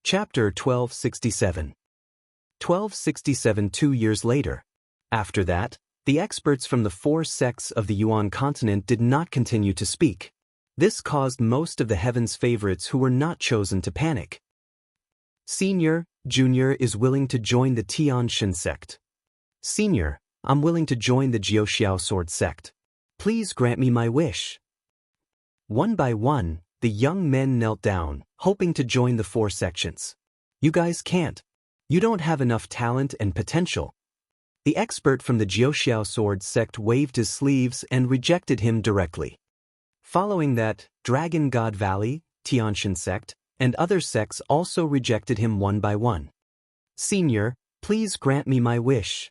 Chapter 1267. 1267. 2 years later. After that, the experts from the 4 sects of the Yuan continent did not continue to speak. This caused most of the heaven's favorites who were not chosen to panic. Senior, Junior is willing to join the Tianshan sect. Senior, I'm willing to join the Jiaoxiao sword sect. Please grant me my wish. One by one, the young men knelt down, hoping to join the 4 sections. You guys can't. You don't have enough talent and potential. The expert from the Jiaoxiao sword sect waved his sleeves and rejected him directly. Following that, Dragon God Valley, Tianshan sect, and other sects also rejected him one by one. Senior, please grant me my wish.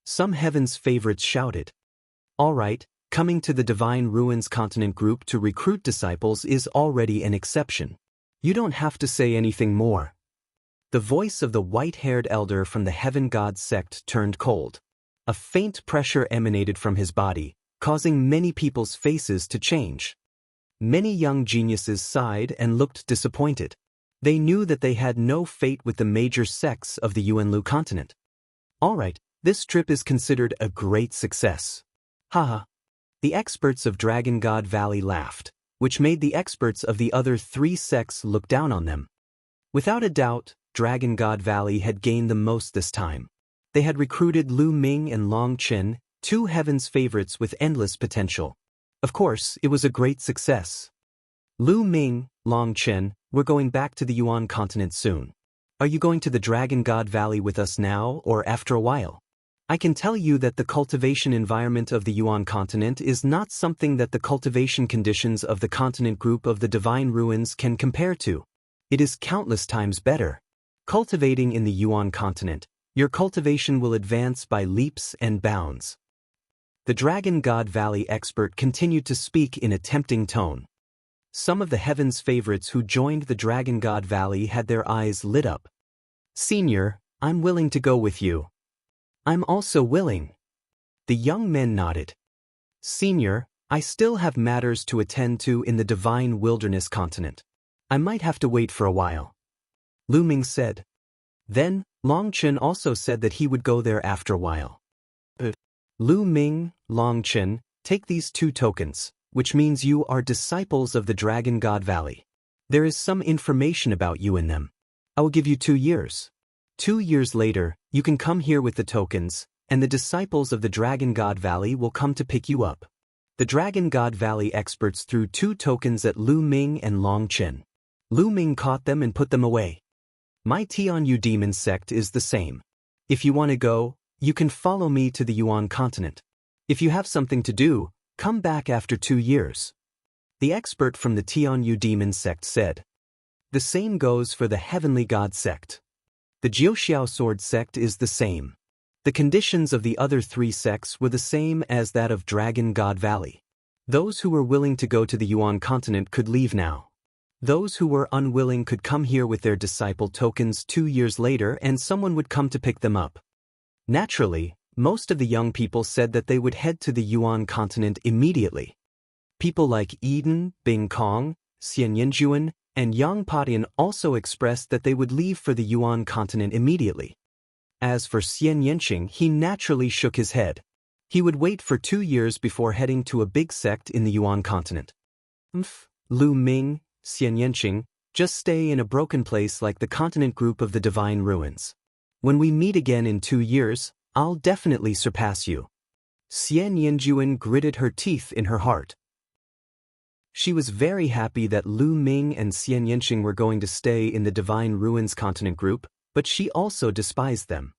Some heaven's favorites shouted. All right, coming to the Divine Ruins Continent group to recruit disciples is already an exception. You don't have to say anything more. The voice of the white-haired elder from the Heaven God sect turned cold. A faint pressure emanated from his body, causing many people's faces to change. Many young geniuses sighed and looked disappointed. They knew that they had no fate with the major sects of the Yuanlu continent. All right, this trip is considered a great success. Haha. The experts of Dragon God Valley laughed, which made the experts of the other 3 sects look down on them. Without a doubt, Dragon God Valley had gained the most this time. They had recruited Lu Ming and Long Chen, 2 heaven's favorites with endless potential. Of course, it was a great success. Lu Ming, Long Chen, we're going back to the Yuan continent soon. Are you going to the Dragon God Valley with us now or after a while? I can tell you that the cultivation environment of the Yuan continent is not something that the cultivation conditions of the continent group of the Divine Ruins can compare to. It is countless times better. Cultivating in the Yuan continent, your cultivation will advance by leaps and bounds. The Dragon God Valley expert continued to speak in a tempting tone. Some of the heaven's favorites who joined the Dragon God Valley had their eyes lit up. Senior, I'm willing to go with you. I'm also willing. The young men nodded. Senior, I still have matters to attend to in the Divine Wilderness continent. I might have to wait for a while. Lu Ming said. Then, Long Chen also said that he would go there after a while. Lu Ming, Long Chen, take these 2 tokens, which means you are disciples of the Dragon God Valley. There is some information about you in them. I will give you 2 years. 2 years later, you can come here with the tokens, and the disciples of the Dragon God Valley will come to pick you up. The Dragon God Valley experts threw 2 tokens at Lu Ming and Long Chen. Lu Ming caught them and put them away. My Tianyu demon sect is the same. If you want to go, you can follow me to the Yuan continent. If you have something to do, come back after 2 years. The expert from the Tianyu demon sect said. The same goes for the Heavenly God sect. The Jiaoxiao sword sect is the same. The conditions of the other 3 sects were the same as that of Dragon God Valley. Those who were willing to go to the Yuan continent could leave now. Those who were unwilling could come here with their disciple tokens 2 years later and someone would come to pick them up. Naturally, most of the young people said that they would head to the Yuan continent immediately. People like Eden, Bing Kong, Xian Yinjuan, and Yang Patian also expressed that they would leave for the Yuan continent immediately. As for Xian Yanqing, he naturally shook his head. He would wait for 2 years before heading to a big sect in the Yuan continent. Lu Ming, Xian Yanqing, just stay in a broken place like the continent group of the Divine Ruins. When we meet again in 2 years, I'll definitely surpass you. Xian Yinjuan gritted her teeth in her heart. She was very happy that Lu Ming and Xian Yanqing were going to stay in the Divine Ruins continent group, but she also despised them.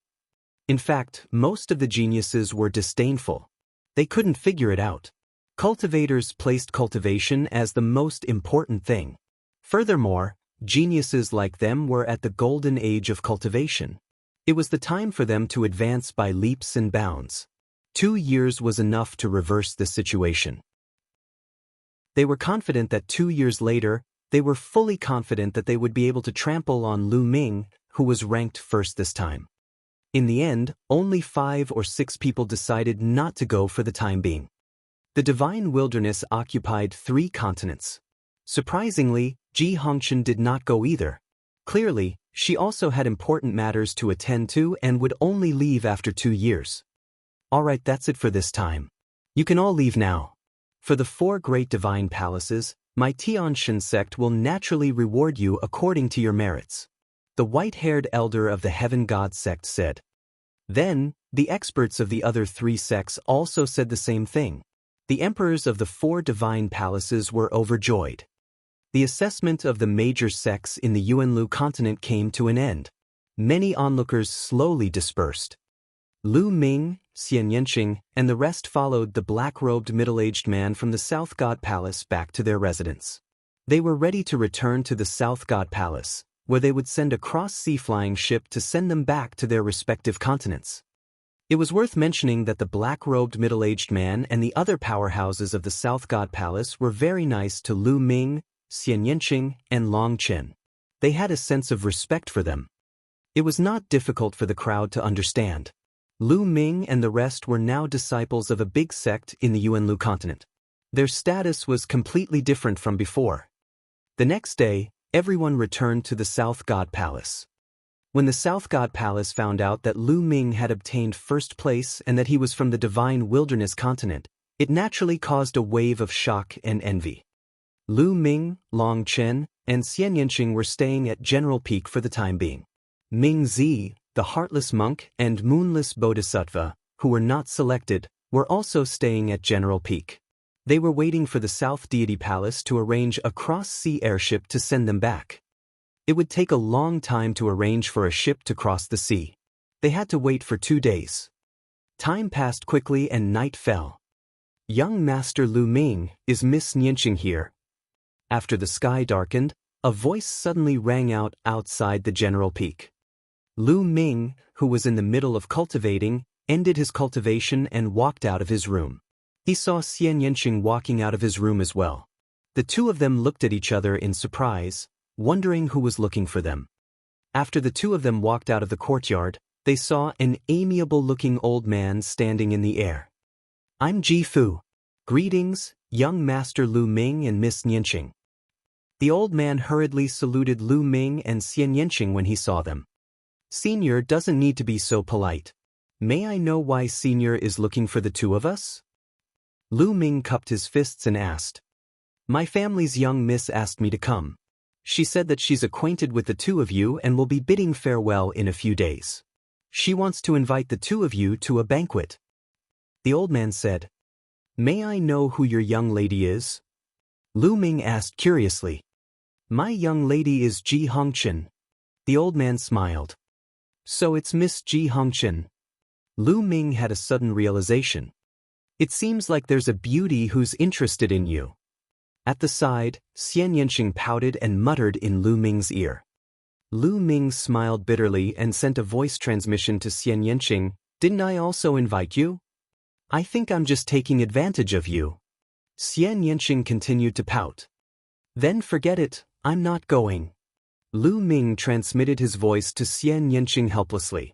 In fact, most of the geniuses were disdainful. They couldn't figure it out. Cultivators placed cultivation as the most important thing. Furthermore, geniuses like them were at the golden age of cultivation. It was the time for them to advance by leaps and bounds. 2 years was enough to reverse the situation. They were confident that 2 years later, they were fully confident that they would be able to trample on Lu Ming, who was ranked first this time. In the end, only 5 or 6 people decided not to go for the time being. The Divine Wilderness occupied 3 continents. Surprisingly, Ji Hongchen did not go either. Clearly, She also had important matters to attend to and would only leave after 2 years. Alright, that's it for this time. You can all leave now. For the 4 great divine palaces, my Tianshan sect will naturally reward you according to your merits. The white-haired elder of the Heaven God sect said. Then, the experts of the other 3 sects also said the same thing. The emperors of the 4 divine palaces were overjoyed. The assessment of the major sects in the Yuanlu continent came to an end. Many onlookers slowly dispersed. Lu Ming, Xian Yanqing, and the rest followed the black-robed middle-aged man from the South God Palace back to their residence. They were ready to return to the South God Palace, where they would send a cross-sea flying ship to send them back to their respective continents. It was worth mentioning that the black-robed middle-aged man and the other powerhouses of the South God Palace were very nice to Lu Ming, Xian Yanqing, and Long Chen. They had a sense of respect for them. It was not difficult for the crowd to understand. Lu Ming and the rest were now disciples of a big sect in the Yuanlu continent. Their status was completely different from before. The next day, everyone returned to the South God Palace. When the South God Palace found out that Lu Ming had obtained first place and that he was from the Divine Wilderness continent, it naturally caused a wave of shock and envy. Lu Ming, Long Chen, and Xian Yanqing were staying at General Peak for the time being. Ming Zi, the Heartless Monk, and Moonless Bodhisattva, who were not selected, were also staying at General Peak. They were waiting for the South Deity Palace to arrange a cross-sea airship to send them back. It would take a long time to arrange for a ship to cross the sea. They had to wait for 2 days. Time passed quickly and night fell. Young Master Lu Ming, is Miss Nianqing here? After the sky darkened, a voice suddenly rang out outside the General Peak. Lu Ming, who was in the middle of cultivating, ended his cultivation and walked out of his room. He saw Xian Yanqing walking out of his room as well. The 2 of them looked at each other in surprise, wondering who was looking for them. After the 2 of them walked out of the courtyard, they saw an amiable-looking old man standing in the air. I'm Ji Fu. Greetings, young Master Lu Ming and Miss Nianqing. The old man hurriedly saluted Lu Ming and Xian Yanqing when he saw them. Senior doesn't need to be so polite. May I know why Senior is looking for the 2 of us? Lu Ming cupped his fists and asked. My family's young miss asked me to come. She said that she's acquainted with the 2 of you and will be bidding farewell in a few days. She wants to invite the 2 of you to a banquet. The old man said. May I know who your young lady is? Lu Ming asked curiously. My young lady is Ji Hongchen. The old man smiled. So it's Miss Ji Hongchen. Lu Ming had a sudden realization. It seems like there's a beauty who's interested in you. At the side, Xian Yanqing pouted and muttered in Lu Ming's ear. Lu Ming smiled bitterly and sent a voice transmission to Xian Yanqing. Didn't I also invite you? I think I'm just taking advantage of you. Xian Yanqing continued to pout. Then forget it, I'm not going. Lu Ming transmitted his voice to Xian Yanqing helplessly.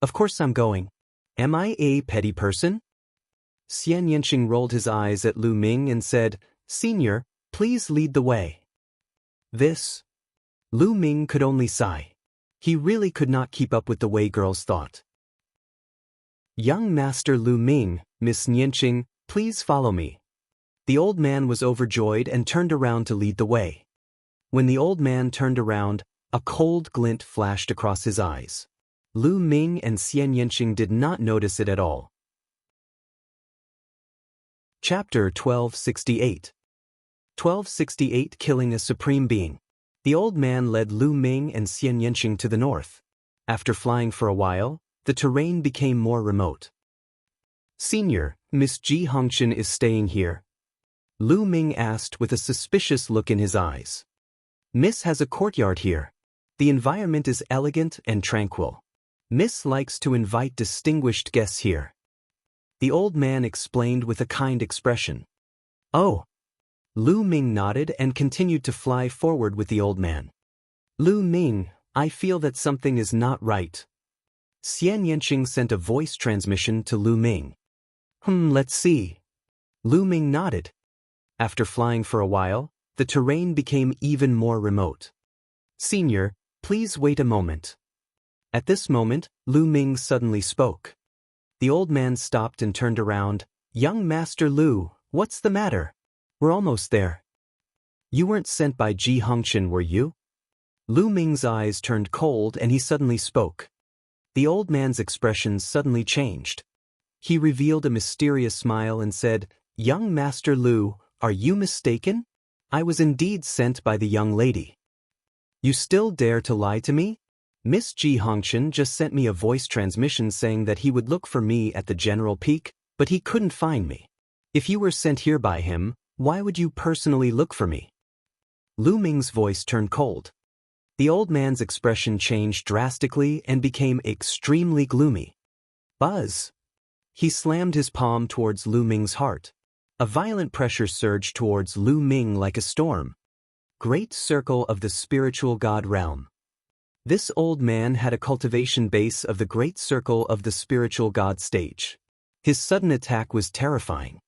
Of course I'm going. Am I a petty person? Xian Yanqing rolled his eyes at Lu Ming and said, Senior, please lead the way. This. Lu Ming could only sigh. He really could not keep up with the way girls thought. Young Master Lu Ming, Miss Nianqing, please follow me. The old man was overjoyed and turned around to lead the way. When the old man turned around, a cold glint flashed across his eyes. Lu Ming and Xian Yanqing did not notice it at all. Chapter 1268. 1268 Killing a Supreme Being. The old man led Lu Ming and Xian Yanqing to the north. After flying for a while, the terrain became more remote. Senior, Miss Ji Hongchen is staying here? Lu Ming asked with a suspicious look in his eyes. Miss has a courtyard here. The environment is elegant and tranquil. Miss likes to invite distinguished guests here. The old man explained with a kind expression. Oh. Lu Ming nodded and continued to fly forward with the old man. Lu Ming, I feel that something is not right. Xian Yanqing sent a voice transmission to Lu Ming. Let's see. Lu Ming nodded. After flying for a while, the terrain became even more remote. Senior, Please wait a moment. At this moment, Lu Ming suddenly spoke. The old man stopped and turned around. Young Master Lu, what's the matter? We're almost there. You weren't sent by Ji Hongqian, were you? Lu Ming's eyes turned cold and he suddenly spoke. The old man's expression suddenly changed. He revealed a mysterious smile and said, Young Master Lu, are you mistaken? I was indeed sent by the young lady. You still dare to lie to me? Miss Ji Hongqian just sent me a voice transmission saying that he would look for me at the General Peak, but he couldn't find me. If you were sent here by him, why would you personally look for me? Lu Ming's voice turned cold. The old man's expression changed drastically and became extremely gloomy. Buzz! He slammed his palm towards Lu Ming's heart. A violent pressure surged towards Lu Ming like a storm. Great Circle of the Spiritual God Realm. This old man had a cultivation base of the Great Circle of the Spiritual God stage. His sudden attack was terrifying.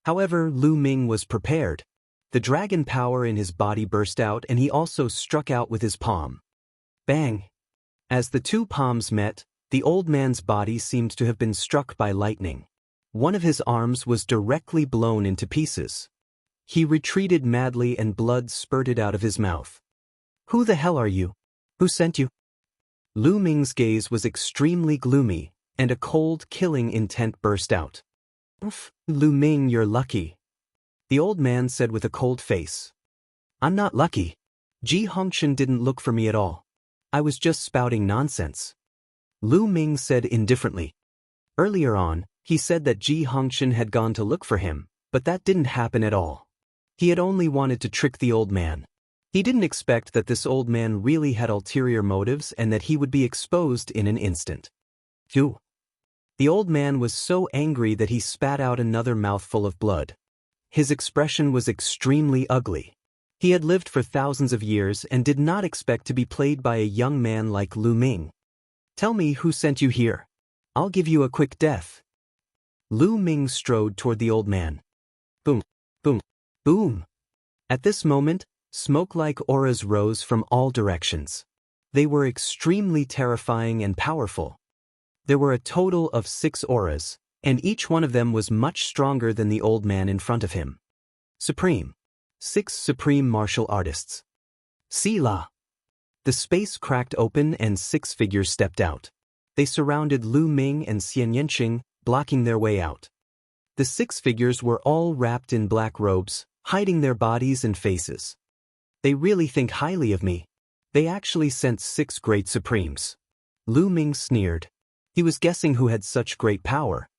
However, Lu Ming was prepared. The dragon power in his body burst out and he also struck out with his palm. Bang! As the two palms met, the old man's body seemed to have been struck by lightning. One of his arms was directly blown into pieces. He retreated madly and blood spurted out of his mouth. Who the hell are you? Who sent you? Lu Ming's gaze was extremely gloomy, and a cold, killing intent burst out. Oof, Lu Ming, you're lucky. The old man said with a cold face. I'm not lucky. Ji Hongqian didn't look for me at all. I was just spouting nonsense. Lu Ming said indifferently. Earlier on, he said that Ji Hongqian had gone to look for him, but that didn't happen at all. He had only wanted to trick the old man. He didn't expect that this old man really had ulterior motives and that he would be exposed in an instant. Phew! The old man was so angry that he spat out another mouthful of blood. His expression was extremely ugly. He had lived for thousands of years and did not expect to be played by a young man like Lu Ming. Tell me who sent you here. I'll give you a quick death. Lu Ming strode toward the old man. Boom, boom, boom. At this moment, smoke-like auras rose from all directions. They were extremely terrifying and powerful. There were a total of 6 auras, and each one of them was much stronger than the old man in front of him. Supreme. 6 supreme martial artists. Sila. The space cracked open and 6 figures stepped out. They surrounded Lu Ming and Xian Yanqing, blocking their way out. The 6 figures were all wrapped in black robes, hiding their bodies and faces. They really think highly of me. They actually sent 6 great supremes. Lu Ming sneered. He was guessing who had such great power.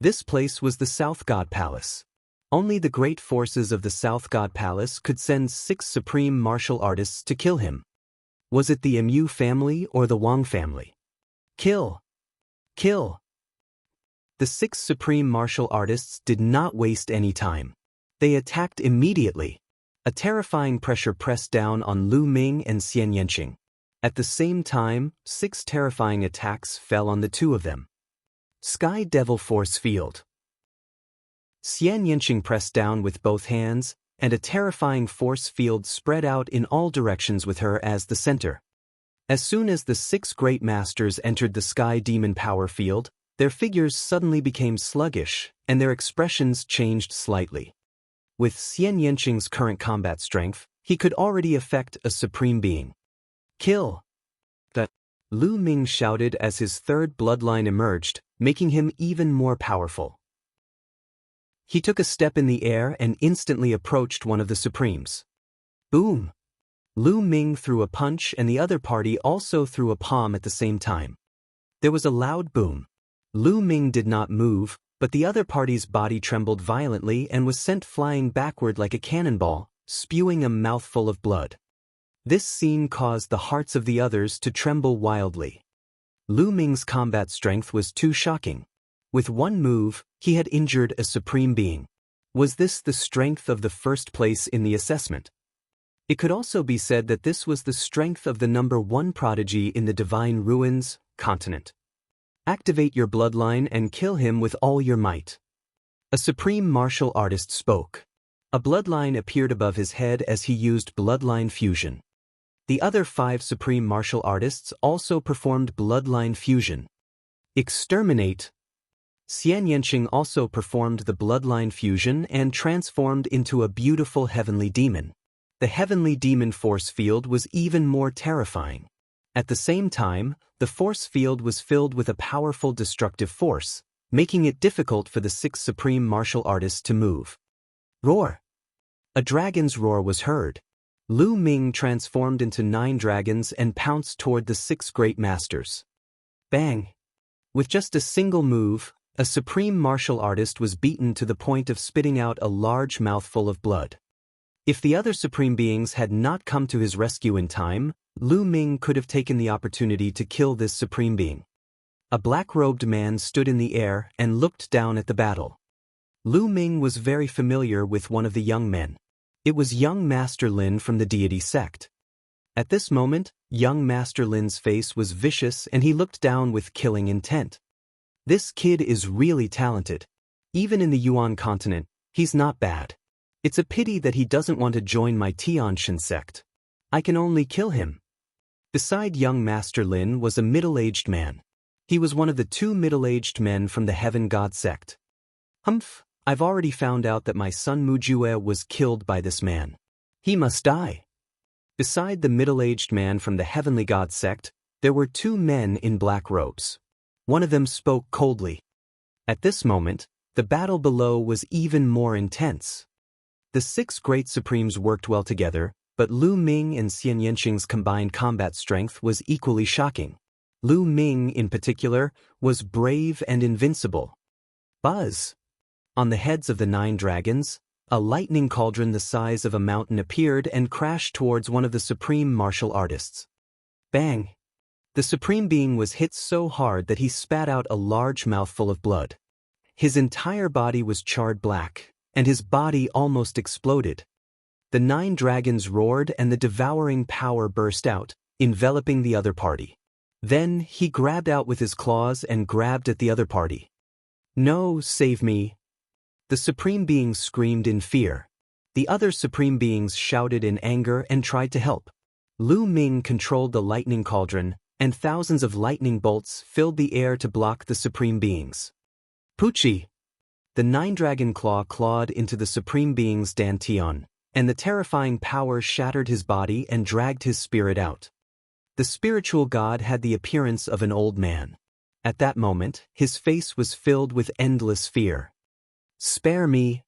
This place was the South God Palace. Only the great forces of the South God Palace could send 6 supreme martial artists to kill him. Was it the Mu family or the Wang family? Kill! Kill! The 6 supreme martial artists did not waste any time. They attacked immediately. A terrifying pressure pressed down on Lu Ming and Xian Yanqing. At the same time, 6 terrifying attacks fell on the 2 of them. Sky Devil Force Field. Xian Yanqing pressed down with both hands, and a terrifying force field spread out in all directions with her as the center. As soon as the 6 great masters entered the Sky Demon Power Field, their figures suddenly became sluggish, and their expressions changed slightly. With Xian Yanqing's current combat strength, he could already affect a supreme being. Kill! Lu Ming shouted as his 3rd bloodline emerged, making him even more powerful. He took a step in the air and instantly approached one of the supremes. Boom! Lu Ming threw a punch and the other party also threw a palm at the same time. There was a loud boom. Lu Ming did not move, but the other party's body trembled violently and was sent flying backward like a cannonball, spewing a mouthful of blood. This scene caused the hearts of the others to tremble wildly. Lu Ming's combat strength was too shocking. With one move, he had injured a supreme being. Was this the strength of the first place in the assessment? It could also be said that this was the strength of the #1 prodigy in the Divine Ruins continent. Activate your bloodline and kill him with all your might. A supreme martial artist spoke. A bloodline appeared above his head as he used bloodline fusion. The other 5 supreme martial artists also performed bloodline fusion. Exterminate. Xian Yanqing also performed the bloodline fusion and transformed into a beautiful heavenly demon. The heavenly demon force field was even more terrifying. At the same time, the force field was filled with a powerful destructive force, making it difficult for the 6 supreme martial artists to move. Roar! A dragon's roar was heard. Lu Ming transformed into 9 dragons and pounced toward the 6 great masters. Bang! With just a single move, a supreme martial artist was beaten to the point of spitting out a large mouthful of blood. If the other supreme beings had not come to his rescue in time, Lu Ming could have taken the opportunity to kill this supreme being. A black-robed man stood in the air and looked down at the battle. Lu Ming was very familiar with one of the young men. It was young Master Lin from the deity sect. At this moment, young Master Lin's face was vicious and he looked down with killing intent. This kid is really talented. Even in the Yuan continent, he's not bad. It's a pity that he doesn't want to join my Tianshan sect. I can only kill him. Beside young Master Lin was a middle-aged man. He was one of the 2 middle-aged men from the Heaven God sect. Humph, I've already found out that my son Mujue was killed by this man. He must die. Beside the middle-aged man from the Heavenly God sect, there were 2 men in black robes. One of them spoke coldly. At this moment, the battle below was even more intense. The 6 great supremes worked well together, but Lu Ming and Xian Yanqing's combined combat strength was equally shocking. Lu Ming, in particular, was brave and invincible. Buzz! On the heads of the 9 dragons, a lightning cauldron the size of a mountain appeared and crashed towards one of the supreme martial artists. Bang! The supreme being was hit so hard that he spat out a large mouthful of blood. His entire body was charred black, and his body almost exploded. The 9 dragons roared and the devouring power burst out, enveloping the other party. Then he grabbed out with his claws and grabbed at the other party. No, save me! The supreme beings screamed in fear. The other supreme beings shouted in anger and tried to help. Lu Ming controlled the lightning cauldron, and thousands of lightning bolts filled the air to block the supreme beings. Pucci! The 9-dragon claw clawed into the supreme being's dantian, and the terrifying power shattered his body and dragged his spirit out. The spiritual god had the appearance of an old man. At that moment, his face was filled with endless fear. Spare me!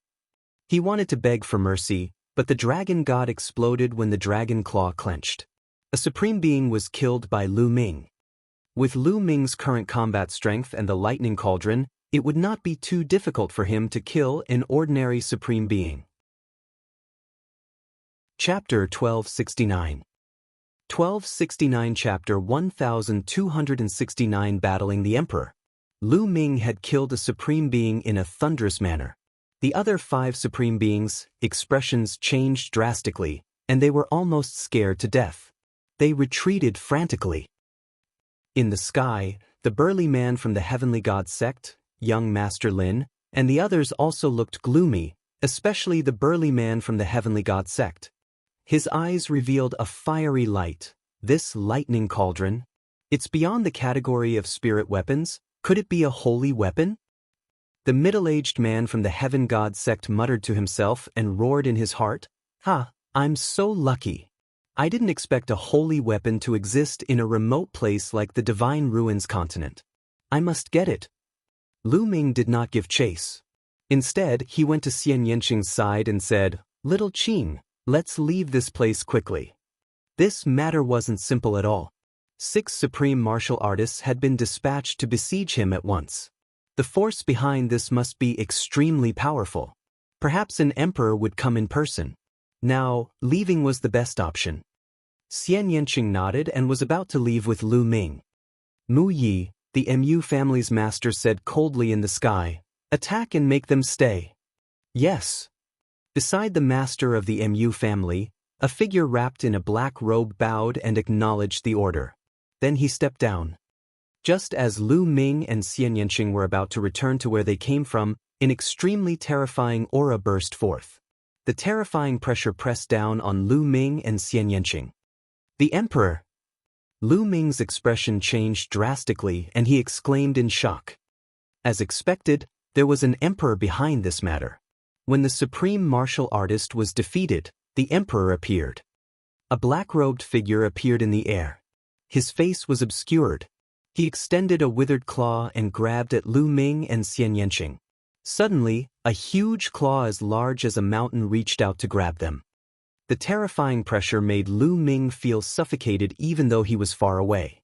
He wanted to beg for mercy, but the dragon god exploded when the dragon claw clenched. A supreme being was killed by Lu Ming. With Lu Ming's current combat strength and the lightning cauldron, it would not be too difficult for him to kill an ordinary supreme being. Chapter 1269. 1269 Chapter 1269 Battling the Emperor. Lu Ming had killed a supreme being in a thunderous manner. The other 5 supreme beings' expressions changed drastically, and they were almost scared to death. They retreated frantically. In the sky, the burly man from the Heavenly God sect, young Master Lin, and the others also looked gloomy, especially the burly man from the Heavenly God sect. His eyes revealed a fiery light. This lightning cauldron? It's beyond the category of spirit weapons. Could it be a holy weapon? The middle-aged man from the Heaven God sect muttered to himself and roared in his heart, "Ha, I'm so lucky. I didn't expect a holy weapon to exist in a remote place like the Divine Ruins continent. I must get it." Lu Ming did not give chase. Instead, he went to Xian Yanqing's side and said, "Little Qing, let's leave this place quickly." This matter wasn't simple at all. 6 supreme martial artists had been dispatched to besiege him at once. The force behind this must be extremely powerful. Perhaps an emperor would come in person. Now, leaving was the best option. Xian Yanqing nodded and was about to leave with Lu Ming. Mu Yi, the Mu family's master, said coldly in the sky, "Attack and make them stay." Yes. Beside the master of the Mu family, a figure wrapped in a black robe bowed and acknowledged the order. Then he stepped down. Just as Lu Ming and Xian Yanqing were about to return to where they came from, an extremely terrifying aura burst forth. The terrifying pressure pressed down on Lu Ming and Xian Yanqing. The Emperor! Lu Ming's expression changed drastically and he exclaimed in shock. As expected, there was an emperor behind this matter. When the supreme martial artist was defeated, the emperor appeared. A black-robed figure appeared in the air. His face was obscured. He extended a withered claw and grabbed at Lu Ming and Xian Yanqing. Suddenly, a huge claw as large as a mountain reached out to grab them. The terrifying pressure made Lu Ming feel suffocated even though he was far away.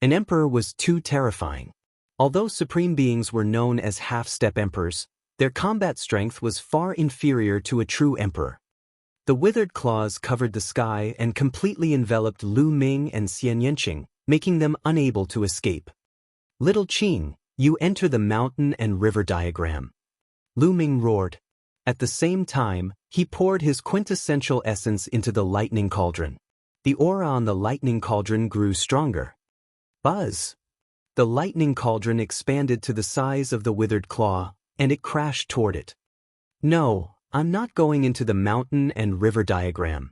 An emperor was too terrifying. Although supreme beings were known as half-step emperors, their combat strength was far inferior to a true emperor. The withered claws covered the sky and completely enveloped Lu Ming and Xian Yanqing, making them unable to escape. Little Qing, you enter the mountain and river diagram. Lu Ming roared. At the same time, he poured his quintessential essence into the lightning cauldron. The aura on the lightning cauldron grew stronger. Buzz! The lightning cauldron expanded to the size of the withered claw, and it crashed toward it. No, I'm not going into the mountain and river diagram.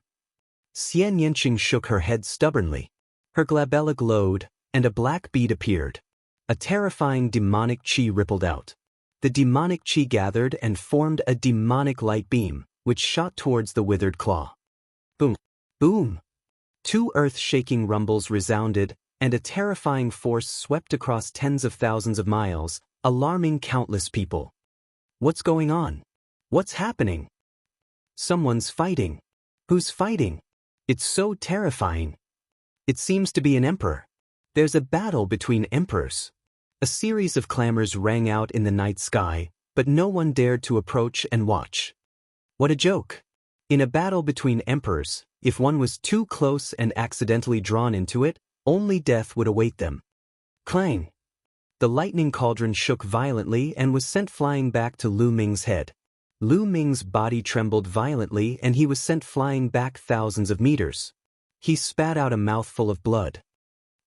Xian Yanqing shook her head stubbornly. Her glabella glowed, and a black bead appeared. A terrifying demonic qi rippled out. The demonic qi gathered and formed a demonic light beam, which shot towards the withered claw. Boom! Boom! Two earth-shaking rumbles resounded, and a terrifying force swept across tens of thousands of miles, alarming countless people. What's going on? What's happening? Someone's fighting. Who's fighting? It's so terrifying. It seems to be an emperor. There's a battle between emperors. A series of clamors rang out in the night sky, but no one dared to approach and watch. What a joke! In a battle between emperors, if one was too close and accidentally drawn into it, only death would await them. Clang! The lightning cauldron shook violently and was sent flying back to Lu Ming's head. Lu Ming's body trembled violently and he was sent flying back thousands of meters. He spat out a mouthful of blood.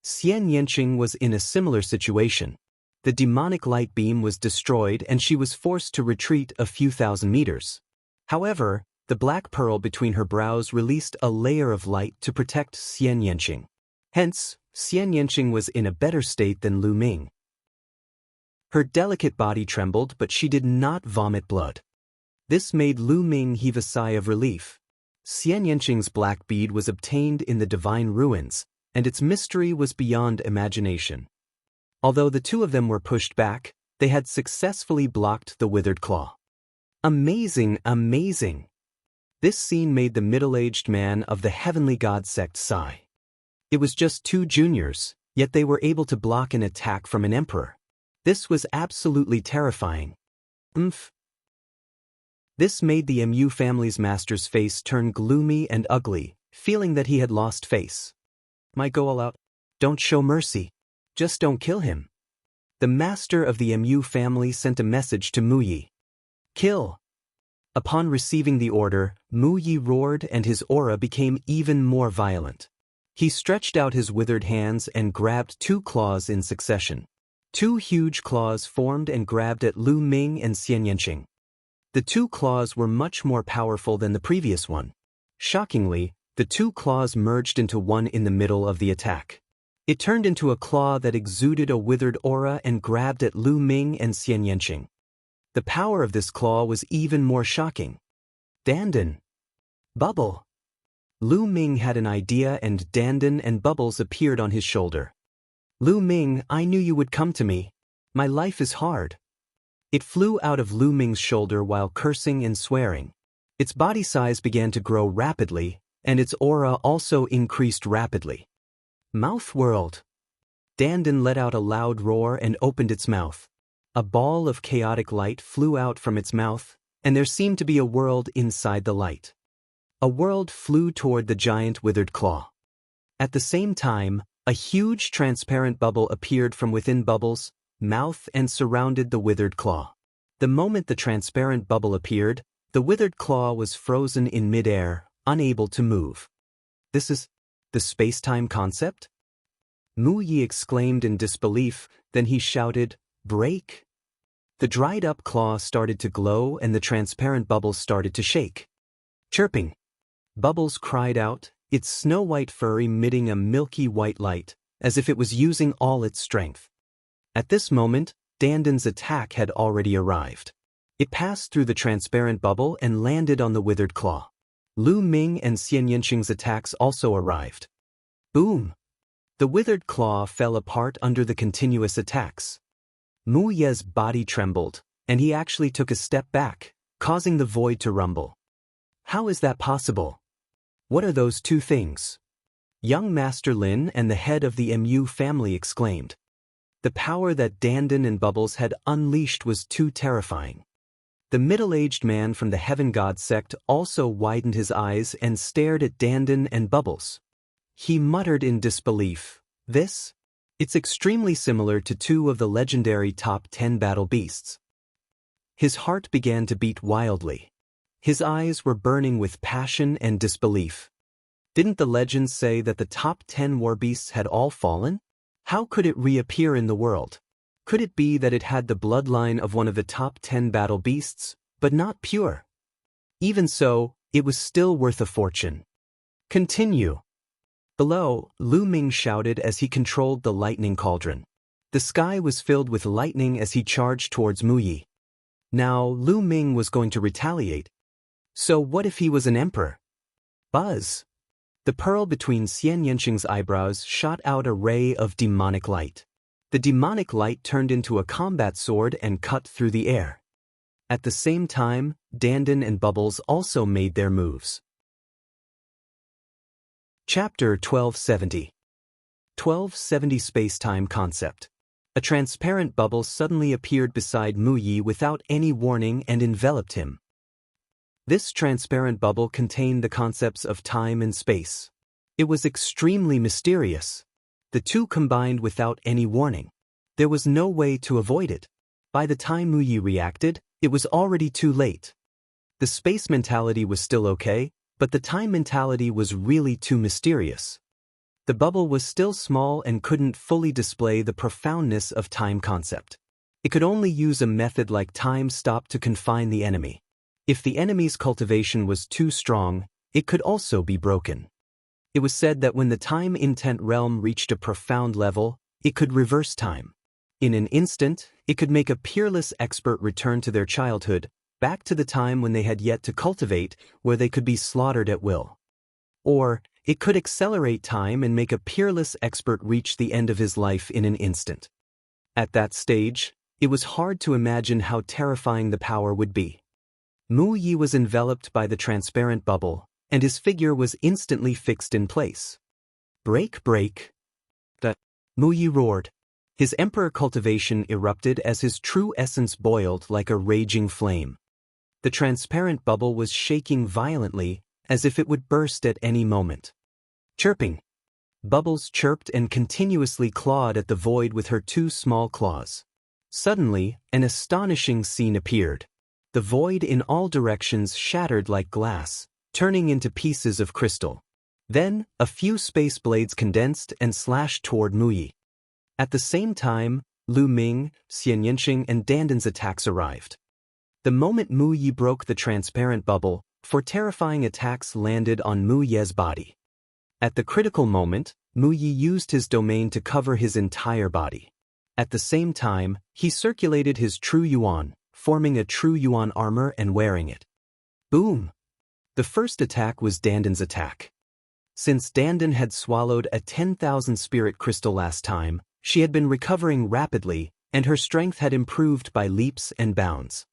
Xian Yanqing was in a similar situation. The demonic light beam was destroyed and she was forced to retreat a few thousand meters. However, the black pearl between her brows released a layer of light to protect Xian Yanqing. Hence, Xian Yanqing was in a better state than Lu Ming. Her delicate body trembled, but she did not vomit blood. This made Lu Ming heave a sigh of relief. Xian Yanqing's black bead was obtained in the divine ruins, and its mystery was beyond imagination. Although the two of them were pushed back, they had successfully blocked the withered claw. Amazing, amazing! This scene made the middle-aged man of the heavenly god sect sigh. It was just two juniors, yet they were able to block an attack from an emperor. This was absolutely terrifying. This made the Mu family's master's face turn gloomy and ugly, feeling that he had lost face. "My go all out. Don't show mercy. Just don't kill him." The master of the Mu family sent a message to Mu Yi. "Kill." Upon receiving the order, Mu Yi roared and his aura became even more violent. He stretched out his withered hands and grabbed two claws in succession. Two huge claws formed and grabbed at Lu Ming and Xian Yanqing. The two claws were much more powerful than the previous one. Shockingly, the two claws merged into one in the middle of the attack. It turned into a claw that exuded a withered aura and grabbed at Lu Ming and Xian Yanqing. The power of this claw was even more shocking. Dandan. Bubble. Lu Ming had an idea and Dandan and Bubbles appeared on his shoulder. "Lu Ming, I knew you would come to me. My life is hard." It flew out of Lu Ming's shoulder while cursing and swearing. Its body size began to grow rapidly, and its aura also increased rapidly. Mouth World. Dandan let out a loud roar and opened its mouth. A ball of chaotic light flew out from its mouth, and there seemed to be a world inside the light. A world flew toward the giant withered claw. At the same time, a huge transparent bubble appeared from within Bubbles' mouth and surrounded the withered claw. The moment the transparent bubble appeared, the withered claw was frozen in midair, unable to move. "This is the space-time concept?" Mu Yi exclaimed in disbelief, then he shouted, "Break!" The dried-up claw started to glow and the transparent bubbles started to shake. Chirping. Bubbles cried out, its snow-white fur emitting a milky white light, as if it was using all its strength. At this moment, Danden's attack had already arrived. It passed through the transparent bubble and landed on the withered claw. Lu Ming and Xian Yanqing's attacks also arrived. Boom! The withered claw fell apart under the continuous attacks. Mu Ye's body trembled, and he actually took a step back, causing the void to rumble. How is that possible? What are those two things? Young Master Lin and the head of the Mu family exclaimed. The power that Danden and Bubbles had unleashed was too terrifying. The middle-aged man from the Heaven God sect also widened his eyes and stared at Danden and Bubbles. He muttered in disbelief, It's extremely similar to two of the legendary top 10 battle beasts. His heart began to beat wildly. His eyes were burning with passion and disbelief. Didn't the legends say that the top 10 war beasts had all fallen? How could it reappear in the world? Could it be that it had the bloodline of one of the top 10 battle beasts, but not pure? Even so, it was still worth a fortune. Continue. Below, Lu Ming shouted as he controlled the lightning cauldron. The sky was filled with lightning as he charged towards Mu Yi. Now, Lu Ming was going to retaliate. So what if he was an emperor? Buzz! The pearl between Xian Yanqing's eyebrows shot out a ray of demonic light. The demonic light turned into a combat sword and cut through the air. At the same time, Danden and Bubbles also made their moves. Chapter 1270. 1270 Space-Time Concept. A transparent bubble suddenly appeared beside Mu Yi without any warning and enveloped him. This transparent bubble contained the concepts of time and space. It was extremely mysterious. The two combined without any warning. There was no way to avoid it. By the time Mu Yi reacted, it was already too late. The space mentality was still okay, but the time mentality was really too mysterious. The bubble was still small and couldn't fully display the profoundness of time concept. It could only use a method like time stop to confine the enemy. If the enemy's cultivation was too strong, it could also be broken. It was said that when the time intent realm reached a profound level, it could reverse time. In an instant, it could make a peerless expert return to their childhood, back to the time when they had yet to cultivate, where they could be slaughtered at will. Or, it could accelerate time and make a peerless expert reach the end of his life in an instant. At that stage, it was hard to imagine how terrifying the power would be. Mu Yi was enveloped by the transparent bubble, and his figure was instantly fixed in place. Break, break. Mu Yi roared. His emperor cultivation erupted as his true essence boiled like a raging flame. The transparent bubble was shaking violently, as if it would burst at any moment. Chirping. Bubbles chirped and continuously clawed at the void with her two small claws. Suddenly, an astonishing scene appeared. The void in all directions shattered like glass, turning into pieces of crystal. Then, a few space blades condensed and slashed toward Mu Yi. At the same time, Lu Ming, Xian Yanqing and Danden's attacks arrived. The moment Mu Yi broke the transparent bubble, four terrifying attacks landed on Mu Ye's body. At the critical moment, Mu Yi used his domain to cover his entire body. At the same time, he circulated his true yuan, forming a true yuan armor and wearing it. Boom! The first attack was Danden's attack. Since Danden had swallowed a 10,000 spirit crystal last time, she had been recovering rapidly, and her strength had improved by leaps and bounds.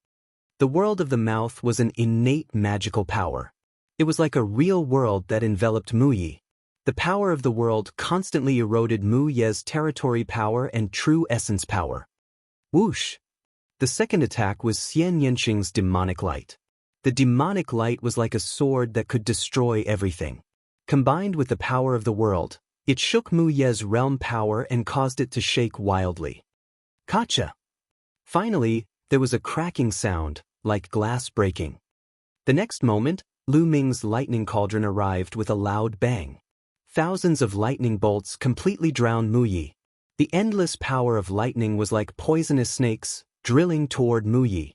The world of the mouth was an innate magical power. It was like a real world that enveloped Mu Yi. The power of the world constantly eroded Mu Ye's territory power and true essence power. Whoosh! The second attack was Xian Yanqing's demonic light. The demonic light was like a sword that could destroy everything. Combined with the power of the world, it shook Mu Ye's realm power and caused it to shake wildly. Gotcha! Finally, there was a cracking sound, like glass breaking. The next moment, Lu Ming's lightning cauldron arrived with a loud bang. Thousands of lightning bolts completely drowned Mu Yi. The endless power of lightning was like poisonous snakes, drilling toward Mu Yi.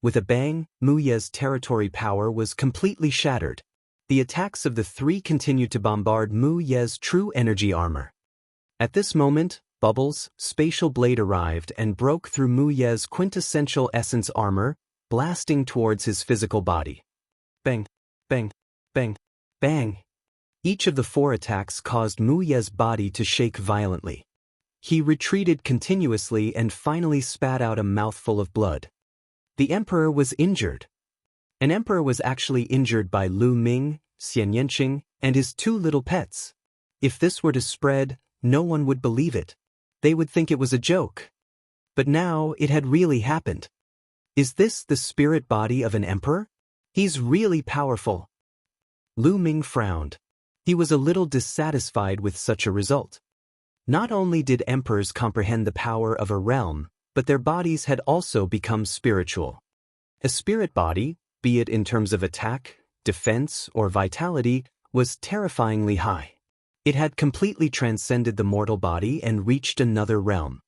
With a bang, Mu Ye's territory power was completely shattered. The attacks of the three continued to bombard Mu Ye's true energy armor. At this moment, Bubbles' spatial blade arrived and broke through Mu Ye's quintessential essence armor, blasting towards his physical body. Bang, bang, bang, bang. Each of the four attacks caused Mu Ye's body to shake violently. He retreated continuously and finally spat out a mouthful of blood. The emperor was injured. An emperor was actually injured by Lu Ming, Xian Yanqing, and his two little pets. If this were to spread, no one would believe it. They would think it was a joke. But now it had really happened. Is this the spirit body of an emperor? He's really powerful. Lu Ming frowned. He was a little dissatisfied with such a result. Not only did emperors comprehend the power of a realm, but their bodies had also become spiritual. A spirit body, be it in terms of attack, defense, or vitality, was terrifyingly high. It had completely transcended the mortal body and reached another realm.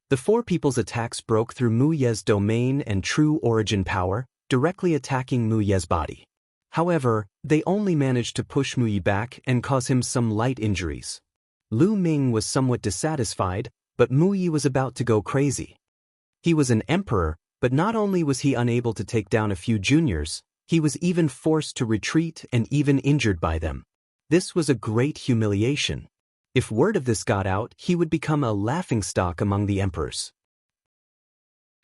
The four people's attacks broke through Mu Ye's domain and true origin power, directly attacking Mu Ye's body. However, they only managed to push Mu Ye back and cause him some light injuries. Lu Ming was somewhat dissatisfied, but Mu Ye was about to go crazy. He was an emperor, but not only was he unable to take down a few juniors, he was even forced to retreat and even injured by them. This was a great humiliation. If word of this got out, he would become a laughingstock among the emperors.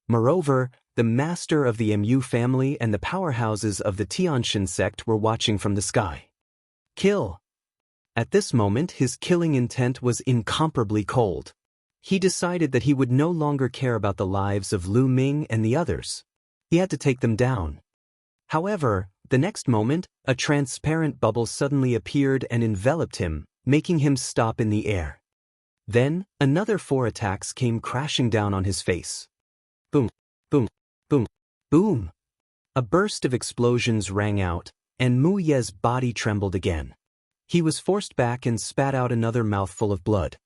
Moreover, the master of the Mu family and the powerhouses of the Tianshan sect were watching from the sky. Kill! At this moment, his killing intent was incomparably cold. He decided that he would no longer care about the lives of Lu Ming and the others. He had to take them down. However, the next moment, a transparent bubble suddenly appeared and enveloped him, making him stop in the air. Then, another four attacks came crashing down on his face. Boom, boom, boom, boom. A burst of explosions rang out, and Mu Ye's body trembled again. He was forced back and spat out another mouthful of blood.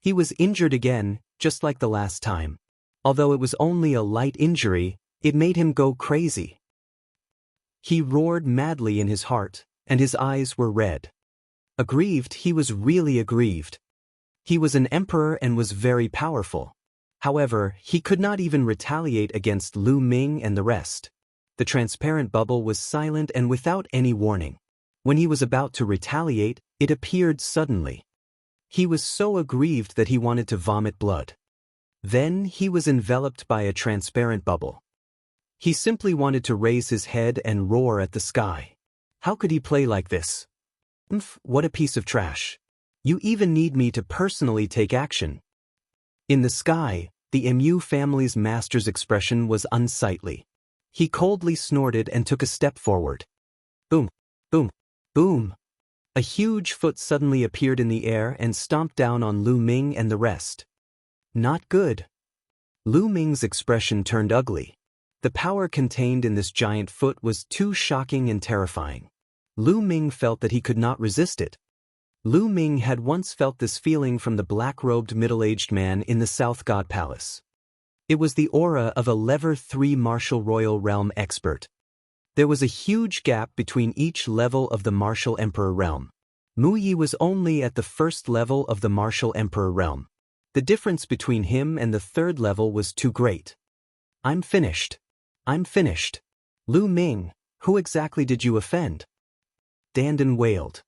He was injured again, just like the last time. Although it was only a light injury, it made him go crazy. He roared madly in his heart, and his eyes were red. Aggrieved, he was really aggrieved. He was an emperor and was very powerful. However, he could not even retaliate against Lu Ming and the rest. The transparent bubble was silent and without any warning. When he was about to retaliate, it appeared suddenly. He was so aggrieved that he wanted to vomit blood. Then he was enveloped by a transparent bubble. He simply wanted to raise his head and roar at the sky. How could he play like this? What a piece of trash. You even need me to personally take action. In the sky, the Mu family's master's expression was unsightly. He coldly snorted and took a step forward. Boom, boom, boom. A huge foot suddenly appeared in the air and stomped down on Lu Ming and the rest. Not good. Lu Ming's expression turned ugly. The power contained in this giant foot was too shocking and terrifying. Lu Ming felt that he could not resist it. Lu Ming had once felt this feeling from the black-robed middle-aged man in the South God Palace. It was the aura of a Level 3 Martial Royal Realm expert. There was a huge gap between each level of the Martial Emperor Realm. Mu Ye was only at the first level of the Martial Emperor Realm. The difference between him and the third level was too great. I'm finished. I'm finished. Lu Ming, who exactly did you offend? Dandan wailed.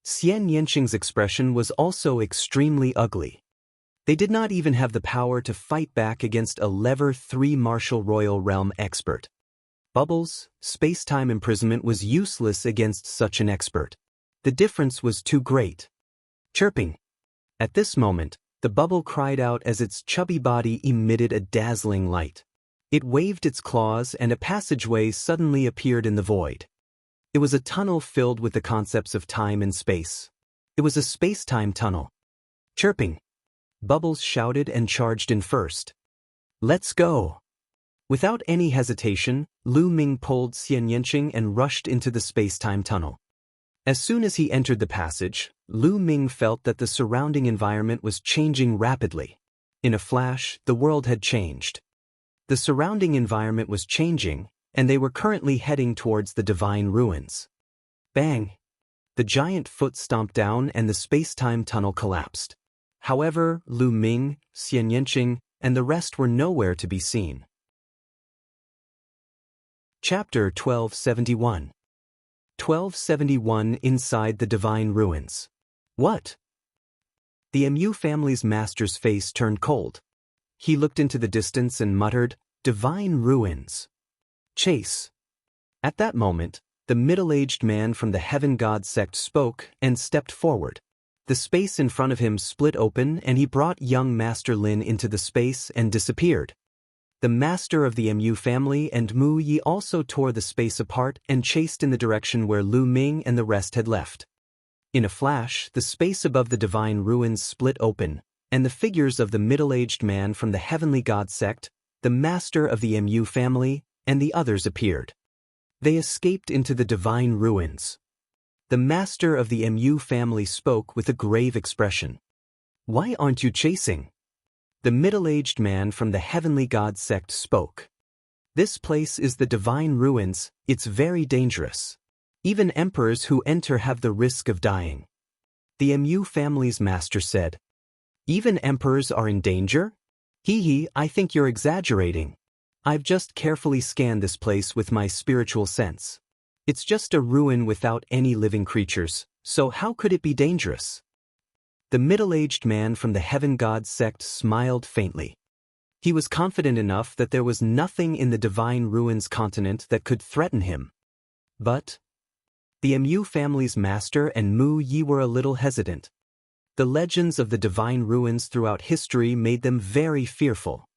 Xian Yanqing's expression was also extremely ugly. They did not even have the power to fight back against a Level 3 Martial Royal Realm expert. Bubbles, space-time imprisonment was useless against such an expert. The difference was too great. Chirping. At this moment, the bubble cried out as its chubby body emitted a dazzling light. It waved its claws and a passageway suddenly appeared in the void. It was a tunnel filled with the concepts of time and space. It was a space-time tunnel. Chirping. Bubbles shouted and charged in first. Let's go. Without any hesitation, Lu Ming pulled Xian Yanqing and rushed into the space-time tunnel. As soon as he entered the passage, Lu Ming felt that the surrounding environment was changing rapidly. In a flash, the world had changed. The surrounding environment was changing, and they were currently heading towards the divine ruins. Bang! The giant foot stomped down and the space-time tunnel collapsed. However, Lu Ming, Xian Yanqing, and the rest were nowhere to be seen. Chapter 1271. 1271 Inside the Divine Ruins. What? The Mu family's master's face turned cold. He looked into the distance and muttered, "Divine ruins. Chase." At that moment, the middle-aged man from the Heaven God sect spoke and stepped forward. The space in front of him split open and he brought young Master Lin into the space and disappeared. The master of the Mu family and Mu Yi also tore the space apart and chased in the direction where Lu Ming and the rest had left. In a flash, the space above the divine ruins split open, and the figures of the middle-aged man from the Heavenly God sect, the master of the Mu family, and the others appeared. They escaped into the divine ruins. The master of the Mu family spoke with a grave expression. "Why aren't you chasing?" The middle-aged man from the Heavenly God sect spoke. "This place is the divine ruins, it's very dangerous. Even emperors who enter have the risk of dying." The Mu family's master said. "Even emperors are in danger? Hee, I think you're exaggerating. I've just carefully scanned this place with my spiritual sense. It's just a ruin without any living creatures, so how could it be dangerous?" The middle-aged man from the Heaven God sect smiled faintly. He was confident enough that there was nothing in the divine ruins continent that could threaten him. But the Mu family's master and Mu Yi were a little hesitant. The legends of the divine ruins throughout history made them very fearful.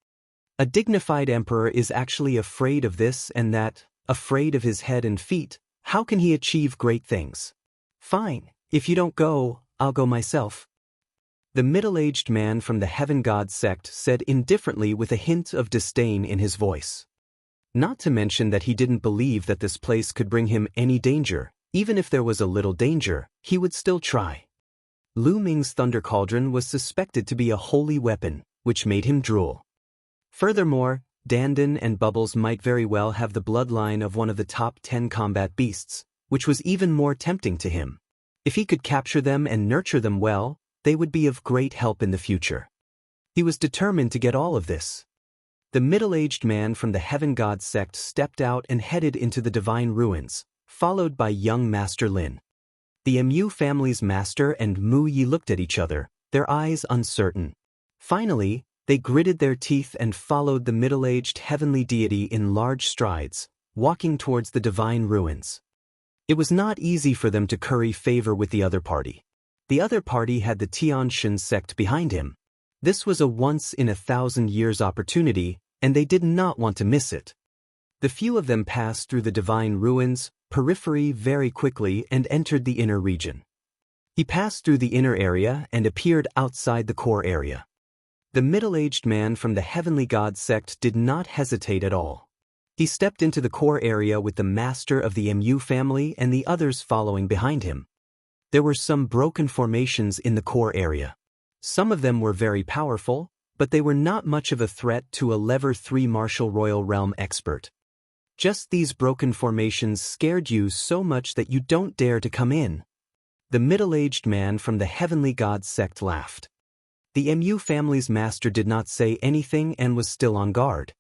A dignified emperor is actually afraid of this and that, afraid of his head and feet. How can he achieve great things? "Fine, if you don't go, I'll go myself." The middle-aged man from the Heaven God sect said indifferently with a hint of disdain in his voice. Not to mention that he didn't believe that this place could bring him any danger. Even if there was a little danger, he would still try. Lu Ming's thunder cauldron was suspected to be a holy weapon, which made him drool. Furthermore, Dandan and Bubbles might very well have the bloodline of one of the top 10 combat beasts, which was even more tempting to him. If he could capture them and nurture them well, they would be of great help in the future. He was determined to get all of this. The middle-aged man from the Heaven God sect stepped out and headed into the divine ruins, followed by young Master Lin. The Mu family's master and Mu Yi looked at each other, their eyes uncertain. Finally, they gritted their teeth and followed the middle-aged heavenly deity in large strides, walking towards the divine ruins. It was not easy for them to curry favor with the other party. The other party had the Tianshan sect behind him. This was a once-in-a-thousand-years opportunity, and they did not want to miss it. The few of them passed through the divine ruins, periphery very quickly and entered the inner region. He passed through the inner area and appeared outside the core area. The middle-aged man from the Heavenly God sect did not hesitate at all. He stepped into the core area with the master of the Mu family and the others following behind him. There were some broken formations in the core area. Some of them were very powerful, but they were not much of a threat to a Level 3 Martial Royal Realm expert. Just these broken formations scared you so much that you don't dare to come in. The middle-aged man from the Heavenly God sect laughed. The Mu family's master did not say anything and was still on guard.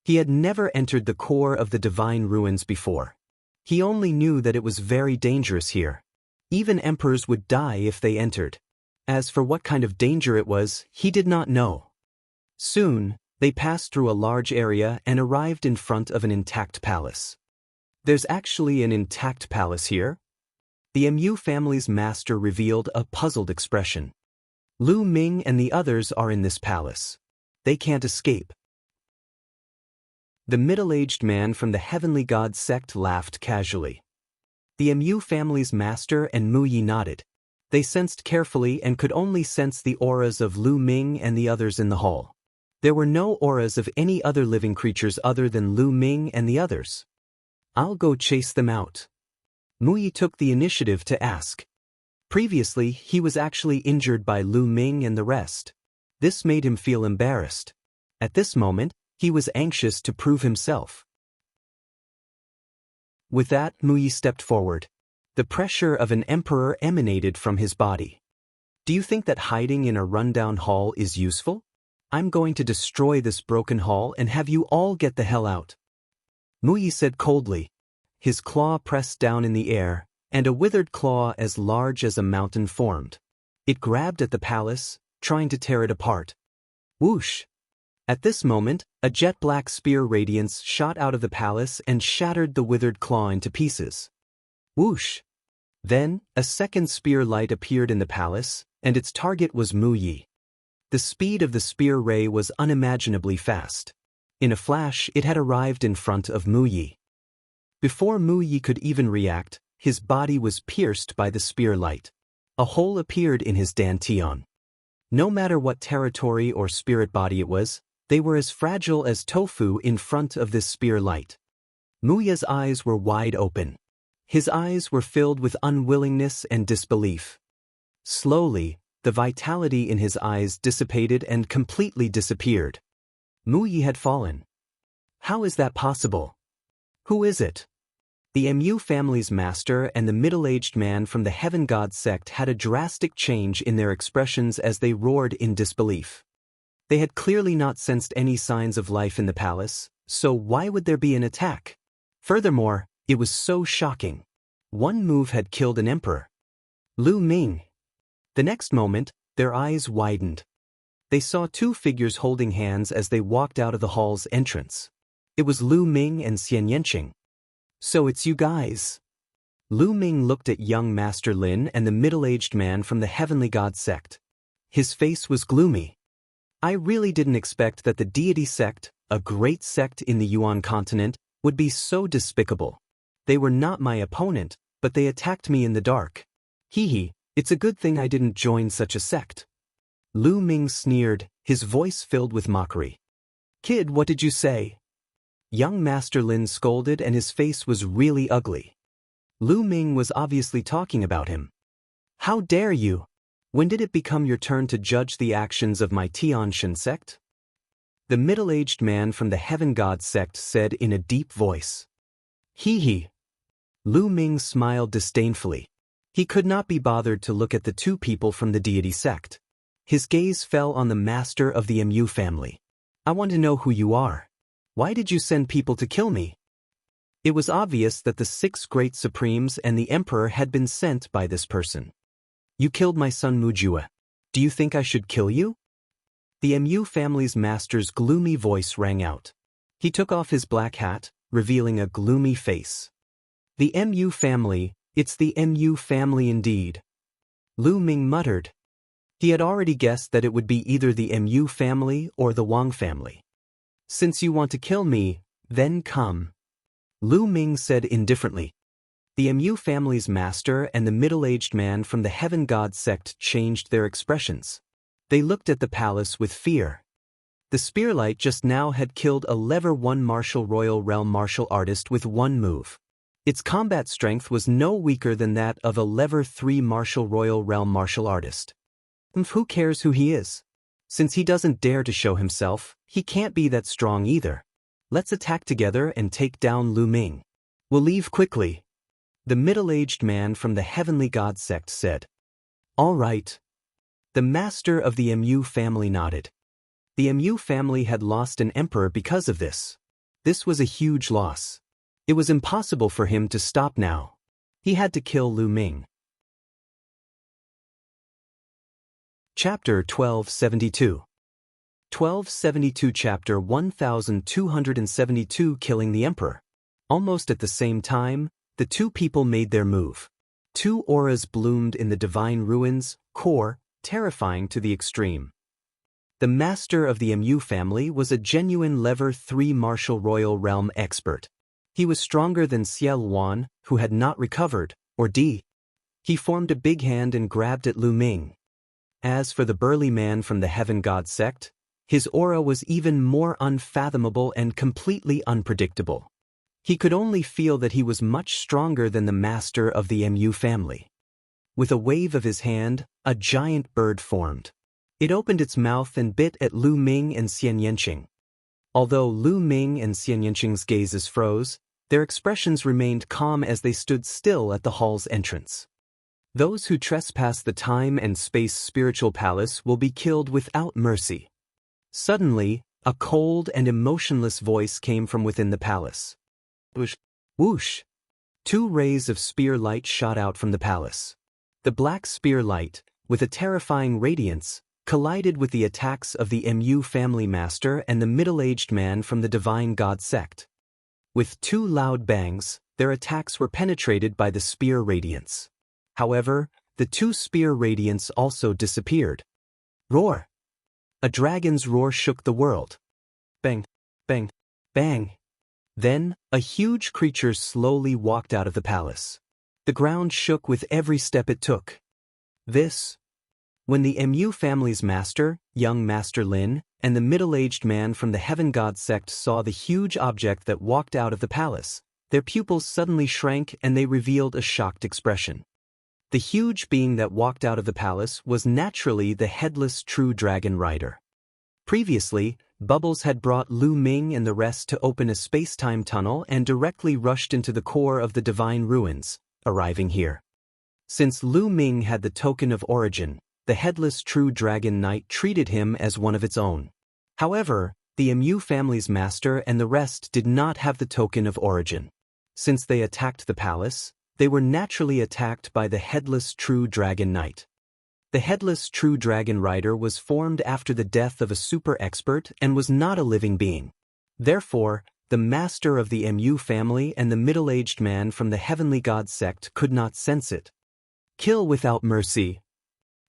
He had never entered the core of the divine ruins before. He only knew that it was very dangerous here. Even emperors would die if they entered. As for what kind of danger it was, he did not know. Soon, they passed through a large area and arrived in front of an intact palace. "There's actually an intact palace here?" The Mu family's master revealed a puzzled expression. "Lu Ming and the others are in this palace. They can't escape." The middle-aged man from the Heavenly God sect laughed casually. The Mu family's master and Mu Yi nodded. They sensed carefully and could only sense the auras of Lu Ming and the others in the hall. There were no auras of any other living creatures other than Lu Ming and the others. "I'll go chase them out." Mu Yi took the initiative to ask. Previously, he was actually injured by Lu Ming and the rest. This made him feel embarrassed. At this moment, he was anxious to prove himself. With that, Muyi stepped forward. The pressure of an emperor emanated from his body. Do you think that hiding in a rundown hall is useful? I'm going to destroy this broken hall and have you all get the hell out. Muyi said coldly. His claw pressed down in the air, and a withered claw as large as a mountain formed. It grabbed at the palace, trying to tear it apart. Whoosh! At this moment, a jet-black spear radiance shot out of the palace and shattered the withered claw into pieces. Whoosh! Then, a second spear light appeared in the palace, and its target was Muyi. The speed of the spear ray was unimaginably fast. In a flash, it had arrived in front of Muyi. Before Muyi could even react, his body was pierced by the spear light. A hole appeared in his dantian. No matter what territory or spirit body it was, they were as fragile as tofu in front of this spear light. Muyi's eyes were wide open. His eyes were filled with unwillingness and disbelief. Slowly, the vitality in his eyes dissipated and completely disappeared. Muyi had fallen. How is that possible? Who is it? The Mu family's master and the middle-aged man from the Heaven God sect had a drastic change in their expressions as they roared in disbelief. They had clearly not sensed any signs of life in the palace, so why would there be an attack? Furthermore, it was so shocking. One move had killed an emperor. Lu Ming. The next moment, their eyes widened. They saw two figures holding hands as they walked out of the hall's entrance. It was Lu Ming and Xian Yanqing. So it's you guys. Lu Ming looked at young Master Lin and the middle-aged man from the Heavenly God sect. His face was gloomy. I really didn't expect that the deity sect, a great sect in the Yuan continent, would be so despicable. They were not my opponent, but they attacked me in the dark. Hee, it's a good thing I didn't join such a sect. Lu Ming sneered, his voice filled with mockery. Kid, what did you say? Young Master Lin scolded and his face was really ugly. Lu Ming was obviously talking about him. How dare you? When did it become your turn to judge the actions of my Tianshan sect? The middle-aged man from the Heaven God sect said in a deep voice. Hee. Lu Ming smiled disdainfully. He could not be bothered to look at the two people from the deity sect. His gaze fell on the master of the Mu family. I want to know who you are. Why did you send people to kill me? It was obvious that the 6 great supremes and the emperor had been sent by this person. You killed my son Mujua. Do you think I should kill you? The Mu family's master's gloomy voice rang out. He took off his black hat, revealing a gloomy face. The Mu family, it's the Mu family indeed. Lu Ming muttered. He had already guessed that it would be either the Mu family or the Wang family. Since you want to kill me, then come. Lu Ming said indifferently. The Mu family's master and the middle-aged man from the Heaven God sect changed their expressions. They looked at the palace with fear. The Spearlight just now had killed a level 1 martial royal realm martial artist with one move. Its combat strength was no weaker than that of a level 3 martial royal realm martial artist. Who cares who he is? Since he doesn't dare to show himself, he can't be that strong either. Let's attack together and take down Lu Ming. We'll leave quickly. The middle-aged man from the Heavenly God sect said. All right. The master of the Mu family nodded. The Mu family had lost an emperor because of this. This was a huge loss. It was impossible for him to stop now. He had to kill Lu Ming. Chapter 1272. 1272 Chapter 1272 Killing the Emperor. Almost at the same time, the two people made their move. Two auras bloomed in the divine ruins, core, terrifying to the extreme. The master of the Mu family was a genuine level 3 martial royal realm expert. He was stronger than Xiao Wan, who had not recovered, or D. He formed a big hand and grabbed at Lu Ming. As for the burly man from the Heaven God sect, his aura was even more unfathomable and completely unpredictable. He could only feel that he was much stronger than the master of the Mu family. With a wave of his hand, a giant bird formed. It opened its mouth and bit at Lu Ming and Xian Yanqing. Although Lu Ming and Xian Yanqing's gazes froze, their expressions remained calm as they stood still at the hall's entrance. Those who trespass the time and space spiritual palace will be killed without mercy. Suddenly, a cold and emotionless voice came from within the palace. Whoosh! Whoosh! 2 rays of spear light shot out from the palace. The black spear light, with a terrifying radiance, collided with the attacks of the Mu family master and the middle-aged man from the Divine God sect. With 2 loud bangs, their attacks were penetrated by the spear radiance. However, the 2 spear radiance also disappeared. Roar! A dragon's roar shook the world. Bang! Bang! Bang! Then, a huge creature slowly walked out of the palace. The ground shook with every step it took. When the Mu family's master, young Master Lin, and the middle-aged man from the Heaven God sect saw the huge object that walked out of the palace, their pupils suddenly shrank and they revealed a shocked expression. The huge being that walked out of the palace was naturally the headless true dragon rider. Previously, Bubbles had brought Lu Ming and the rest to open a space-time tunnel and directly rushed into the core of the divine ruins, arriving here. Since Lu Ming had the token of origin, the headless true dragon knight treated him as one of its own. However, the Mu family's master and the rest did not have the token of origin. Since they attacked the palace, they were naturally attacked by the headless true dragon knight. The headless true dragon rider was formed after the death of a super expert and was not a living being. Therefore, the master of the Mu family and the middle-aged man from the Heavenly God sect could not sense it. Kill without mercy.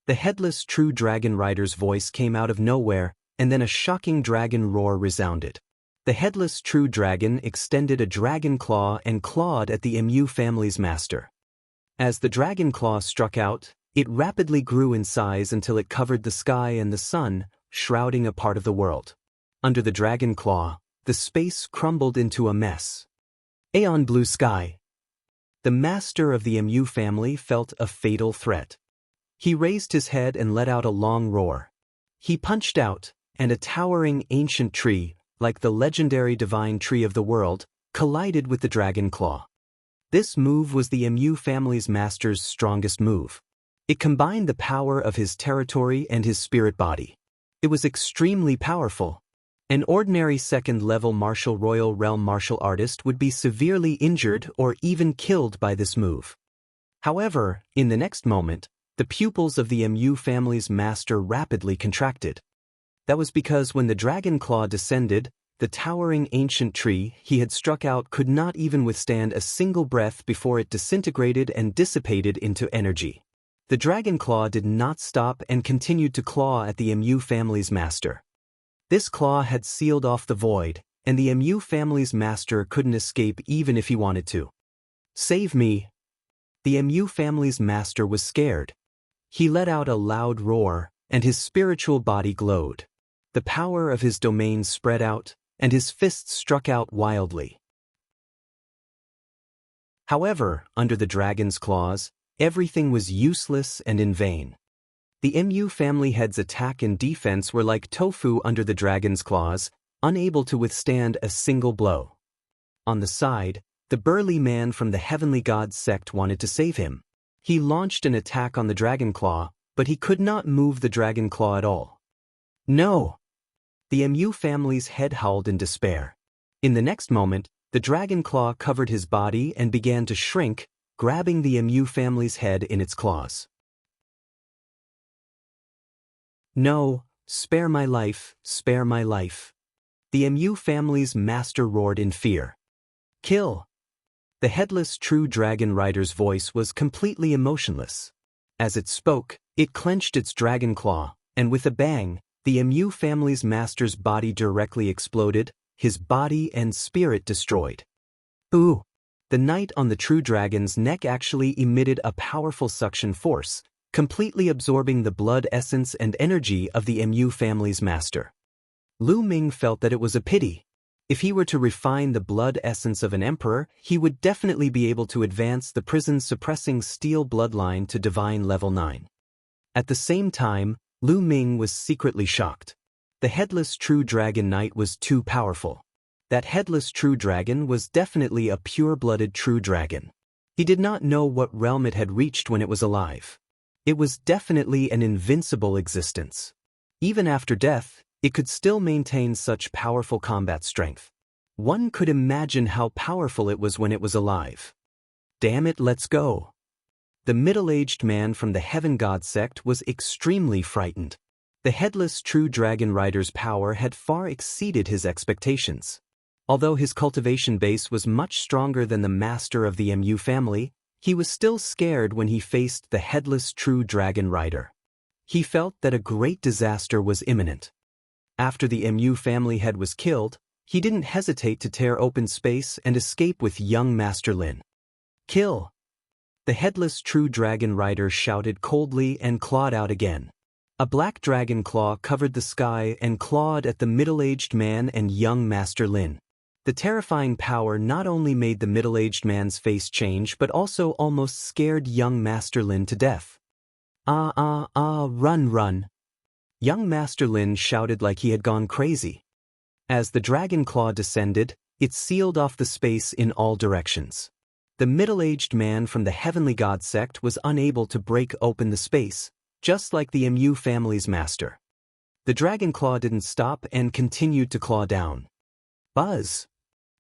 The headless true dragon rider's voice came out of nowhere, and then a shocking dragon roar resounded. The headless true dragon extended a dragon claw and clawed at the Mu family's master. As the dragon claw struck out, it rapidly grew in size until it covered the sky and the sun, shrouding a part of the world. Under the dragon claw, the space crumbled into a mess. Aeon blue sky. The master of the Mu family felt a fatal threat. He raised his head and let out a long roar. He punched out, and a towering ancient tree, like the legendary divine tree of the world, collided with the dragon claw. This move was the Mu family's master's strongest move. It combined the power of his territory and his spirit body. It was extremely powerful. An ordinary second-level martial royal realm martial artist would be severely injured or even killed by this move. However, in the next moment, the pupils of the Mu family's master rapidly contracted. That was because when the dragon claw descended, the towering ancient tree he had struck out could not even withstand a single breath before it disintegrated and dissipated into energy. The dragon claw did not stop and continued to claw at the Mu family's master. This claw had sealed off the void, and the Mu family's master couldn't escape even if he wanted to. Save me! The Mu family's master was scared. He let out a loud roar, and his spiritual body glowed. The power of his domain spread out, and his fists struck out wildly. However, under the dragon's claws, everything was useless and in vain. The Mu family head's attack and defense were like tofu under the dragon's claws, unable to withstand a single blow. On the side, the burly man from the Heavenly God sect wanted to save him. He launched an attack on the dragon claw, but he could not move the dragon claw at all. No! The Mu family's head howled in despair. In the next moment, the dragon claw covered his body and began to shrink, grabbing the Mu family's head in its claws. No, spare my life, spare my life. The Mu family's master roared in fear. Kill! The headless true dragon rider's voice was completely emotionless. As it spoke, it clenched its dragon claw, and with a bang, the Mu family's master's body directly exploded, his body and spirit destroyed. Ooh! The knight on the true dragon's neck actually emitted a powerful suction force, completely absorbing the blood essence and energy of the Mu family's master. Lu Ming felt that it was a pity. If he were to refine the blood essence of an emperor, he would definitely be able to advance the prison-suppressing steel bloodline to divine level 9. At the same time, Lu Ming was secretly shocked. The headless true dragon knight was too powerful. That headless true dragon was definitely a pure-blooded true dragon. He did not know what realm it had reached when it was alive. It was definitely an invincible existence. Even after death, it could still maintain such powerful combat strength. One could imagine how powerful it was when it was alive. Damn it, let's go. The middle-aged man from the Heaven God sect was extremely frightened. The headless true dragon rider's power had far exceeded his expectations. Although his cultivation base was much stronger than the master of the MU family, he was still scared when he faced the headless true dragon rider. He felt that a great disaster was imminent. After the MU family head was killed, he didn't hesitate to tear open space and escape with young Master Lin. Kill! The headless true dragon rider shouted coldly and clawed out again. A black dragon claw covered the sky and clawed at the middle-aged man and young Master Lin. The terrifying power not only made the middle-aged man's face change but also almost scared young Master Lin to death. Run, run! Young Master Lin shouted like he had gone crazy. As the dragon claw descended, it sealed off the space in all directions. The middle-aged man from the Heavenly God sect was unable to break open the space, just like the MU family's master. The dragon claw didn't stop and continued to claw down. Buzz!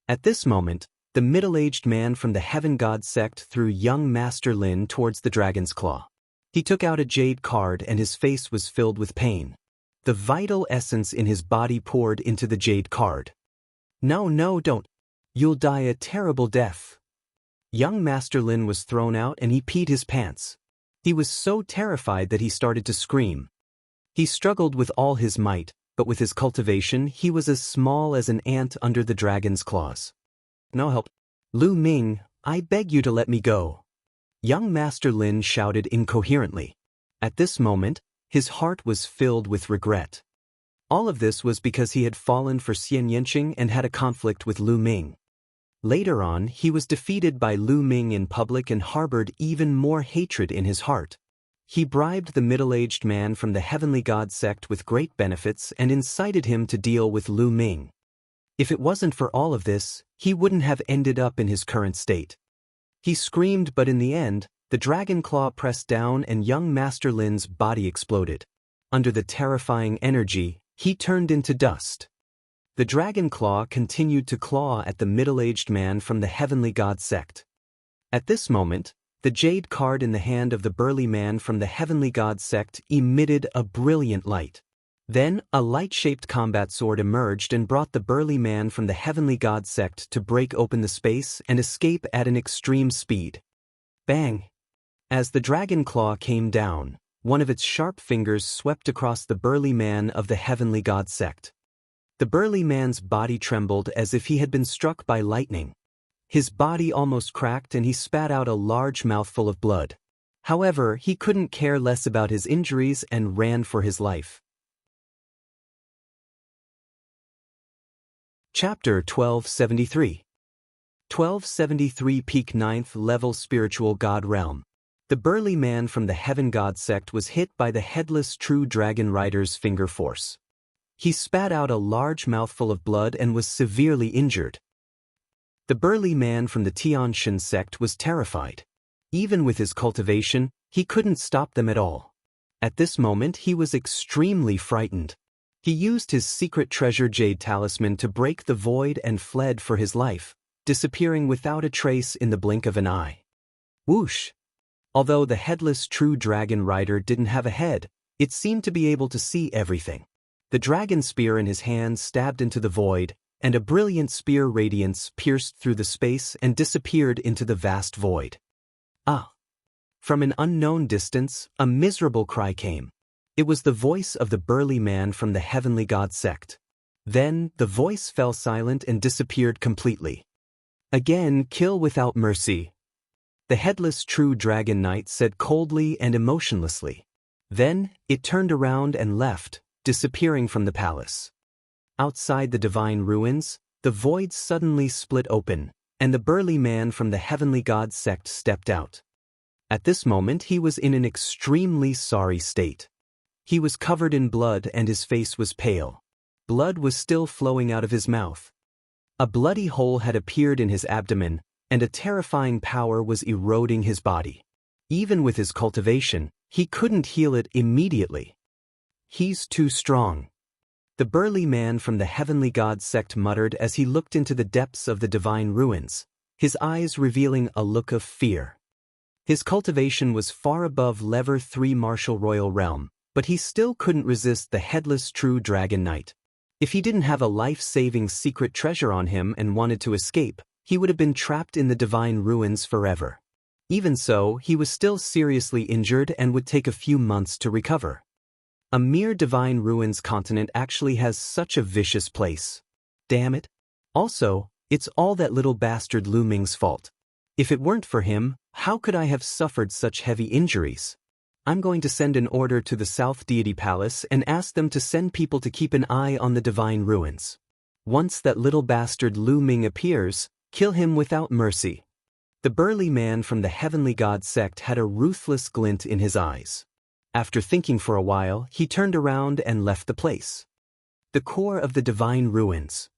At this moment, the middle-aged man from the Heaven God sect threw young Master Lin towards the dragon's claw. He took out a jade card and his face was filled with pain. The vital essence in his body poured into the jade card. No, don't. You'll die a terrible death. Young Master Lin was thrown out and he peed his pants. He was so terrified that he started to scream. He struggled with all his might, but with his cultivation he was as small as an ant under the dragon's claws. No help. Lu Ming, I beg you to let me go. Young Master Lin shouted incoherently. At this moment, his heart was filled with regret. All of this was because he had fallen for Xian Yanqing and had a conflict with Lu Ming. Later on, he was defeated by Lu Ming in public and harbored even more hatred in his heart. He bribed the middle-aged man from the Heavenly God sect with great benefits and incited him to deal with Lu Ming. If it wasn't for all of this, he wouldn't have ended up in his current state. He screamed, but in the end, the dragon claw pressed down and young Master Lin's body exploded. Under the terrifying energy, he turned into dust. The dragon claw continued to claw at the middle-aged man from the Heavenly God sect. At this moment, the jade card in the hand of the burly man from the Heavenly God sect emitted a brilliant light. Then, a light-shaped combat sword emerged and brought the burly man from the Heavenly God sect to break open the space and escape at an extreme speed. Bang! As the dragon claw came down, one of its sharp fingers swept across the burly man of the Heavenly God sect. The burly man's body trembled as if he had been struck by lightning. His body almost cracked and he spat out a large mouthful of blood. However, he couldn't care less about his injuries and ran for his life. Chapter 1273. 1273 Peak 9th Level Spiritual God Realm. The burly man from the Heaven God sect was hit by the headless true dragon rider's finger force. He spat out a large mouthful of blood and was severely injured. The burly man from the Tianshan sect was terrified. Even with his cultivation, he couldn't stop them at all. At this moment he was extremely frightened. He used his secret treasure jade talisman to break the void and fled for his life, disappearing without a trace in the blink of an eye. Whoosh! Although the headless true dragon rider didn't have a head, it seemed to be able to see everything. The dragon spear in his hand stabbed into the void, and a brilliant spear radiance pierced through the space and disappeared into the vast void. Ah! From an unknown distance, a miserable cry came. It was the voice of the burly man from the Heavenly God sect. Then, the voice fell silent and disappeared completely. Again, kill without mercy. The headless true dragon knight said coldly and emotionlessly. Then, it turned around and left, disappearing from the palace. Outside the divine ruins, the void suddenly split open, and the burly man from the Heavenly God sect stepped out. At this moment he was in an extremely sorry state. He was covered in blood and his face was pale. Blood was still flowing out of his mouth. A bloody hole had appeared in his abdomen, and a terrifying power was eroding his body. Even with his cultivation, he couldn't heal it immediately. He's too strong. The burly man from the heavenly god sect muttered as he looked into the depths of the divine ruins, his eyes revealing a look of fear. His cultivation was far above level 3 martial royal realm, but he still couldn't resist the headless true dragon knight. If he didn't have a life-saving secret treasure on him and wanted to escape, he would have been trapped in the divine ruins forever. Even so, he was still seriously injured and would take a few months to recover. A mere divine ruins continent actually has such a vicious place. Damn it. Also, it's all that little bastard Lu Ming's fault. If it weren't for him, how could I have suffered such heavy injuries? I'm going to send an order to the South Deity Palace and ask them to send people to keep an eye on the divine ruins. Once that little bastard Lu Ming appears, kill him without mercy. The burly man from the heavenly god sect had a ruthless glint in his eyes. After thinking for a while, he turned around and left the place. The core of the divine ruins.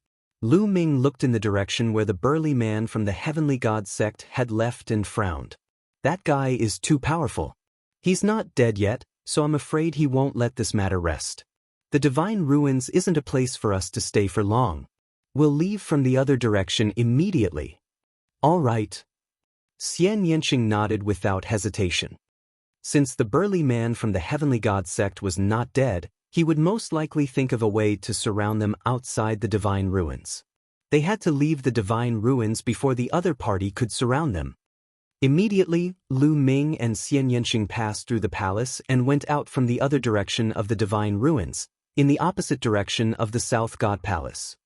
Lu Ming looked in the direction where the burly man from the heavenly god sect had left and frowned. That guy is too powerful. He's not dead yet, so I'm afraid he won't let this matter rest. The divine ruins isn't a place for us to stay for long. We'll leave from the other direction immediately. All right. Xian Yanqing nodded without hesitation. Since the burly man from the heavenly god sect was not dead, he would most likely think of a way to surround them outside the divine ruins. They had to leave the divine ruins before the other party could surround them. Immediately, Lu Ming and Xian Yanqing passed through the palace and went out from the other direction of the divine ruins, in the opposite direction of the South God Palace.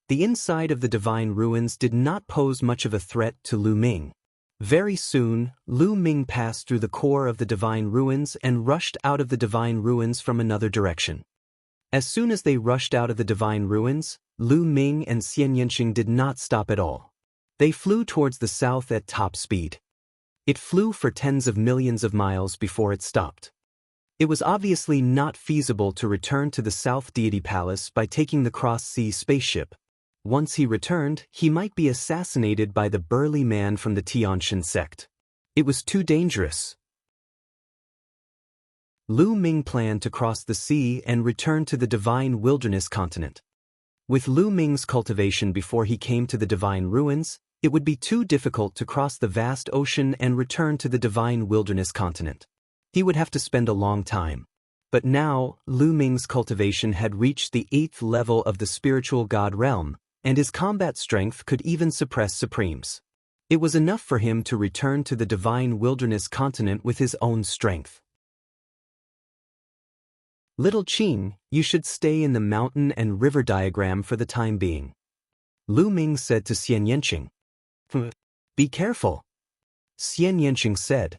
The inside of the divine ruins did not pose much of a threat to Lu Ming. Very soon, Lu Ming passed through the core of the divine ruins and rushed out of the divine ruins from another direction. As soon as they rushed out of the divine ruins, Lu Ming and Xian Yanqing did not stop at all. They flew towards the south at top speed. It flew for tens of millions of miles before it stopped. It was obviously not feasible to return to the South Deity Palace by taking the cross-sea spaceship. Once he returned, he might be assassinated by the burly man from the Tianshan sect. It was too dangerous. Lu Ming planned to cross the sea and return to the divine wilderness continent. With Lu Ming's cultivation before he came to the divine ruins, it would be too difficult to cross the vast ocean and return to the divine wilderness continent. He would have to spend a long time. But now, Lu Ming's cultivation had reached the 8th level of the spiritual god realm, and his combat strength could even suppress supremes. It was enough for him to return to the divine wilderness continent with his own strength. Little Qing, you should stay in the mountain and river diagram for the time being. Lu Ming said to Xian Yanqing. Be careful. Xian Yanqing said.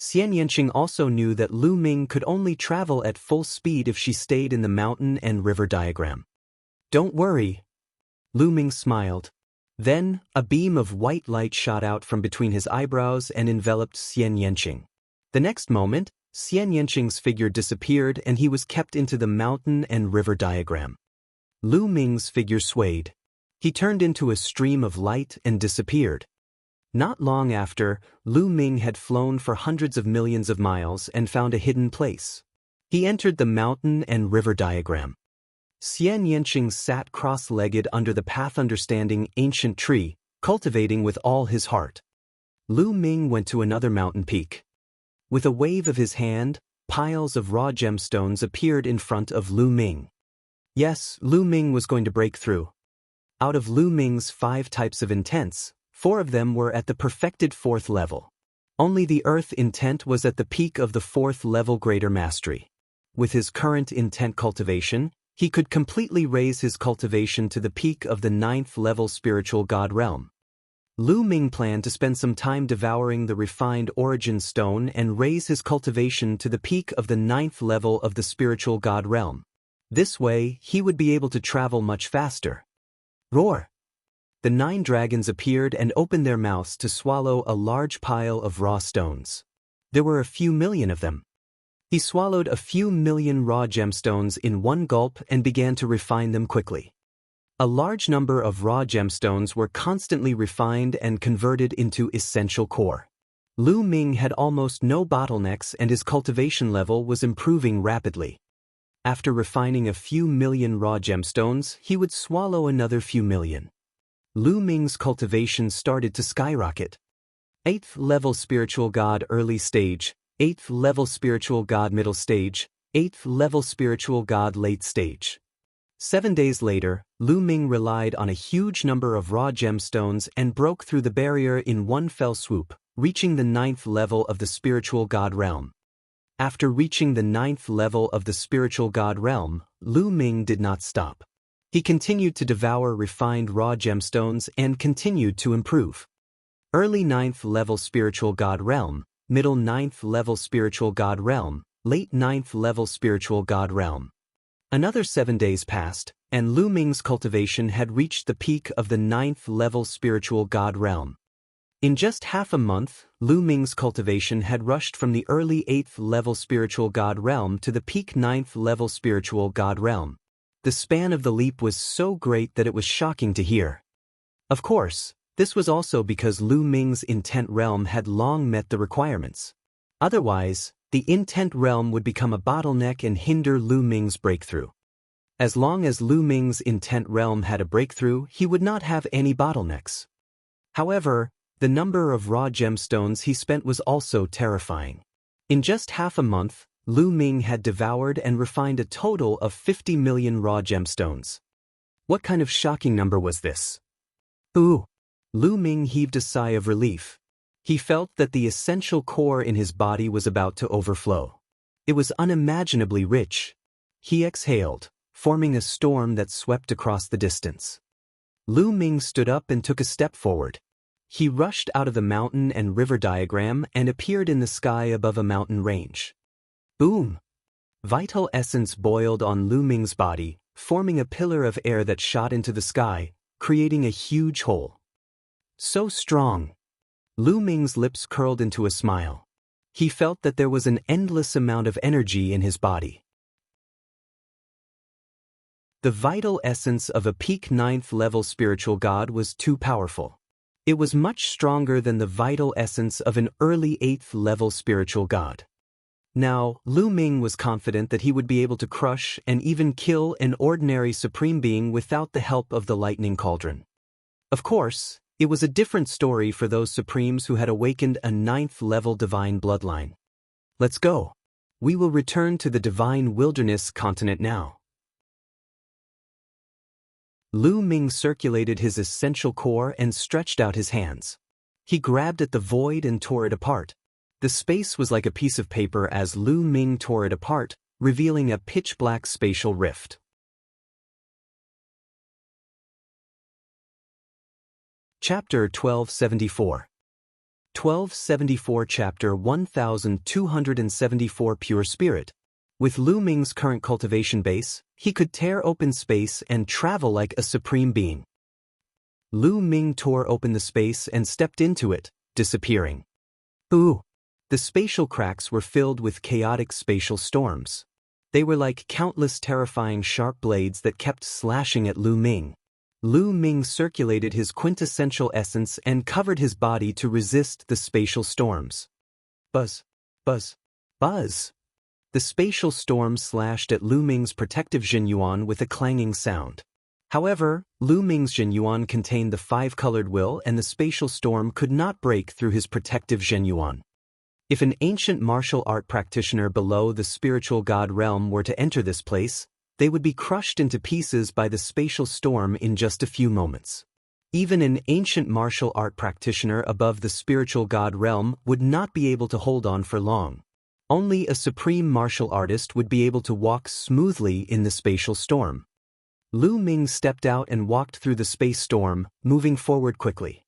Xian Yanqing also knew that Lu Ming could only travel at full speed if she stayed in the mountain and river diagram. Don't worry. Lu Ming smiled. Then, a beam of white light shot out from between his eyebrows and enveloped Xian Yanqing. The next moment, Xian Yanqing's figure disappeared and he was kept into the mountain and river diagram. Lu Ming's figure swayed. He turned into a stream of light and disappeared. Not long after, Lu Ming had flown for hundreds of millions of miles and found a hidden place. He entered the mountain and river diagram. Xian Yanqing sat cross-legged under the path-understanding ancient tree, cultivating with all his heart. Lu Ming went to another mountain peak. With a wave of his hand, piles of raw gemstones appeared in front of Lu Ming. Yes, Lu Ming was going to break through. Out of Lu Ming's 5 types of intents, 4 of them were at the perfected 4th level. Only the earth intent was at the peak of the 4th level greater mastery. With his current intent cultivation, he could completely raise his cultivation to the peak of the 9th level spiritual god realm. Lu Ming planned to spend some time devouring the refined origin stone and raise his cultivation to the peak of the 9th level of the spiritual god realm. This way, he would be able to travel much faster. Roar! The 9 dragons appeared and opened their mouths to swallow a large pile of raw stones. There were a few million of them. He swallowed a few million raw gemstones in one gulp and began to refine them quickly. A large number of raw gemstones were constantly refined and converted into essential core. Lu Ming had almost no bottlenecks and his cultivation level was improving rapidly. After refining a few million raw gemstones, he would swallow another few million. Lu Ming's cultivation started to skyrocket. 8th level spiritual god early stage, 8th level spiritual god middle stage, 8th level spiritual god late stage. 7 days later, Lu Ming relied on a huge number of raw gemstones and broke through the barrier in one fell swoop, reaching the 9th level of the spiritual god realm. After reaching the 9th level of the spiritual god realm, Lu Ming did not stop. He continued to devour refined raw gemstones and continued to improve. Early 9th level spiritual god realm, middle 9th level spiritual god realm, late 9th level spiritual god realm. Another 7 days passed, and Lu Ming's cultivation had reached the peak of the 9th level spiritual god realm. In just half a month, Lu Ming's cultivation had rushed from the early 8th level spiritual god realm to the peak 9th level spiritual god realm. The span of the leap was so great that it was shocking to hear. Of course, this was also because Lu Ming's intent realm had long met the requirements. Otherwise, the intent realm would become a bottleneck and hinder Lu Ming's breakthrough. As long as Lu Ming's intent realm had a breakthrough, he would not have any bottlenecks. However, the number of raw gemstones he spent was also terrifying. In just half a month, Lu Ming had devoured and refined a total of 50 million raw gemstones. What kind of shocking number was this? Ooh! Lu Ming heaved a sigh of relief. He felt that the essential core in his body was about to overflow. It was unimaginably rich. He exhaled, forming a storm that swept across the distance. Lu Ming stood up and took a step forward. He rushed out of the mountain and river diagram and appeared in the sky above a mountain range. Boom! Vital essence boiled on Lu Ming's body, forming a pillar of air that shot into the sky, creating a huge hole. So strong! Lu Ming's lips curled into a smile. He felt that there was an endless amount of energy in his body. The vital essence of a peak 9th level spiritual god was too powerful. It was much stronger than the vital essence of an early 8th level spiritual god. Now, Lu Ming was confident that he would be able to crush and even kill an ordinary supreme being without the help of the lightning cauldron. Of course, it was a different story for those supremes who had awakened a 9th level divine bloodline. Let's go. We will return to the divine wilderness continent now. Lu Ming circulated his essential core and stretched out his hands. He grabbed at the void and tore it apart. The space was like a piece of paper as Lu Ming tore it apart, revealing a pitch-black spatial rift. Chapter 1274. 1274 Chapter 1274 Pure Spirit. With Lu Ming's current cultivation base, he could tear open space and travel like a supreme being. Lu Ming tore open the space and stepped into it, disappearing. Ooh! The spatial cracks were filled with chaotic spatial storms. They were like countless terrifying sharp blades that kept slashing at Lu Ming. Lu Ming circulated his quintessential essence and covered his body to resist the spatial storms. Buzz! Buzz! Buzz! The spatial storm slashed at Lu Ming's protective Jinyuan with a clanging sound. However, Lu Ming's Jinyuan contained the 5-colored will and the spatial storm could not break through his protective Jinyuan. If an ancient martial art practitioner below the spiritual god realm were to enter this place, they would be crushed into pieces by the spatial storm in just a few moments. Even an ancient martial art practitioner above the spiritual god realm would not be able to hold on for long. Only a supreme martial artist would be able to walk smoothly in the spatial storm. Lu Ming stepped out and walked through the space storm, moving forward quickly.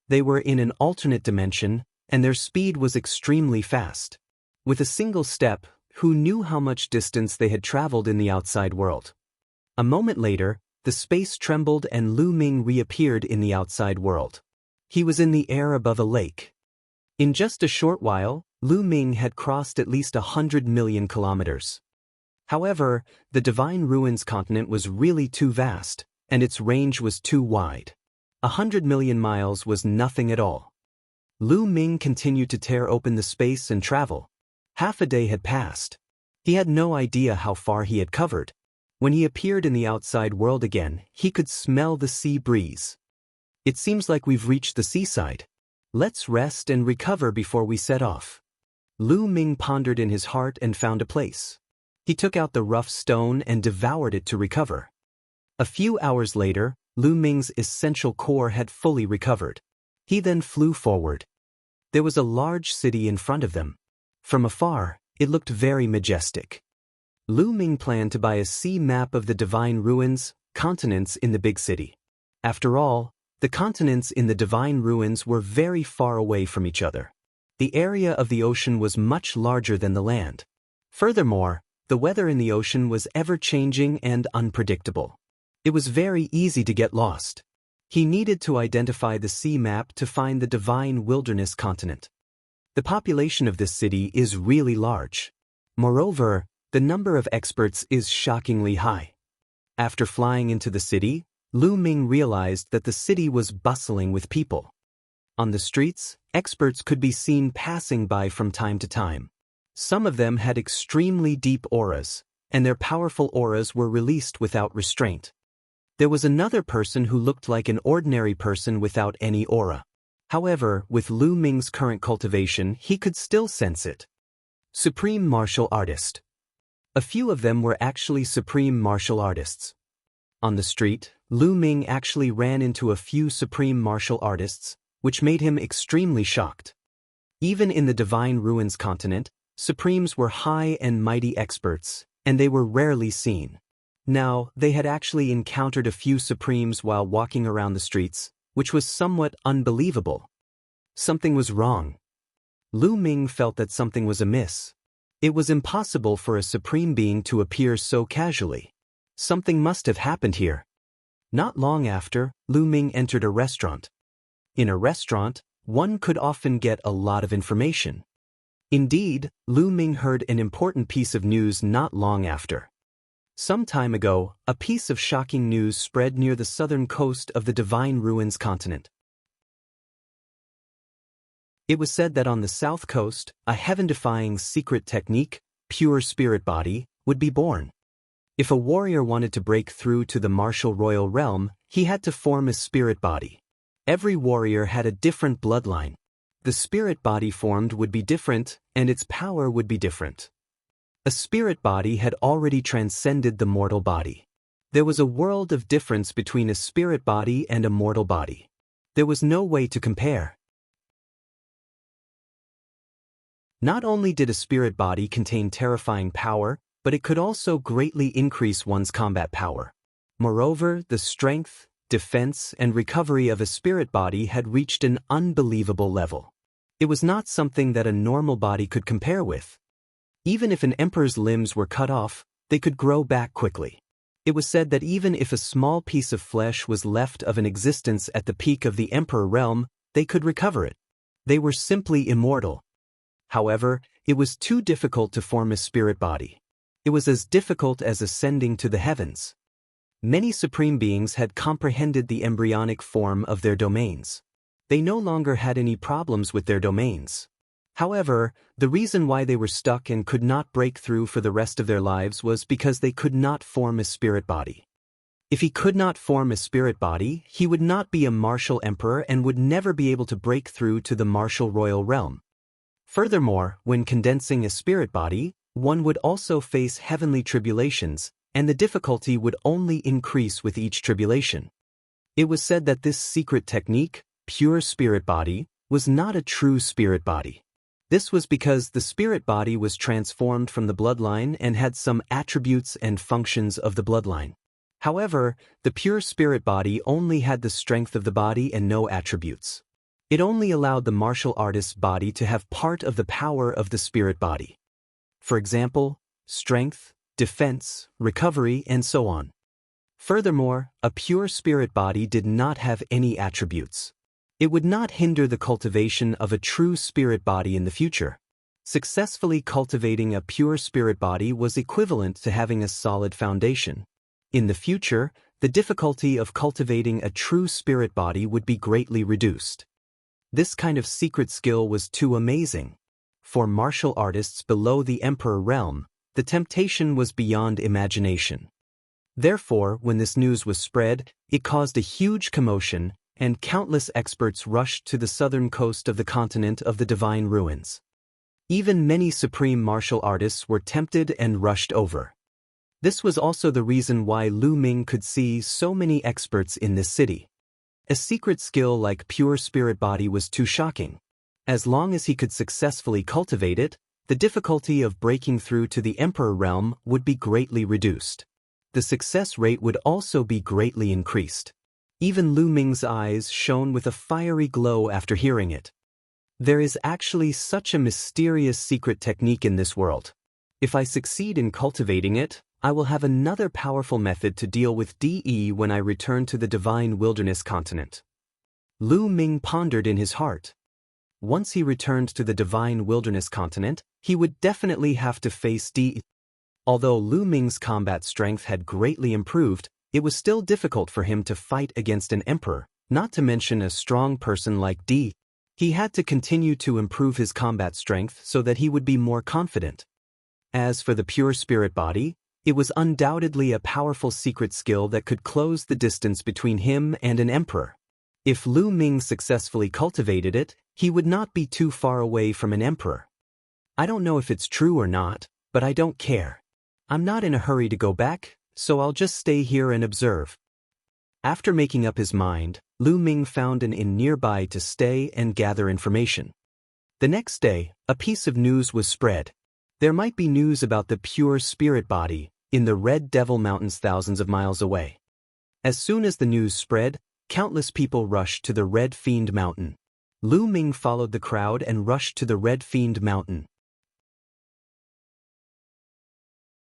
They were in an alternate dimension, and their speed was extremely fast. With a single step, who knew how much distance they had traveled in the outside world? A moment later, the space trembled and Lu Ming reappeared in the outside world. He was in the air above a lake. In just a short while, Lu Ming had crossed at least 100 million kilometers. However, the Divine Ruins continent was really too vast, and its range was too wide. 100 million miles was nothing at all. Lu Ming continued to tear open the space and travel. Half a day had passed. He had no idea how far he had covered. When he appeared in the outside world again, he could smell the sea breeze. It seems like we've reached the seaside. Let's rest and recover before we set off. Lu Ming pondered in his heart and found a place. He took out the rough stone and devoured it to recover. A few hours later, Lu Ming's essential core had fully recovered. He then flew forward. There was a large city in front of them. From afar, it looked very majestic. Lu Ming planned to buy a sea map of the divine ruins, continents in the big city. After all, the continents in the divine ruins were very far away from each other. The area of the ocean was much larger than the land. Furthermore, the weather in the ocean was ever-changing and unpredictable. It was very easy to get lost. He needed to identify the sea map to find the divine wilderness continent. The population of this city is really large. Moreover, the number of experts is shockingly high. After flying into the city, Lu Ming realized that the city was bustling with people. On the streets, experts could be seen passing by from time to time. Some of them had extremely deep auras, and their powerful auras were released without restraint. There was another person who looked like an ordinary person without any aura. However, with Lu Ming's current cultivation, he could still sense it. Supreme Martial Artist. A few of them were actually supreme martial artists. On the street, Lu Ming actually ran into a few supreme martial artists, which made him extremely shocked. Even in the Divine Ruins continent, supremes were high and mighty experts, and they were rarely seen. Now, they had actually encountered a few supremes while walking around the streets, which was somewhat unbelievable. Something was wrong. Lu Ming felt that something was amiss. It was impossible for a supreme being to appear so casually. Something must have happened here. Not long after, Lu Ming entered a restaurant. In a restaurant, one could often get a lot of information. Indeed, Lu Ming heard an important piece of news not long after. Some time ago, a piece of shocking news spread near the southern coast of the Divine Ruins continent. It was said that on the south coast, a heaven-defying secret technique, pure spirit body, would be born. If a warrior wanted to break through to the martial royal realm, he had to form a spirit body. Every warrior had a different bloodline. The spirit body formed would be different, and its power would be different. A spirit body had already transcended the mortal body. There was a world of difference between a spirit body and a mortal body. There was no way to compare. Not only did a spirit body contain terrifying power, but it could also greatly increase one's combat power. Moreover, the strength, defense, and recovery of a spirit body had reached an unbelievable level. It was not something that a normal body could compare with. Even if an emperor's limbs were cut off, they could grow back quickly. It was said that even if a small piece of flesh was left of an existence at the peak of the emperor realm, they could recover it. They were simply immortal. However, it was too difficult to form a spirit body. It was as difficult as ascending to the heavens. Many supreme beings had comprehended the embryonic form of their domains. They no longer had any problems with their domains. However, the reason why they were stuck and could not break through for the rest of their lives was because they could not form a spirit body. If he could not form a spirit body, he would not be a martial emperor and would never be able to break through to the martial royal realm. Furthermore, when condensing a spirit body, one would also face heavenly tribulations, and the difficulty would only increase with each tribulation. It was said that this secret technique, pure spirit body, was not a true spirit body. This was because the spirit body was transformed from the bloodline and had some attributes and functions of the bloodline. However, the pure spirit body only had the strength of the body and no attributes. It only allowed the martial artist's body to have part of the power of the spirit body. For example, strength, defense, recovery, and so on. Furthermore, a pure spirit body did not have any attributes. It would not hinder the cultivation of a true spirit body in the future. Successfully cultivating a pure spirit body was equivalent to having a solid foundation. In the future, the difficulty of cultivating a true spirit body would be greatly reduced. This kind of secret skill was too amazing. For martial artists below the Emperor realm, the temptation was beyond imagination. Therefore, when this news was spread, it caused a huge commotion, and countless experts rushed to the southern coast of the continent of the divine ruins. Even many supreme martial artists were tempted and rushed over. This was also the reason why Lu Ming could see so many experts in this city. A secret skill like pure spirit body was too shocking. As long as he could successfully cultivate it, the difficulty of breaking through to the Emperor realm would be greatly reduced. The success rate would also be greatly increased. Even Lu Ming's eyes shone with a fiery glow after hearing it. There is actually such a mysterious secret technique in this world. If I succeed in cultivating it, I will have another powerful method to deal with DE when I return to the divine wilderness continent. Lu Ming pondered in his heart. Once he returned to the divine wilderness continent, he would definitely have to face DE. Although Lu Ming's combat strength had greatly improved, it was still difficult for him to fight against an emperor, not to mention a strong person like DE. He had to continue to improve his combat strength so that he would be more confident. As for the pure spirit body, it was undoubtedly a powerful secret skill that could close the distance between him and an emperor. If Lu Ming successfully cultivated it, he would not be too far away from an emperor. I don't know if it's true or not, but I don't care. I'm not in a hurry to go back, so I'll just stay here and observe. After making up his mind, Lu Ming found an inn nearby to stay and gather information. The next day, a piece of news was spread. There might be news about the pure spirit body in the Red Devil Mountains thousands of miles away. As soon as the news spread, countless people rushed to the Red Fiend Mountain. Lu Ming followed the crowd and rushed to the Red Fiend Mountain.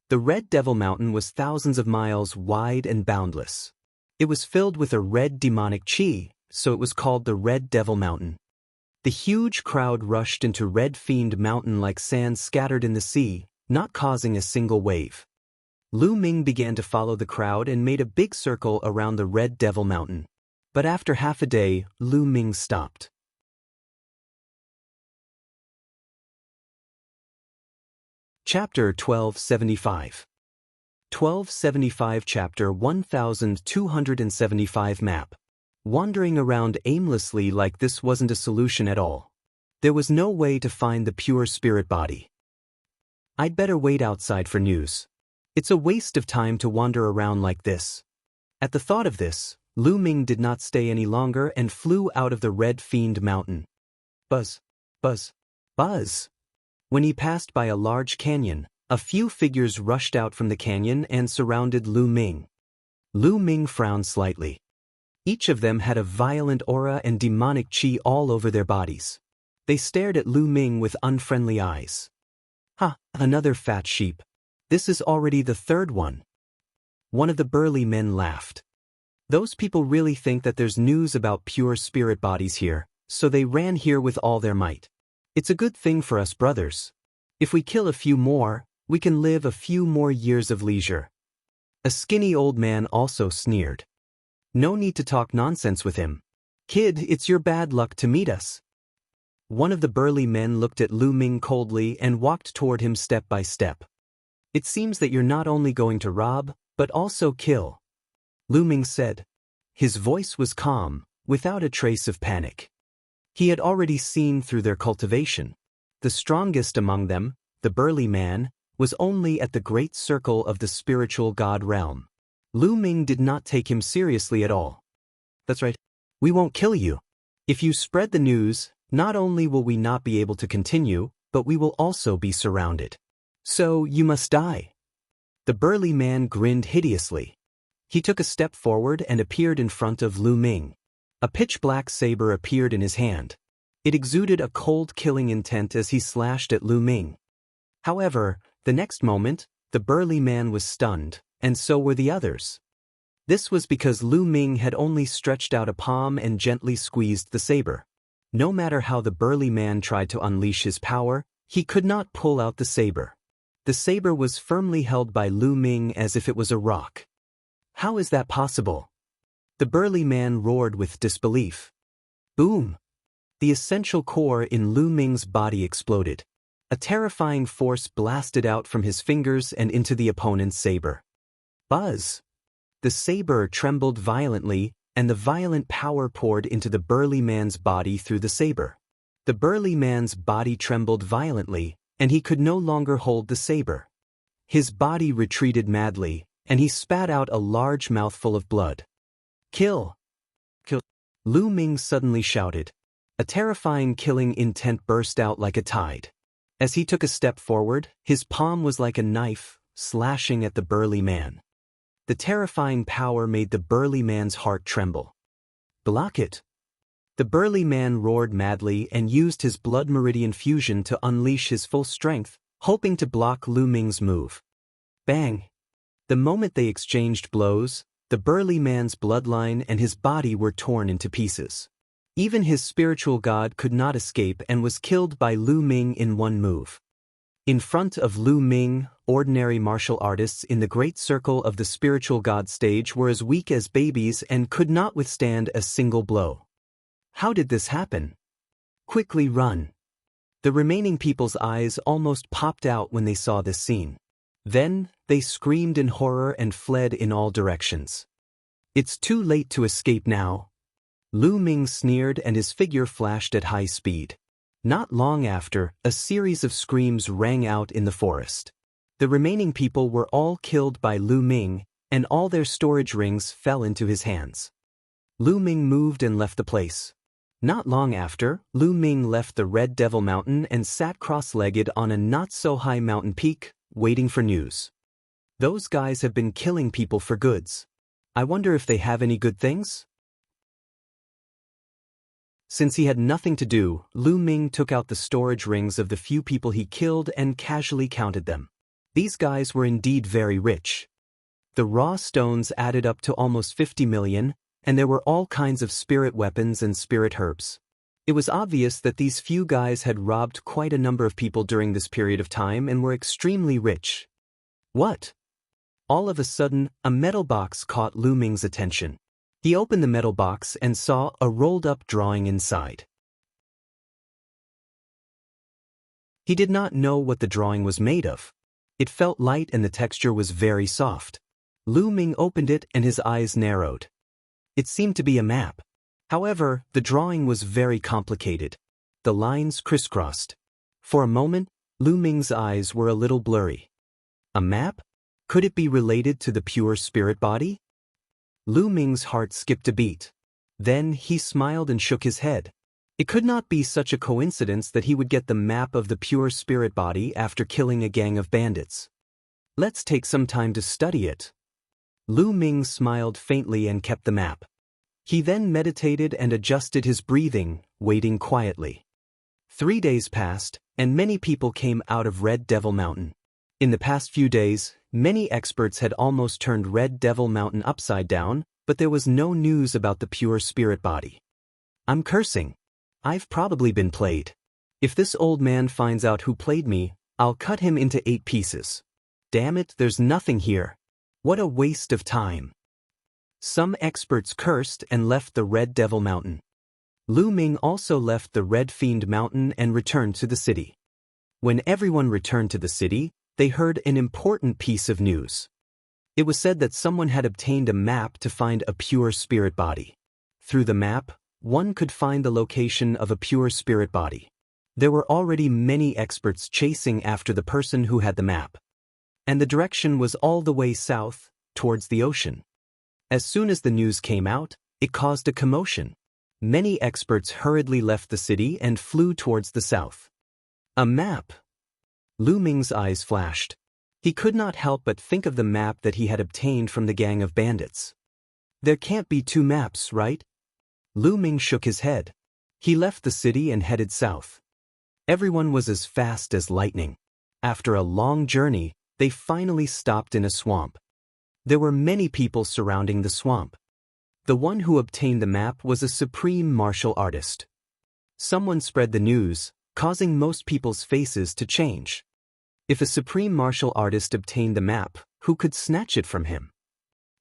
The Red Devil Mountain was thousands of miles wide and boundless. It was filled with a red demonic chi, so it was called the Red Devil Mountain. The huge crowd rushed into Red Fiend Mountain like sand scattered in the sea, not causing a single wave. Lu Ming began to follow the crowd and made a big circle around the Red Devil Mountain. But after half a day, Lu Ming stopped. Chapter 1275. 1275 Chapter 1275 Map. Wandering around aimlessly like this wasn't a solution at all. There was no way to find the pure spirit body. I'd better wait outside for news. It's a waste of time to wander around like this. At the thought of this, Lu Ming did not stay any longer and flew out of the Red Fiend Mountain. Buzz, buzz, buzz. When he passed by a large canyon, a few figures rushed out from the canyon and surrounded Lu Ming. Lu Ming frowned slightly. Each of them had a violent aura and demonic chi all over their bodies. They stared at Lu Ming with unfriendly eyes. Ha, another fat sheep. This is already the third one. One of the burly men laughed. Those people really think that there's news about pure spirit bodies here, so they ran here with all their might. It's a good thing for us brothers. If we kill a few more, we can live a few more years of leisure. A skinny old man also sneered. No need to talk nonsense with him. Kid, it's your bad luck to meet us. One of the burly men looked at Lu Ming coldly and walked toward him step by step. It seems that you're not only going to rob, but also kill. Lu Ming said. His voice was calm, without a trace of panic. He had already seen through their cultivation. The strongest among them, the burly man, was only at the great circle of the spiritual god realm. Lu Ming did not take him seriously at all. That's right. We won't kill you. If you spread the news, not only will we not be able to continue, but we will also be surrounded. So you must die. The burly man grinned hideously. He took a step forward and appeared in front of Lu Ming. A pitch-black saber appeared in his hand. It exuded a cold killing intent as he slashed at Lu Ming. However, the next moment, the burly man was stunned, and so were the others. This was because Lu Ming had only stretched out a palm and gently squeezed the saber. No matter how the burly man tried to unleash his power, he could not pull out the saber. The saber was firmly held by Lu Ming as if it was a rock. How is that possible? The burly man roared with disbelief. Boom! The essential core in Lu Ming's body exploded. A terrifying force blasted out from his fingers and into the opponent's saber. Buzz! The saber trembled violently, and the violent power poured into the burly man's body through the saber. The burly man's body trembled violently, and he could no longer hold the saber. His body retreated madly, and he spat out a large mouthful of blood. Kill! Kill! Lu Ming suddenly shouted. A terrifying killing intent burst out like a tide. As he took a step forward, his palm was like a knife, slashing at the burly man. The terrifying power made the burly man's heart tremble. Block it! The burly man roared madly and used his blood meridian fusion to unleash his full strength, hoping to block Lu Ming's move. Bang! The moment they exchanged blows, the burly man's bloodline and his body were torn into pieces. Even his spiritual god could not escape and was killed by Lu Ming in one move. In front of Lu Ming, ordinary martial artists in the great circle of the spiritual god stage were as weak as babies and could not withstand a single blow. How did this happen? Quickly run! The remaining people's eyes almost popped out when they saw this scene. Then, they screamed in horror and fled in all directions. It's too late to escape now. Lu Ming sneered and his figure flashed at high speed. Not long after, a series of screams rang out in the forest. The remaining people were all killed by Lu Ming, and all their storage rings fell into his hands. Lu Ming moved and left the place. Not long after, Lu Ming left the Red Devil Mountain and sat cross-legged on a not-so-high mountain peak, waiting for news. Those guys have been killing people for goods. I wonder if they have any good things? Since he had nothing to do, Lu Ming took out the storage rings of the few people he killed and casually counted them. These guys were indeed very rich. The raw stones added up to almost 50 million, and there were all kinds of spirit weapons and spirit herbs. It was obvious that these few guys had robbed quite a number of people during this period of time and were extremely rich. What? All of a sudden, a metal box caught Lu Ming's attention. He opened the metal box and saw a rolled-up drawing inside. He did not know what the drawing was made of. It felt light and the texture was very soft. Lu Ming opened it and his eyes narrowed. It seemed to be a map. However, the drawing was very complicated. The lines crisscrossed. For a moment, Lu Ming's eyes were a little blurry. A map? Could it be related to the pure spirit body? Lu Ming's heart skipped a beat. Then he smiled and shook his head. It could not be such a coincidence that he would get the map of the pure spirit body after killing a gang of bandits. Let's take some time to study it. Lu Ming smiled faintly and kept the map. He then meditated and adjusted his breathing, waiting quietly. 3 days passed, and many people came out of Red Devil Mountain. In the past few days, many experts had almost turned Red Devil Mountain upside down, but there was no news about the pure spirit body. I'm cursing. I've probably been played. If this old man finds out who played me, I'll cut him into 8 pieces. Damn it, there's nothing here. What a waste of time. Some experts cursed and left the Red Devil Mountain. Lu Ming also left the Red Fiend Mountain and returned to the city. When everyone returned to the city, they heard an important piece of news. It was said that someone had obtained a map to find a pure spirit body. Through the map, one could find the location of a pure spirit body. There were already many experts chasing after the person who had the map. And the direction was all the way south, towards the ocean. As soon as the news came out, it caused a commotion. Many experts hurriedly left the city and flew towards the south. A map! Lu Ming's eyes flashed. He could not help but think of the map that he had obtained from the gang of bandits. There can't be 2 maps, right? Lu Ming shook his head. He left the city and headed south. Everyone was as fast as lightning. After a long journey, they finally stopped in a swamp. There were many people surrounding the swamp. The one who obtained the map was a supreme martial artist. Someone spread the news, causing most people's faces to change. If a supreme martial artist obtained the map, who could snatch it from him?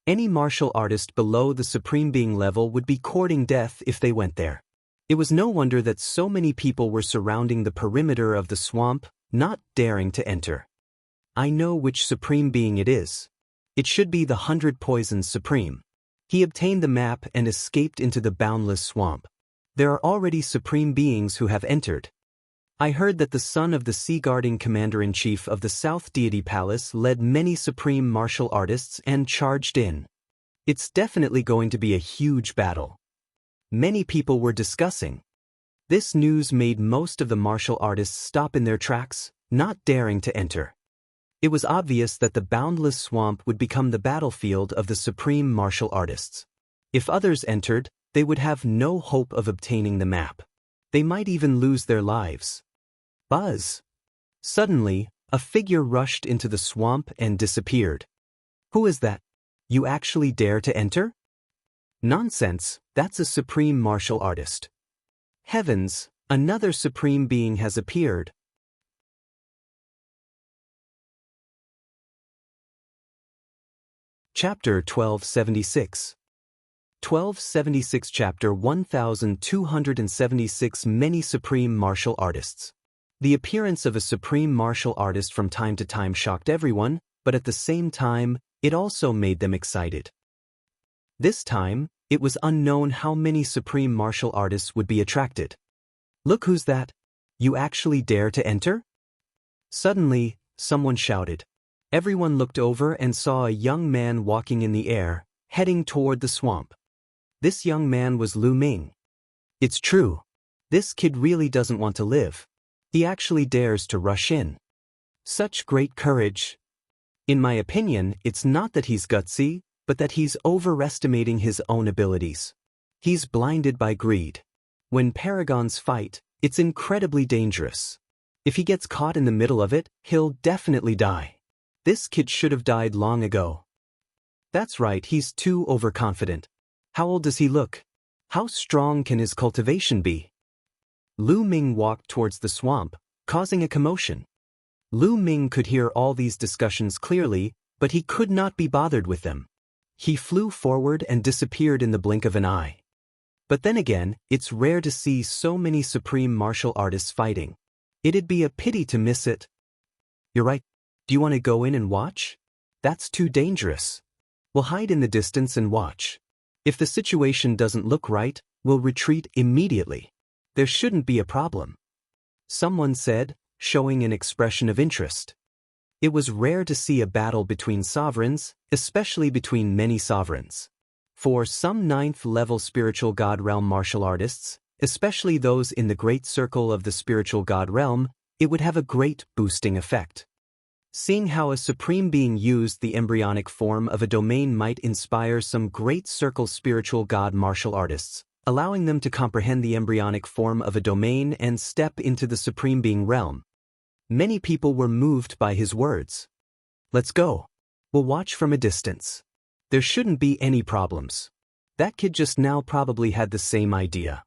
Any martial artist below the Supreme Being level would be courting death if they went there. It was no wonder that so many people were surrounding the perimeter of the swamp, not daring to enter. I know which Supreme Being it is. It should be the 100 Poisons Supreme. He obtained the map and escaped into the boundless swamp. There are already Supreme Beings who have entered. I heard that the son of the sea-guarding commander-in-chief of the South Deity Palace led many supreme martial artists and charged in. It's definitely going to be a huge battle. Many people were discussing. This news made most of the martial artists stop in their tracks, not daring to enter. It was obvious that the boundless swamp would become the battlefield of the supreme martial artists. If others entered, they would have no hope of obtaining the map. They might even lose their lives. Buzz! Suddenly, a figure rushed into the swamp and disappeared. Who is that? You actually dare to enter? Nonsense, that's a supreme martial artist. Heavens, another supreme being has appeared. Chapter 1276. 1276 Chapter 1276 Many Supreme Martial Artists. The appearance of a supreme martial artist from time to time shocked everyone, but at the same time, it also made them excited. This time, it was unknown how many supreme martial artists would be attracted. Look who's that? You actually dare to enter? Suddenly, someone shouted. Everyone looked over and saw a young man walking in the air, heading toward the swamp. This young man was Lu Ming. It's true. This kid really doesn't want to live. He actually dares to rush in. Such great courage. In my opinion, it's not that he's gutsy, but that he's overestimating his own abilities. He's blinded by greed. When paragons fight, it's incredibly dangerous. If he gets caught in the middle of it, he'll definitely die. This kid should have died long ago. That's right, he's too overconfident. How old does he look? How strong can his cultivation be? Lu Ming walked towards the swamp, causing a commotion. Lu Ming could hear all these discussions clearly, but he could not be bothered with them. He flew forward and disappeared in the blink of an eye. But then again, it's rare to see so many supreme martial artists fighting. It'd be a pity to miss it. You're right. Do you want to go in and watch? That's too dangerous. We'll hide in the distance and watch. If the situation doesn't look right, we'll retreat immediately. There shouldn't be a problem. Someone said, showing an expression of interest. It was rare to see a battle between sovereigns, especially between many sovereigns. For some 9th-level spiritual god realm martial artists, especially those in the great circle of the spiritual god realm, it would have a great boosting effect. Seeing how a supreme being used the embryonic form of a domain might inspire some great circle spiritual god martial artists, allowing them to comprehend the embryonic form of a domain and step into the supreme being realm. Many people were moved by his words. Let's go. We'll watch from a distance. There shouldn't be any problems. That kid just now probably had the same idea.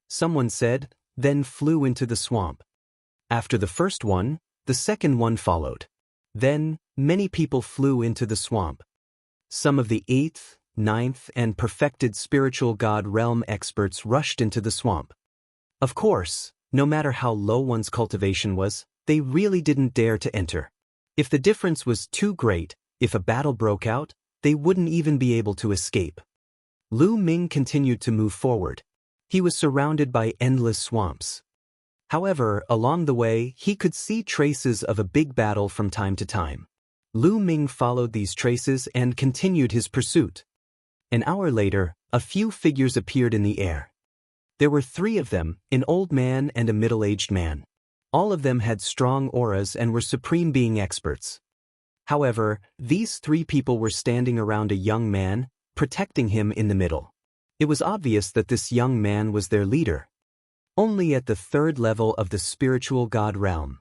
Someone said, then flew into the swamp. After the first one, the second one followed. Then, many people flew into the swamp. Some of the 8th, 9th, and perfected spiritual god realm experts rushed into the swamp. Of course, no matter how low one's cultivation was, they really didn't dare to enter. If the difference was too great, if a battle broke out, they wouldn't even be able to escape. Lu Ming continued to move forward. He was surrounded by endless swamps. However, along the way, he could see traces of a big battle from time to time. Lu Ming followed these traces and continued his pursuit. An hour later, a few figures appeared in the air. There were 3 of them, an old man and a middle-aged man. All of them had strong auras and were supreme being experts. However, these 3 people were standing around a young man, protecting him in the middle. It was obvious that this young man was their leader. Only at the 3rd level of the spiritual god realm.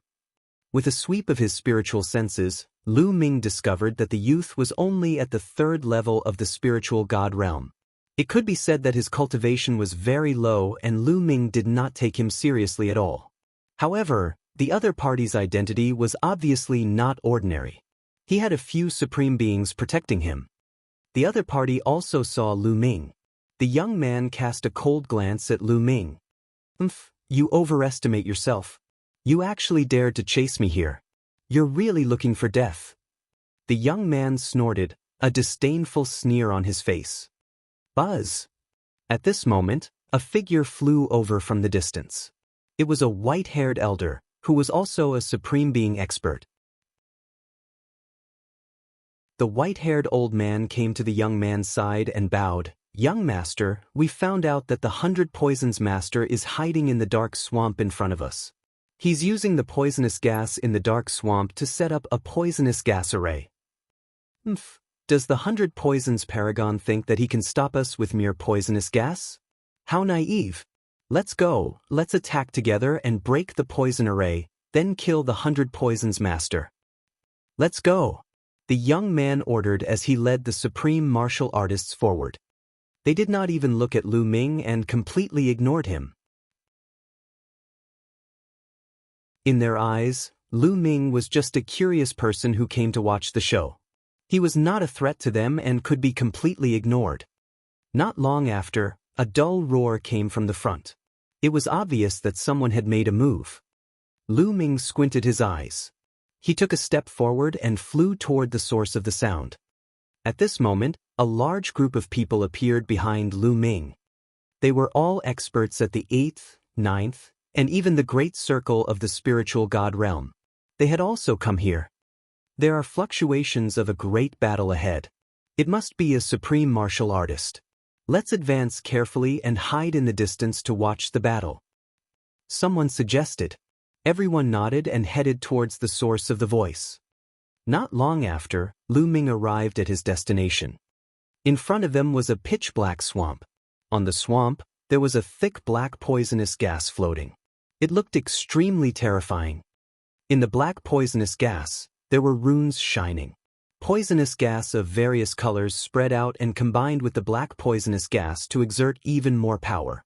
With a sweep of his spiritual senses, Lu Ming discovered that the youth was only at the 3rd level of the spiritual god realm. It could be said that his cultivation was very low and Lu Ming did not take him seriously at all. However, the other party's identity was obviously not ordinary. He had a few supreme beings protecting him. The other party also saw Lu Ming. The young man cast a cold glance at Lu Ming. You overestimate yourself. You actually dared to chase me here. You're really looking for death. The young man snorted, a disdainful sneer on his face. Buzz! At this moment, a figure flew over from the distance. It was a white-haired elder, who was also a supreme being expert. The white-haired old man came to the young man's side and bowed. Young master, we found out that the 100 Poisons master is hiding in the dark swamp in front of us. He's using the poisonous gas in the dark swamp to set up a poisonous gas array. Does the 100 Poisons paragon think that he can stop us with mere poisonous gas? How naive. Let's go, let's attack together and break the poison array, then kill the 100 Poisons master. Let's go. The young man ordered as he led the supreme martial artists forward. They did not even look at Lu Ming and completely ignored him. In their eyes, Lu Ming was just a curious person who came to watch the show. He was not a threat to them and could be completely ignored. Not long after, a dull roar came from the front. It was obvious that someone had made a move. Lu Ming squinted his eyes. He took a step forward and flew toward the source of the sound. At this moment, a large group of people appeared behind Lu Ming. They were all experts at the 8th, 9th, and even the great circle of the spiritual god realm. They had also come here. There are fluctuations of a great battle ahead. It must be a supreme martial artist. Let's advance carefully and hide in the distance to watch the battle. Someone suggested. Everyone nodded and headed towards the source of the voice. Not long after, Lu Ming arrived at his destination. In front of them was a pitch-black swamp. On the swamp, there was a thick black poisonous gas floating. It looked extremely terrifying. In the black poisonous gas, there were runes shining. Poisonous gas of various colors spread out and combined with the black poisonous gas to exert even more power.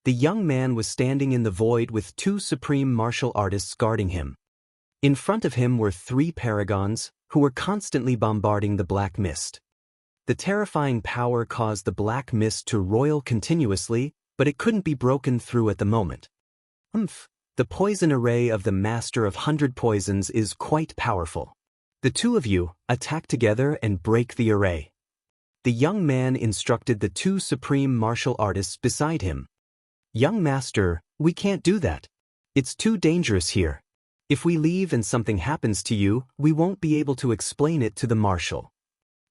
The young man was standing in the void with 2 supreme martial artists guarding him. In front of him were 3 paragons, who were constantly bombarding the black mist. The terrifying power caused the black mist to roil continuously, but it couldn't be broken through at the moment. The poison array of the Master of 100 Poisons is quite powerful. The 2 of you, attack together and break the array. The young man instructed the 2 supreme martial artists beside him. Young master, we can't do that. It's too dangerous here. If we leave and something happens to you, we won't be able to explain it to the marshal.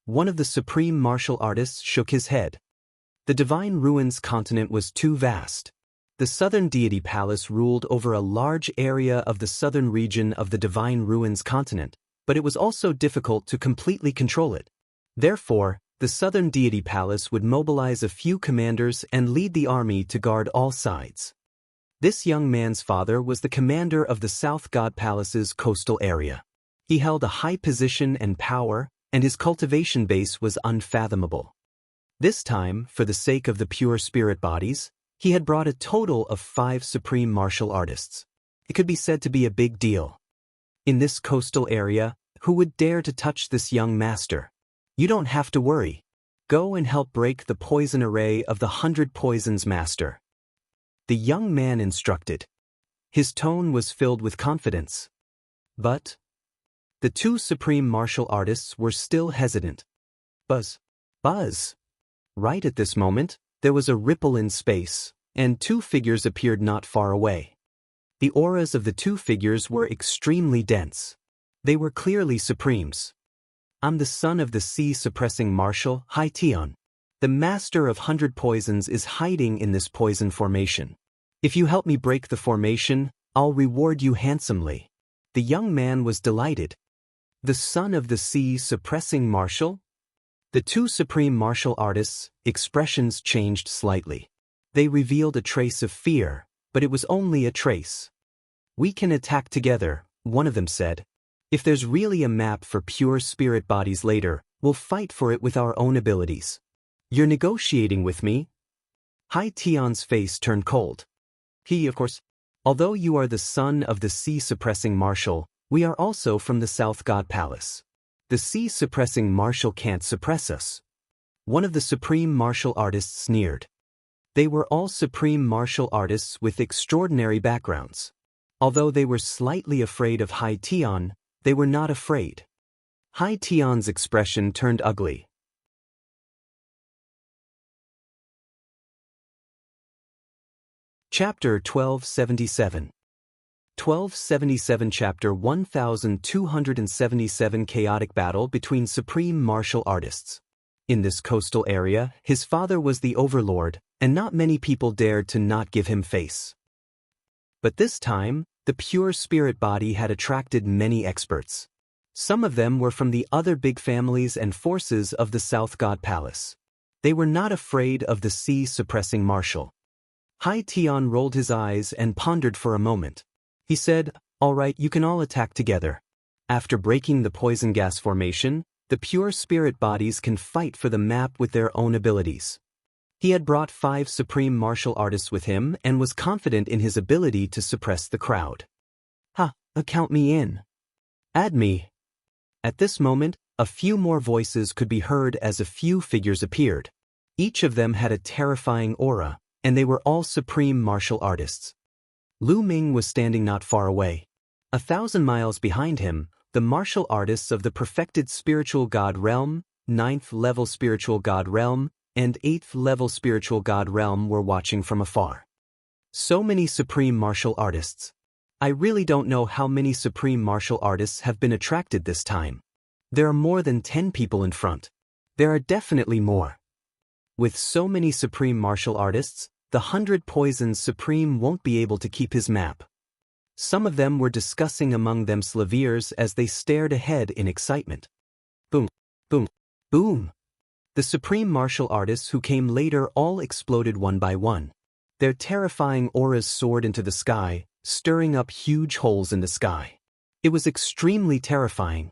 One of the supreme martial artists shook his head. The Divine Ruins continent was too vast. The Southern Deity Palace ruled over a large area of the southern region of the Divine Ruins continent, but it was also difficult to completely control it. Therefore, the Southern Deity Palace would mobilize a few commanders and lead the army to guard all sides. This young man's father was the commander of the South God Palace's coastal area. He held a high position and power, and his cultivation base was unfathomable. This time, for the sake of the pure spirit bodies, he had brought a total of 5 supreme martial artists. It could be said to be a big deal. In this coastal area, who would dare to touch this young master? You don't have to worry. Go and help break the poison array of the 100 Poisons master. The young man instructed. His tone was filled with confidence. But the 2 supreme martial artists were still hesitant. Buzz. Buzz. Right at this moment, there was a ripple in space, and 2 figures appeared not far away. The auras of the 2 figures were extremely dense. They were clearly supremes. I'm the son of the sea-suppressing marshal, Hai Tian. The master of 100 Poisons is hiding in this poison formation. If you help me break the formation, I'll reward you handsomely. The young man was delighted. The son of the sea-suppressing marshal? The 2 supreme martial artists' expressions changed slightly. They revealed a trace of fear, but it was only a trace. We can attack together, one of them said. If there's really a map for pure spirit bodies later, we'll fight for it with our own abilities. You're negotiating with me? Hai Tian's face turned cold. He, of course. Although you are the son of the sea-suppressing marshal, we are also from the South God Palace. The sea-suppressing marshal can't suppress us. One of the supreme martial artists sneered. They were all supreme martial artists with extraordinary backgrounds. Although they were slightly afraid of Hai Tian, they were not afraid. Hai Tian's expression turned ugly. Chapter 1277. 1277 Chapter 1277 Chaotic battle between supreme martial artists. In this coastal area, his father was the overlord, and not many people dared to not give him face. But this time, the pure spirit body had attracted many experts. Some of them were from the other big families and forces of the South God Palace. They were not afraid of the sea-suppressing marshal. Hai Tian rolled his eyes and pondered for a moment. He said, "All right, you can all attack together. After breaking the poison gas formation, the pure spirit bodies can fight for the map with their own abilities." He had brought 5 supreme martial artists with him and was confident in his ability to suppress the crowd. Count me in. Add me. At this moment, a few more voices could be heard as a few figures appeared. Each of them had a terrifying aura, and they were all supreme martial artists. Lu Ming was standing not far away. 1,000 miles behind him, the martial artists of the perfected spiritual god realm, 9th level spiritual god realm, and 8th level spiritual god realm were watching from afar. So many supreme martial artists. I really don't know how many supreme martial artists have been attracted this time. There are more than 10 people in front. There are definitely more. With so many supreme martial artists, the 100 Poisons Supreme won't be able to keep his map. Some of them were discussing among them Slaviers as they stared ahead in excitement. Boom, boom, boom. The supreme martial artists who came later all exploded one by one. Their terrifying auras soared into the sky, stirring up huge holes in the sky. It was extremely terrifying.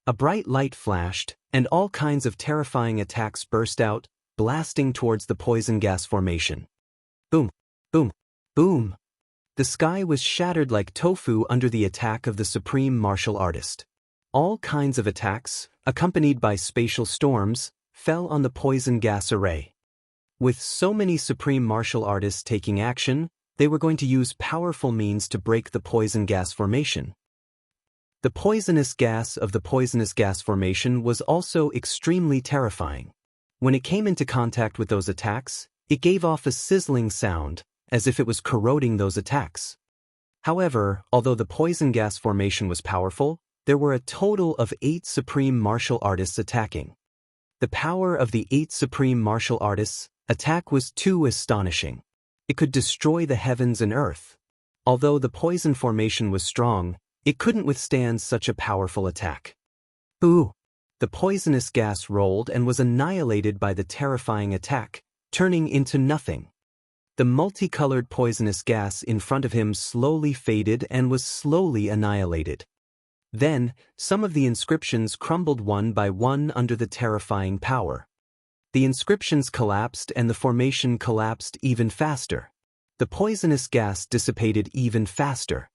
A bright light flashed, and all kinds of terrifying attacks burst out, blasting towards the poison gas formation. Boom, boom, boom. The sky was shattered like tofu under the attack of the supreme martial artist. All kinds of attacks, accompanied by spatial storms, fell on the poison gas array. With so many supreme martial artists taking action, they were going to use powerful means to break the poison gas formation. The poisonous gas of the poisonous gas formation was also extremely terrifying. When it came into contact with those attacks, it gave off a sizzling sound, as if it was corroding those attacks. However, although the poison gas formation was powerful, there were a total of 8 supreme martial artists attacking. The power of the 8 supreme martial artists' attack was too astonishing. It could destroy the heavens and earth. Although the poison formation was strong, it couldn't withstand such a powerful attack. Ooh! The poisonous gas rolled and was annihilated by the terrifying attack, turning into nothing. The multicolored poisonous gas in front of him slowly faded and was slowly annihilated. Then, some of the inscriptions crumbled one by one under the terrifying power. The inscriptions collapsed and the formation collapsed even faster. The poisonous gas dissipated even faster.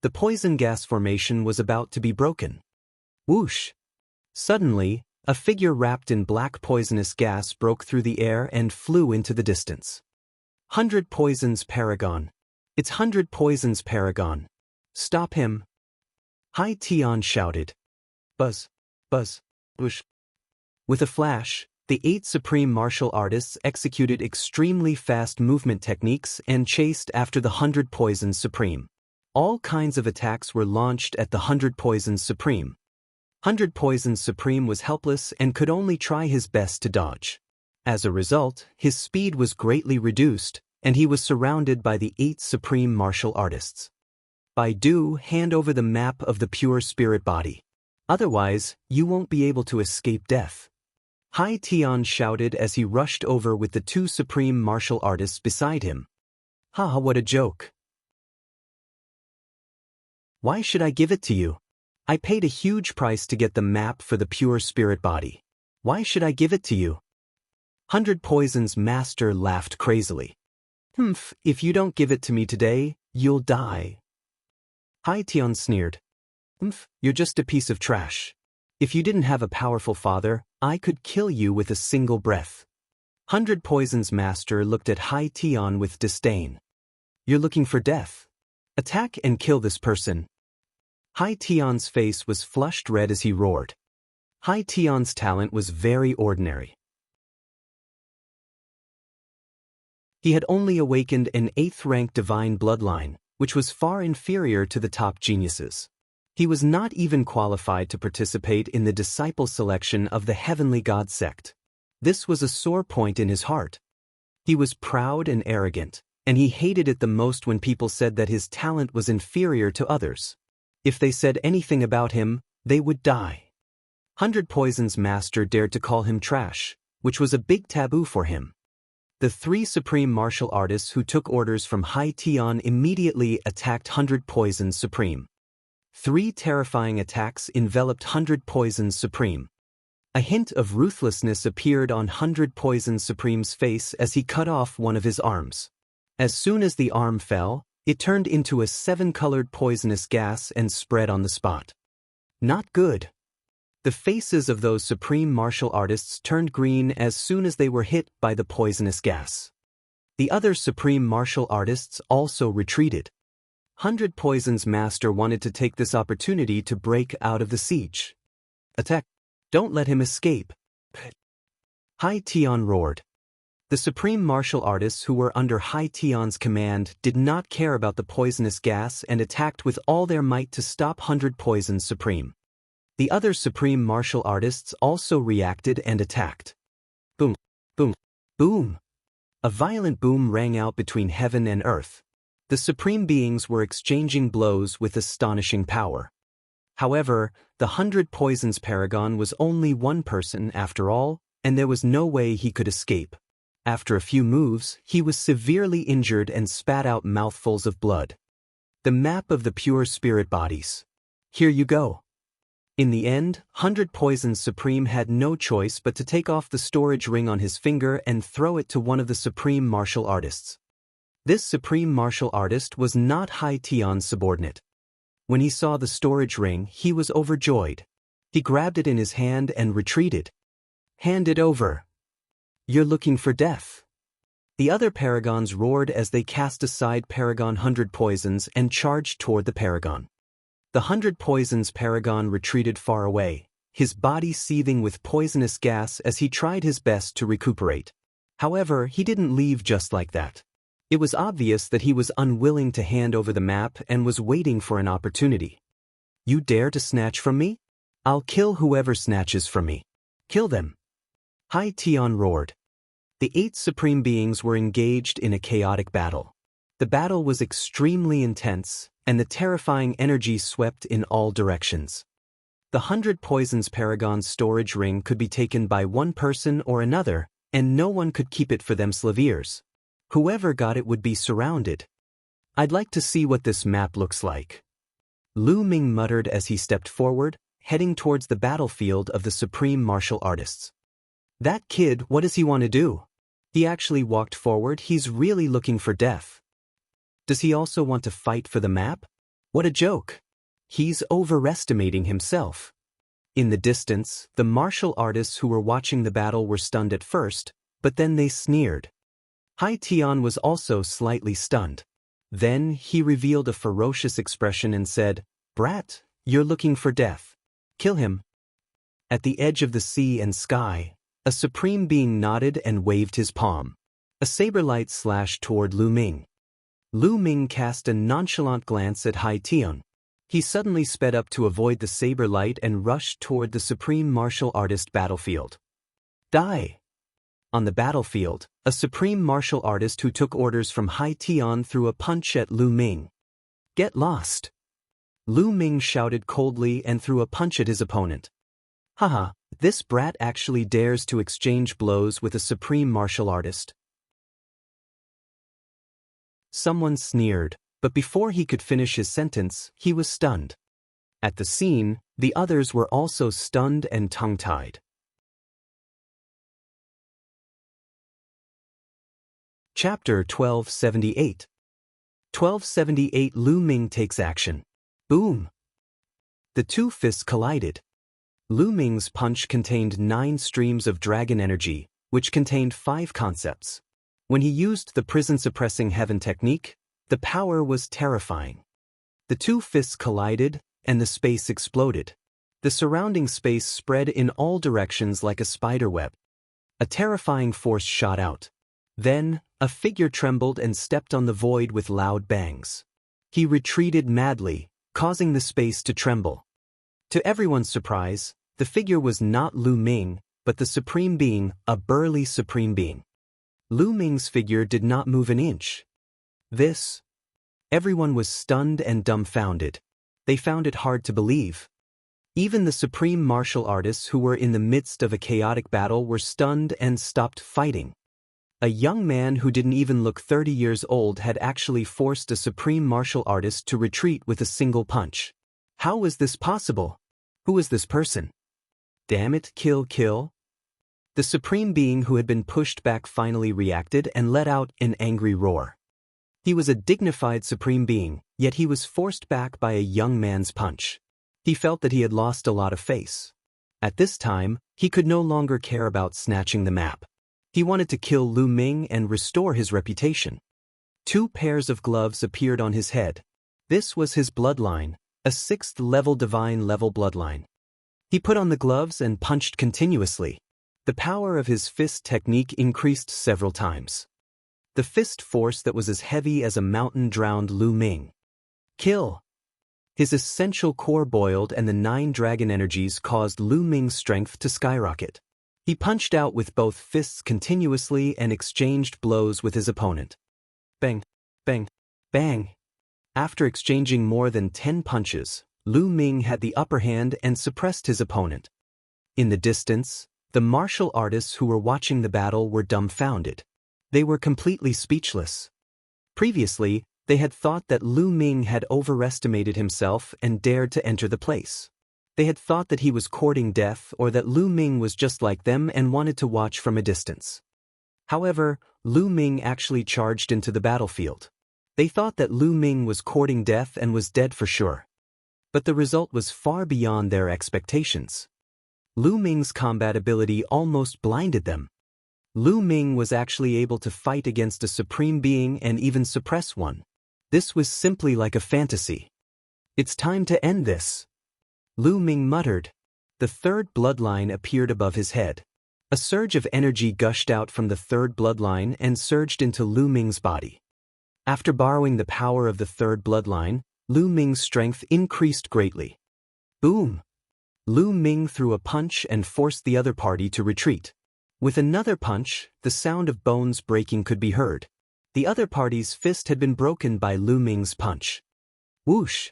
The poison gas formation was about to be broken. Whoosh! Suddenly, a figure wrapped in black poisonous gas broke through the air and flew into the distance. 100 Poisons Paragon. It's 100 Poisons Paragon. Stop him. Hai Tian shouted. Buzz, buzz, whoosh. With a flash, the 8 supreme martial artists executed extremely fast movement techniques and chased after the 100 Poisons Supreme. All kinds of attacks were launched at the 100 Poisons Supreme. 100 Poisons Supreme was helpless and could only try his best to dodge. As a result, his speed was greatly reduced, and he was surrounded by the 8 supreme martial artists. Baidu, hand over the map of the pure spirit body. Otherwise, you won't be able to escape death. Hai Tian shouted as he rushed over with the 2 supreme martial artists beside him. Haha, what a joke. Why should I give it to you? I paid a huge price to get the map for the pure spirit body. Why should I give it to you? 100 Poisons Master laughed crazily. If you don't give it to me today, you'll die. Hai Tian sneered. You're just a piece of trash. If you didn't have a powerful father, I could kill you with a single breath. 100 Poisons Master looked at Hai Tian with disdain. You're looking for death. Attack and kill this person. Hai Tian's face was flushed red as he roared. Hai Tian's talent was very ordinary. He had only awakened an 8th-rank divine bloodline, which was far inferior to the top geniuses. He was not even qualified to participate in the disciple selection of the Heavenly God sect. This was a sore point in his heart. He was proud and arrogant, and he hated it the most when people said that his talent was inferior to others. If they said anything about him, they would die. 100 Poisons Master dared to call him trash, which was a big taboo for him. The 3 supreme martial artists who took orders from Hai Tian immediately attacked 100 Poisons Supreme. 3 terrifying attacks enveloped 100 Poisons Supreme. A hint of ruthlessness appeared on 100 Poisons Supreme's face as he cut off one of his arms. As soon as the arm fell, it turned into a 7-colored poisonous gas and spread on the spot. Not good. The faces of those supreme martial artists turned green as soon as they were hit by the poisonous gas. The other supreme martial artists also retreated. 100 Poisons Master wanted to take this opportunity to break out of the siege. Attack! Don't let him escape! Hai Tian roared. The supreme martial artists who were under Hai Tian's command did not care about the poisonous gas and attacked with all their might to stop 100 Poisons Supreme. The other supreme martial artists also reacted and attacked. Boom, boom, boom. A violent boom rang out between heaven and earth. The supreme beings were exchanging blows with astonishing power. However, the 100 Poisons Paragon was only one person after all, and there was no way he could escape. After a few moves, he was severely injured and spat out mouthfuls of blood. The map of the pure spirit bodies. Here you go. In the end, 100 Poisons Supreme had no choice but to take off the storage ring on his finger and throw it to one of the supreme martial artists. This supreme martial artist was not Hai Tian's subordinate. When he saw the storage ring, he was overjoyed. He grabbed it in his hand and retreated. Hand it over. You're looking for death. The other paragons roared as they cast aside Paragon 100 Poisons and charged toward the paragon. The 100 Poisons Paragon retreated far away, his body seething with poisonous gas as he tried his best to recuperate. However, he didn't leave just like that. It was obvious that he was unwilling to hand over the map and was waiting for an opportunity. You dare to snatch from me? I'll kill whoever snatches from me. Kill them. Hai Tian roared. The 8 supreme beings were engaged in a chaotic battle. The battle was extremely intense, and the terrifying energy swept in all directions. The 100 Poisons Paragon's storage ring could be taken by one person or another, and no one could keep it for themselves. Whoever got it would be surrounded. I'd like to see what this map looks like. Lu Ming muttered as he stepped forward, heading towards the battlefield of the supreme martial artists. That kid, what does he want to do? He actually walked forward. He's really looking for death. Does he also want to fight for the map? What a joke. He's overestimating himself. In the distance, the martial artists who were watching the battle were stunned at first, but then they sneered. Hai Tian was also slightly stunned. Then he revealed a ferocious expression and said, "Brat, you're looking for death. Kill him." At the edge of the sea and sky, a supreme being nodded and waved his palm. A saber light slashed toward Lu Ming. Lu Ming cast a nonchalant glance at Hai Tian. He suddenly sped up to avoid the saber light and rushed toward the supreme martial artist battlefield. Die! On the battlefield, a supreme martial artist who took orders from Hai Tian threw a punch at Lu Ming. Get lost! Lu Ming shouted coldly and threw a punch at his opponent. Haha, this brat actually dares to exchange blows with a supreme martial artist. Someone sneered, but before he could finish his sentence, he was stunned. At the scene, the others were also stunned and tongue-tied. Chapter 1278. 1278 Lu Ming takes action. Boom! The two fists collided. Lu Ming's punch contained 9 streams of dragon energy, which contained 5 concepts. When he used the prison-suppressing heaven technique, the power was terrifying. The 2 fists collided, and the space exploded. The surrounding space spread in all directions like a spiderweb. A terrifying force shot out. Then, a figure trembled and stepped on the void with loud bangs. He retreated madly, causing the space to tremble. To everyone's surprise, the figure was not Lu Ming, but the Supreme Being, a burly Supreme Being. Lu Ming's figure did not move an inch. Everyone was stunned and dumbfounded. They found it hard to believe. Even the supreme martial artists who were in the midst of a chaotic battle were stunned and stopped fighting. A young man who didn't even look 30 years old had actually forced a supreme martial artist to retreat with a single punch. How was this possible? Who was this person? Damn it, kill. The supreme being who had been pushed back finally reacted and let out an angry roar. He was a dignified supreme being, yet he was forced back by a young man's punch. He felt that he had lost a lot of face. At this time, he could no longer care about snatching the map. He wanted to kill Lu Ming and restore his reputation. 2 pairs of gloves appeared on his head. This was his bloodline, a 6th-level divine-level bloodline. He put on the gloves and punched continuously. The power of his fist technique increased several times. The fist force that was as heavy as a mountain drowned Lu Ming. Kill! His essential core boiled and the 9 dragon energies caused Lu Ming's strength to skyrocket. He punched out with both fists continuously and exchanged blows with his opponent. Bang, bang, bang. After exchanging more than 10 punches, Lu Ming had the upper hand and suppressed his opponent. In the distance, the martial artists who were watching the battle were dumbfounded. They were completely speechless. Previously, they had thought that Lu Ming had overestimated himself and dared to enter the place. They had thought that he was courting death or that Lu Ming was just like them and wanted to watch from a distance. However, Lu Ming actually charged into the battlefield. They thought that Lu Ming was courting death and was dead for sure. But the result was far beyond their expectations. Lu Ming's combat ability almost blinded them. Lu Ming was actually able to fight against a supreme being and even suppress one. This was simply like a fantasy. It's time to end this. Lu Ming muttered. The 3rd bloodline appeared above his head. A surge of energy gushed out from the 3rd bloodline and surged into Lu Ming's body. After borrowing the power of the 3rd bloodline, Lu Ming's strength increased greatly. Boom! Lu Ming threw a punch and forced the other party to retreat. With another punch, the sound of bones breaking could be heard. The other party's fist had been broken by Lu Ming's punch. Whoosh!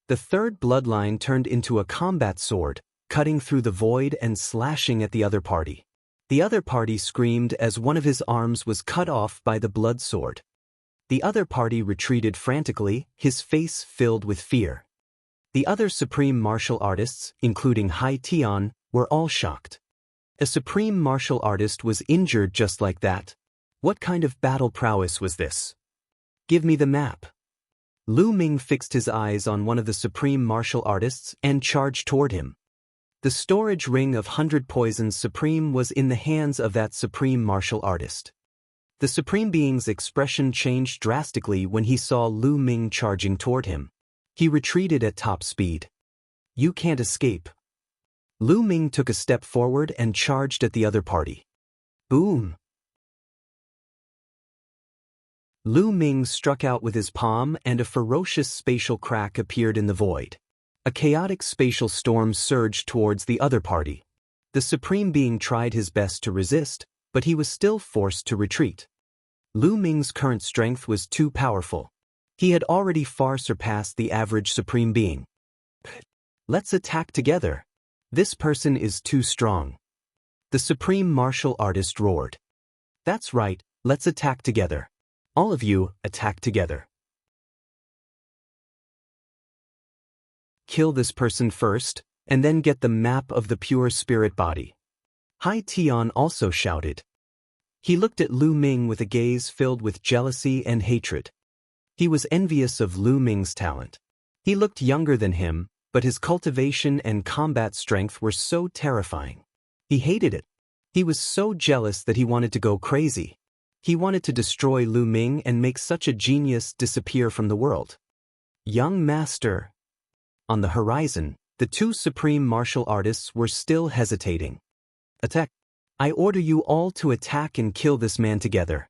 The 3rd bloodline turned into a combat sword, cutting through the void and slashing at the other party. The other party screamed as one of his arms was cut off by the blood sword. The other party retreated frantically, his face filled with fear. The other supreme martial artists, including Hai Tian, were all shocked. A supreme martial artist was injured just like that. What kind of battle prowess was this? Give me the map. Lu Ming fixed his eyes on one of the supreme martial artists and charged toward him. The storage ring of 100 Poisons Supreme was in the hands of that supreme martial artist. The supreme being's expression changed drastically when he saw Lu Ming charging toward him. He retreated at top speed. You can't escape. Lu Ming took a step forward and charged at the other party. Boom! Lu Ming struck out with his palm and a ferocious spatial crack appeared in the void. A chaotic spatial storm surged towards the other party. The supreme being tried his best to resist, but he was still forced to retreat. Lu Ming's current strength was too powerful. He had already far surpassed the average supreme being. Let's attack together. This person is too strong. The supreme martial artist roared. That's right, let's attack together. All of you, attack together. Kill this person first, and then get the map of the pure spirit body. Hai Tian also shouted. He looked at Lu Ming with a gaze filled with jealousy and hatred. He was envious of Lu Ming's talent. He looked younger than him, but his cultivation and combat strength were so terrifying. He hated it. He was so jealous that he wanted to go crazy. He wanted to destroy Lu Ming and make such a genius disappear from the world. Young master. On the horizon, the two supreme martial artists were still hesitating. Attack. I order you all to attack and kill this man together.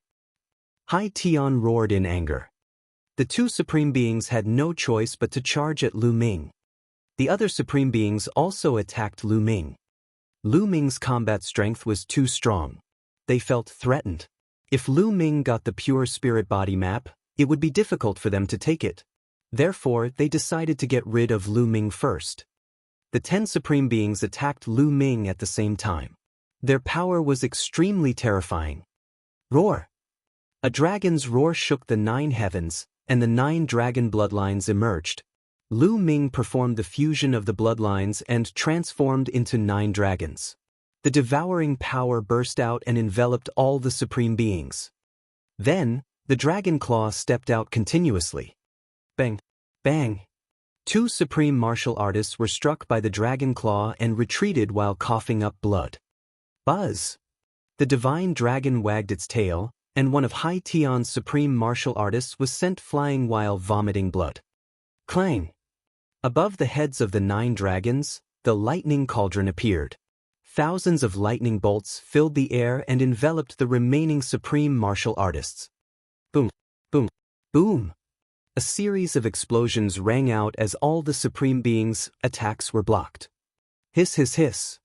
Hai Tian roared in anger. The two supreme beings had no choice but to charge at Lu Ming. The other supreme beings also attacked Lu Ming. Lu Ming's combat strength was too strong. They felt threatened. If Lu Ming got the pure spirit body map, it would be difficult for them to take it. Therefore, they decided to get rid of Lu Ming first. The 10 supreme beings attacked Lu Ming at the same time. Their power was extremely terrifying. Roar! A dragon's roar shook the 9 heavens, and the 9 dragon bloodlines emerged. Lu Ming performed the fusion of the bloodlines and transformed into 9 dragons. The devouring power burst out and enveloped all the supreme beings. Then, the dragon claw stepped out continuously. Bang! Bang! 2 supreme martial artists were struck by the dragon claw and retreated while coughing up blood. Buzz! The divine dragon wagged its tail, and one of Hai Tian's supreme martial artists was sent flying while vomiting blood. Clang! Above the heads of the 9 dragons, the lightning cauldron appeared. Thousands of lightning bolts filled the air and enveloped the remaining supreme martial artists. Boom! Boom! Boom! A series of explosions rang out as all the supreme beings' attacks were blocked. Hiss, hiss, hiss.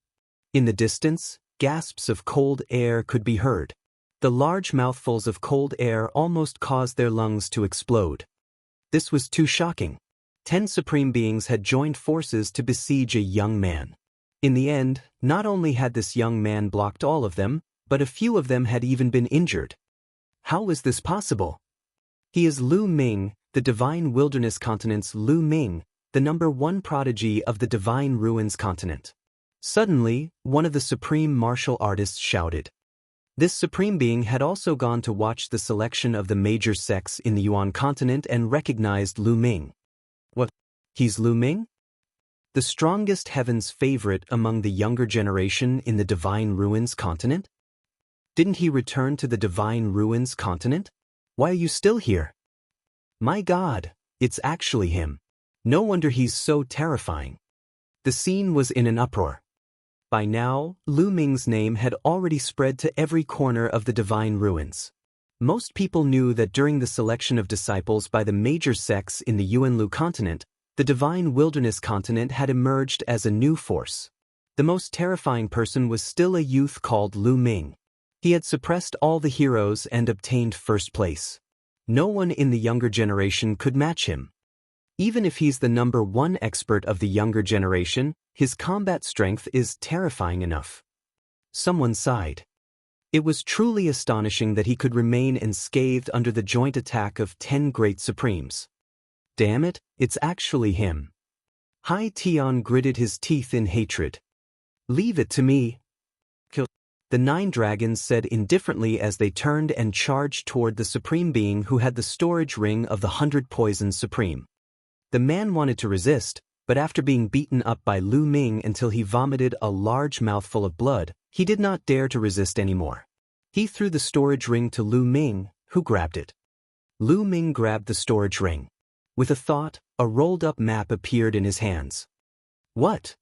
In the distance, gasps of cold air could be heard. The large mouthfuls of cold air almost caused their lungs to explode. This was too shocking. 10 supreme beings had joined forces to besiege a young man. In the end, not only had this young man blocked all of them, but a few of them had even been injured. How was this possible? He is Lu Ming, the Divine Wilderness Continent's Lu Ming, the #1 prodigy of the Divine Ruins Continent. Suddenly, one of the supreme martial artists shouted. This supreme being had also gone to watch the selection of the major sects in the Yuan continent and recognized Lu Ming. What? He's Lu Ming? The strongest heaven's favorite among the younger generation in the Divine Ruins Continent? Didn't he return to the Divine Ruins Continent? Why are you still here? My God, it's actually him. No wonder he's so terrifying. The scene was in an uproar. By now, Lu Ming's name had already spread to every corner of the Divine Ruins. Most people knew that during the selection of disciples by the major sects in the Yuanlu continent, the Divine Wilderness Continent had emerged as a new force. The most terrifying person was still a youth called Lu Ming. He had suppressed all the heroes and obtained first place. No one in the younger generation could match him. Even if he's the #1 expert of the younger generation, his combat strength is terrifying enough. Someone sighed. It was truly astonishing that he could remain unscathed under the joint attack of 10 great supremes. Damn it, it's actually him. Hai Tian gritted his teeth in hatred. Leave it to me. Kill. The 9 dragons said indifferently as they turned and charged toward the supreme being who had the storage ring of the 100 Poison Supreme. The man wanted to resist, but after being beaten up by Lu Ming until he vomited a large mouthful of blood, he did not dare to resist anymore. He threw the storage ring to Lu Ming, who grabbed it. Lu Ming grabbed the storage ring. With a thought, a rolled-up map appeared in his hands. What?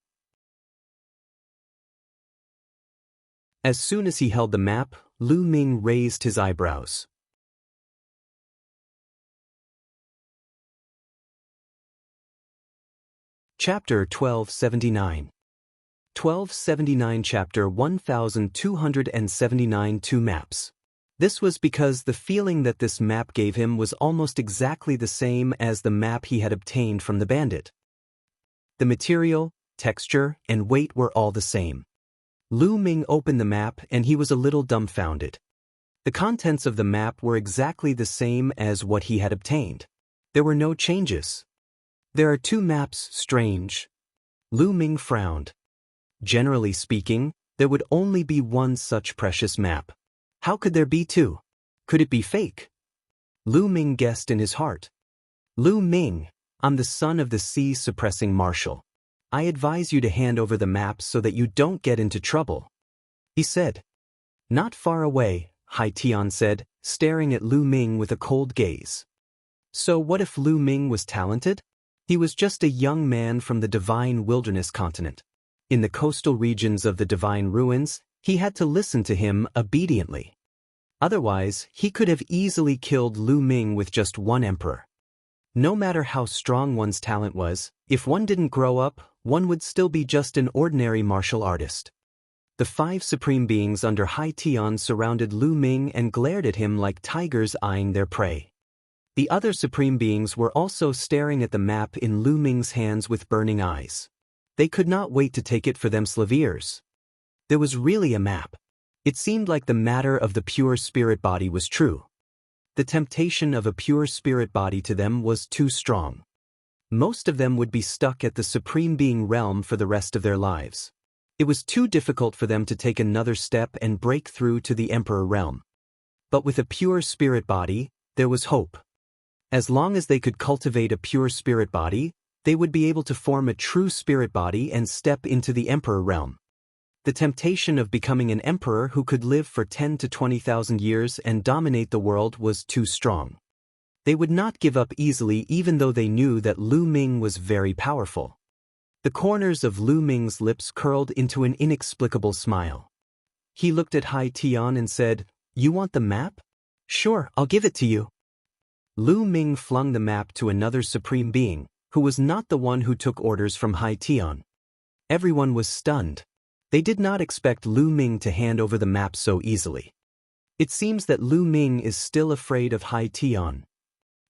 As soon as he held the map, Lu Ming raised his eyebrows. Chapter 1279. 1279 Chapter 1279 Two maps. This was because the feeling that this map gave him was almost exactly the same as the map he had obtained from the bandit. The material, texture, and weight were all the same. Lu Ming opened the map and he was a little dumbfounded. The contents of the map were exactly the same as what he had obtained. There were no changes. There are 2 maps, strange. Lu Ming frowned. Generally speaking, there would only be one such precious map. How could there be 2? Could it be fake? Lu Ming guessed in his heart. Lu Ming, I'm the son of the sea-suppressing marshal. I advise you to hand over the map so that you don't get into trouble," he said. "Not far away," Hai Tian said, staring at Lu Ming with a cold gaze. So what if Lu Ming was talented? He was just a young man from the Divine Wilderness continent. In the coastal regions of the Divine Ruins, he had to listen to him obediently. Otherwise, he could have easily killed Lu Ming with just one emperor. No matter how strong one's talent was, if one didn't grow up, one would still be just an ordinary martial artist. The 5 supreme beings under Hai Tian surrounded Lu Ming and glared at him like tigers eyeing their prey. The other supreme beings were also staring at the map in Lu Ming's hands with burning eyes. They could not wait to take it for themselves. There was really a map. It seemed like the matter of the pure spirit body was true. The temptation of a pure spirit body to them was too strong. Most of them would be stuck at the supreme being realm for the rest of their lives. It was too difficult for them to take another step and break through to the emperor realm. But with a pure spirit body, there was hope. As long as they could cultivate a pure spirit body, they would be able to form a true spirit body and step into the emperor realm. The temptation of becoming an emperor who could live for 10 to 20,000 years and dominate the world was too strong. They would not give up easily even though they knew that Lu Ming was very powerful. The corners of Lu Ming's lips curled into an inexplicable smile. He looked at Hai Tian and said, "You want the map? Sure, I'll give it to you." Lu Ming flung the map to another supreme being, who was not the one who took orders from Hai Tian. Everyone was stunned. They did not expect Lu Ming to hand over the map so easily. It seems that Lu Ming is still afraid of Hai Tian.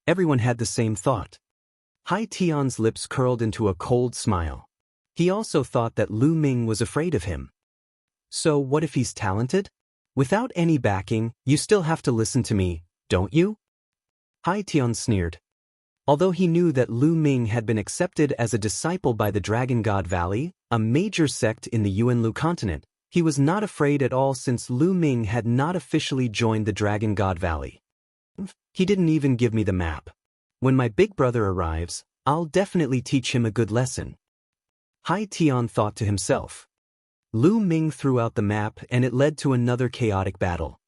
Everyone had the same thought. Hai Tian's lips curled into a cold smile. He also thought that Lu Ming was afraid of him. So what if he's talented? Without any backing, you still have to listen to me, don't you? Hai Tian sneered. Although he knew that Lu Ming had been accepted as a disciple by the Dragon God Valley, a major sect in the Yuanlu continent, he was not afraid at all since Lu Ming had not officially joined the Dragon God Valley. He didn't even give me the map. When my big brother arrives, I'll definitely teach him a good lesson. Hai Tian thought to himself. Lu Ming threw out the map and it led to another chaotic battle.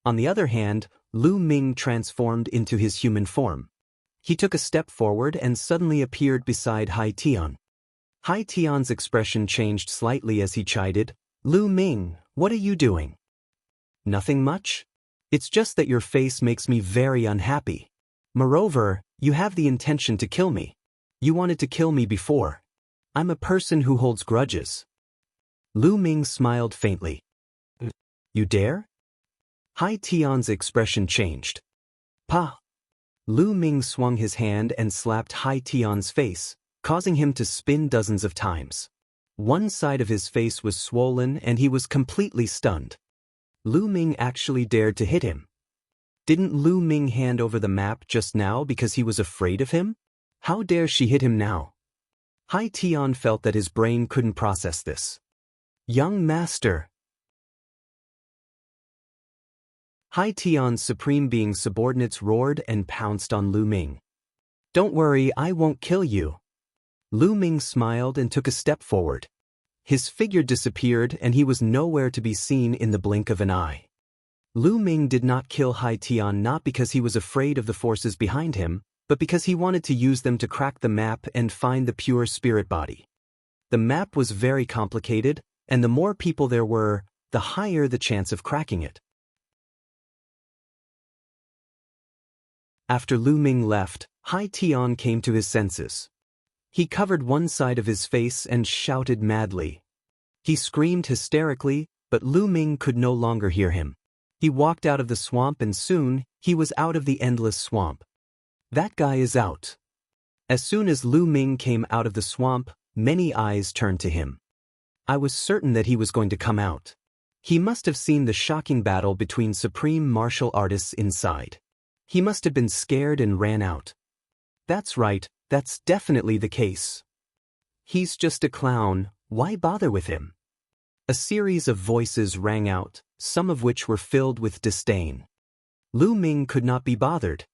On the other hand, Lu Ming transformed into his human form. He took a step forward and suddenly appeared beside Hai Tian. Hai Tian's expression changed slightly as he chided, "Lu Ming, what are you doing?" "Nothing much. It's just that your face makes me very unhappy. Moreover, you have the intention to kill me. You wanted to kill me before. I'm a person who holds grudges." Lu Ming smiled faintly. "You dare?" Hai Tian's expression changed. "Pa!" Lu Ming swung his hand and slapped Hai Tian's face, causing him to spin dozens of times. One side of his face was swollen and he was completely stunned. Lu Ming actually dared to hit him. Didn't Lu Ming hand over the map just now because he was afraid of him? How dare she hit him now? Hai Tian felt that his brain couldn't process this. "Young master!" Hai Tian's supreme being subordinates roared and pounced on Lu Ming. "Don't worry, I won't kill you." Lu Ming smiled and took a step forward. His figure disappeared and he was nowhere to be seen in the blink of an eye. Lu Ming did not kill Hai Tian not because he was afraid of the forces behind him, but because he wanted to use them to crack the map and find the pure spirit body. The map was very complicated, and the more people there were, the higher the chance of cracking it. After Lu Ming left, Hai Tian came to his senses. He covered one side of his face and shouted madly. He screamed hysterically, but Lu Ming could no longer hear him. He walked out of the swamp and soon, he was out of the endless swamp. "That guy is out." As soon as Lu Ming came out of the swamp, many eyes turned to him. I was certain that he was going to come out. He must have seen the shocking battle between supreme martial artists inside. He must have been scared and ran out. That's right, that's definitely the case. He's just a clown, why bother with him? A series of voices rang out, some of which were filled with disdain. Lu Ming could not be bothered.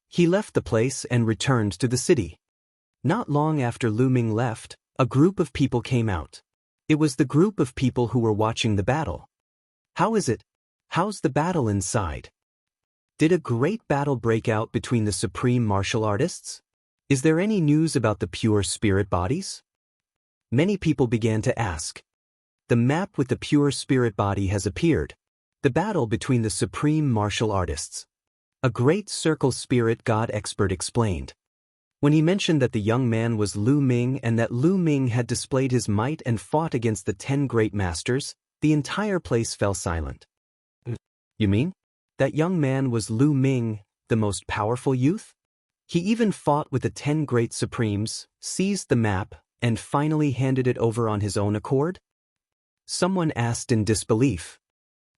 He left the place and returned to the city. Not long after Lu Ming left, a group of people came out. It was the group of people who were watching the battle. How is it? How's the battle inside? Did a great battle break out between the supreme martial artists? Is there any news about the pure spirit bodies? Many people began to ask. The map with the pure spirit body has appeared. The battle between the supreme martial artists. A great circle spirit god expert explained. When he mentioned that the young man was Lu Ming and that Lu Ming had displayed his might and fought against the 10 great masters, the entire place fell silent. You mean? That young man was Lu Ming, the most powerful youth? He even fought with the 10 great supremes, seized the map, and finally handed it over on his own accord? Someone asked in disbelief.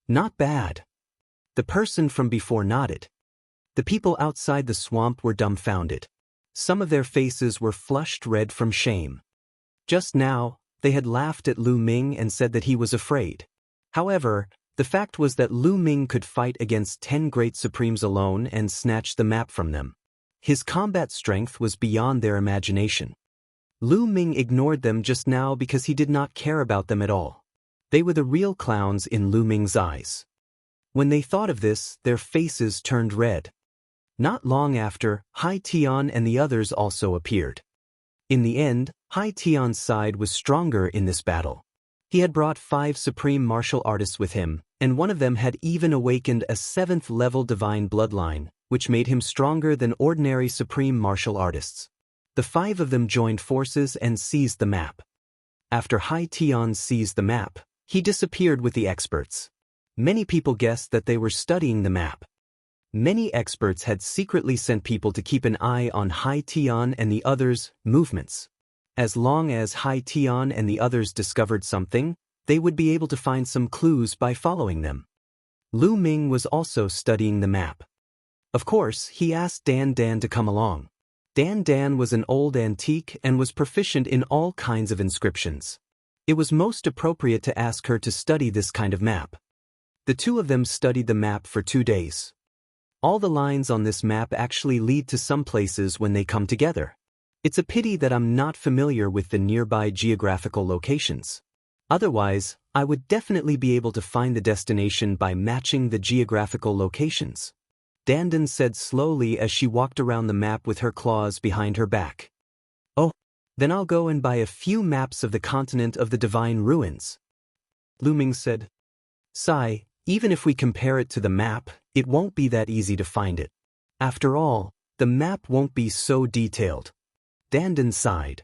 Not bad. The person from before nodded. The people outside the swamp were dumbfounded. Some of their faces were flushed red from shame. Just now, they had laughed at Lu Ming and said that he was afraid. However, the fact was that Lu Ming could fight against 10 great supremes alone and snatch the map from them. His combat strength was beyond their imagination. Lu Ming ignored them just now because he did not care about them at all. They were the real clowns in Lu Ming's eyes. When they thought of this, their faces turned red. Not long after, Hai Tian and the others also appeared. In the end, Hai Tian's side was stronger in this battle. He had brought 5 supreme martial artists with him, and one of them had even awakened a 7th-level divine bloodline, which made him stronger than ordinary supreme martial artists. The 5 of them joined forces and seized the map. After Hai Tian seized the map, he disappeared with the experts. Many people guessed that they were studying the map. Many experts had secretly sent people to keep an eye on Hai Tian and the others' movements. As long as Hai Tian and the others discovered something, they would be able to find some clues by following them. Lu Ming was also studying the map. Of course, he asked Dan Dan to come along. Dan Dan was an old antique and was proficient in all kinds of inscriptions. It was most appropriate to ask her to study this kind of map. The two of them studied the map for 2 days. All the lines on this map actually lead to some places when they come together. It's a pity that I'm not familiar with the nearby geographical locations. Otherwise, I would definitely be able to find the destination by matching the geographical locations. Dandan said slowly as she walked around the map with her claws behind her back. Oh, then I'll go and buy a few maps of the continent of the divine ruins. Lu Ming said. Sigh, even if we compare it to the map, it won't be that easy to find it. After all, the map won't be so detailed. Dandan sighed.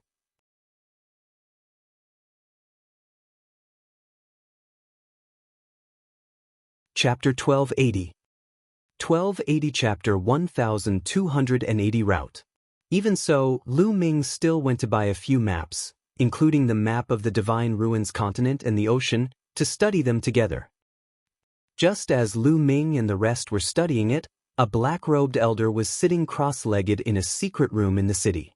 Chapter 1280. 1280 Chapter 1280 Route. Even so, Lu Ming still went to buy a few maps, including the map of the Divine Ruins continent and the ocean, to study them together. Just as Lu Ming and the rest were studying it, a black-robed elder was sitting cross-legged in a secret room in the city.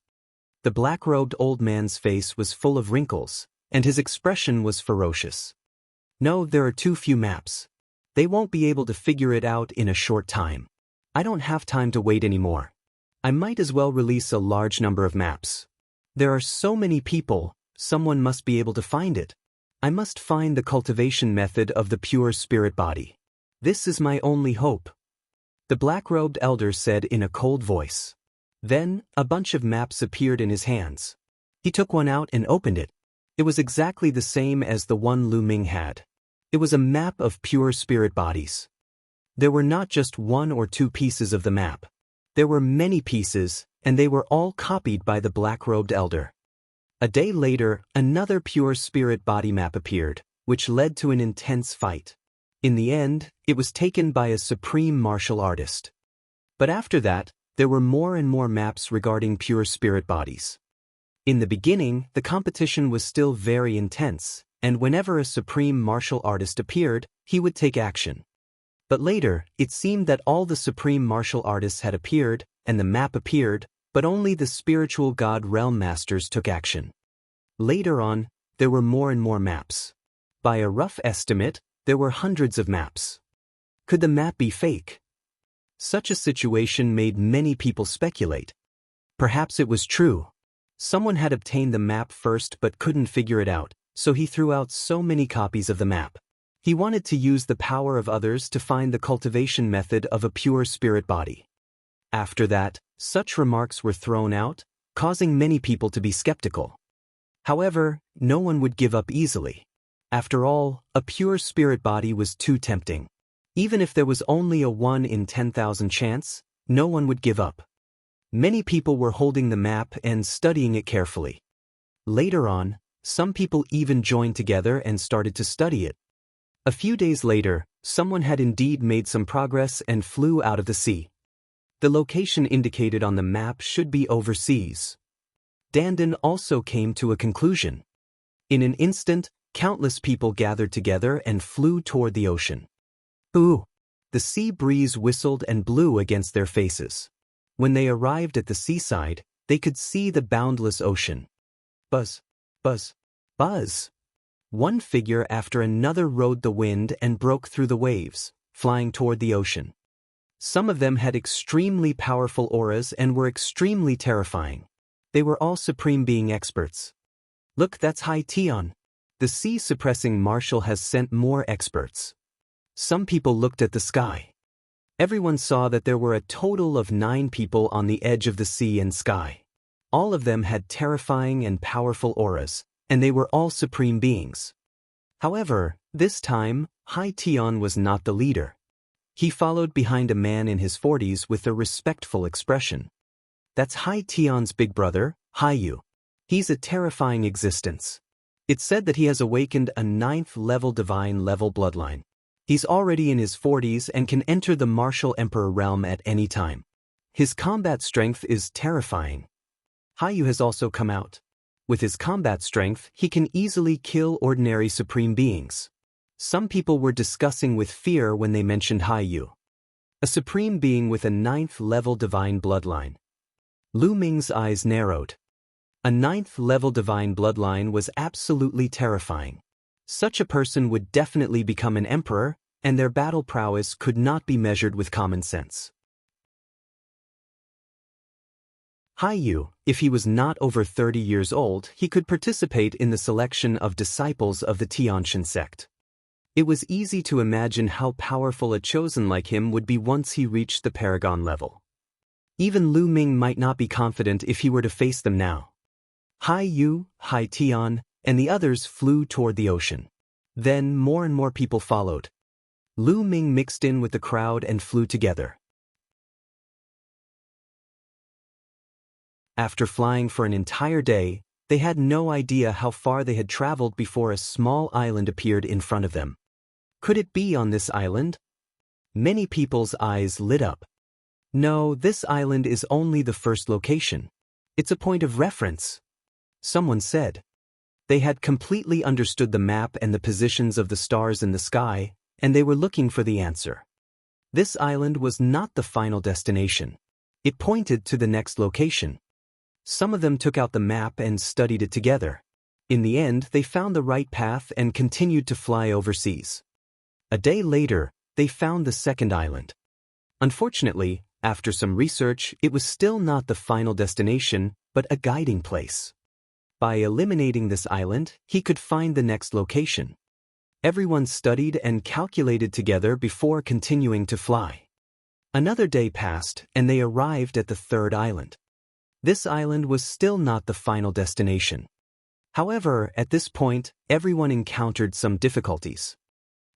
The black-robed old man's face was full of wrinkles, and his expression was ferocious. No, there are too few maps. They won't be able to figure it out in a short time. I don't have time to wait anymore. I might as well release a large number of maps. There are so many people, someone must be able to find it. I must find the cultivation method of the pure spirit body. This is my only hope. The black-robed elder said in a cold voice. Then, a bunch of maps appeared in his hands. He took one out and opened it. It was exactly the same as the one Lu Ming had. It was a map of pure spirit bodies. There were not just 1 or 2 pieces of the map. There were many pieces, and they were all copied by the black-robed elder. A day later, another pure spirit body map appeared, which led to an intense fight. In the end, it was taken by a supreme martial artist. But after that, there were more and more maps regarding pure spirit bodies. In the beginning, the competition was still very intense, and whenever a supreme martial artist appeared, he would take action. But later, it seemed that all the supreme martial artists had appeared, and the map appeared, but only the spiritual god realm masters took action. Later on, there were more and more maps. By a rough estimate, there were hundreds of maps. Could the map be fake? Such a situation made many people speculate. Perhaps it was true. Someone had obtained the map first but couldn't figure it out, so he threw out so many copies of the map. He wanted to use the power of others to find the cultivation method of a pure spirit body. After that, such remarks were thrown out, causing many people to be skeptical. However, no one would give up easily. After all, a pure spirit body was too tempting. Even if there was only a 1 in 10,000 chance, no one would give up. Many people were holding the map and studying it carefully. Later on, some people even joined together and started to study it. A few days later, someone had indeed made some progress and flew out of the sea. The location indicated on the map should be overseas. Dandan also came to a conclusion. In an instant, countless people gathered together and flew toward the ocean. Ooh! The sea breeze whistled and blew against their faces. When they arrived at the seaside, they could see the boundless ocean. Buzz! Buzz! Buzz! One figure after another rode the wind and broke through the waves, flying toward the ocean. Some of them had extremely powerful auras and were extremely terrifying. They were all Supreme Being experts. Look, that's Hai Tian. The sea-suppressing marshal has sent more experts. Some people looked at the sky. Everyone saw that there were a total of 9 people on the edge of the sea and sky. All of them had terrifying and powerful auras, and they were all Supreme Beings. However, this time, Hai Tian was not the leader. He followed behind a man in his 40s with a respectful expression. That's Hai Tian's big brother, Haiyu. He's a terrifying existence. It's said that he has awakened a 9th-level divine level bloodline. He's already in his 40s and can enter the martial emperor realm at any time. His combat strength is terrifying. Haiyu has also come out. With his combat strength, he can easily kill ordinary Supreme Beings. Some people were discussing with fear when they mentioned Haiyu. A Supreme Being with a 9th-level divine bloodline. Lu Ming's eyes narrowed. A 9th-level divine bloodline was absolutely terrifying. Such a person would definitely become an emperor, and their battle prowess could not be measured with common sense. Haiyu, if he was not over 30 years old, he could participate in the selection of disciples of the Tianshan sect. It was easy to imagine how powerful a chosen like him would be once he reached the paragon level. Even Lu Ming might not be confident if he were to face them now. Haiyu, Hai Tian, and the others flew toward the ocean. Then more and more people followed. Lu Ming mixed in with the crowd and flew together. After flying for an entire day, they had no idea how far they had traveled before a small island appeared in front of them. Could it be on this island? Many people's eyes lit up. No, this island is only the first location. It's a point of reference. Someone said. They had completely understood the map and the positions of the stars in the sky, and they were looking for the answer. This island was not the final destination. It pointed to the next location. Some of them took out the map and studied it together. In the end, they found the right path and continued to fly overseas. A day later, they found the second island. Unfortunately, after some research, it was still not the final destination, but a guiding place. By eliminating this island, he could find the next location. Everyone studied and calculated together before continuing to fly. Another day passed, and they arrived at the third island. This island was still not the final destination. However, at this point, everyone encountered some difficulties.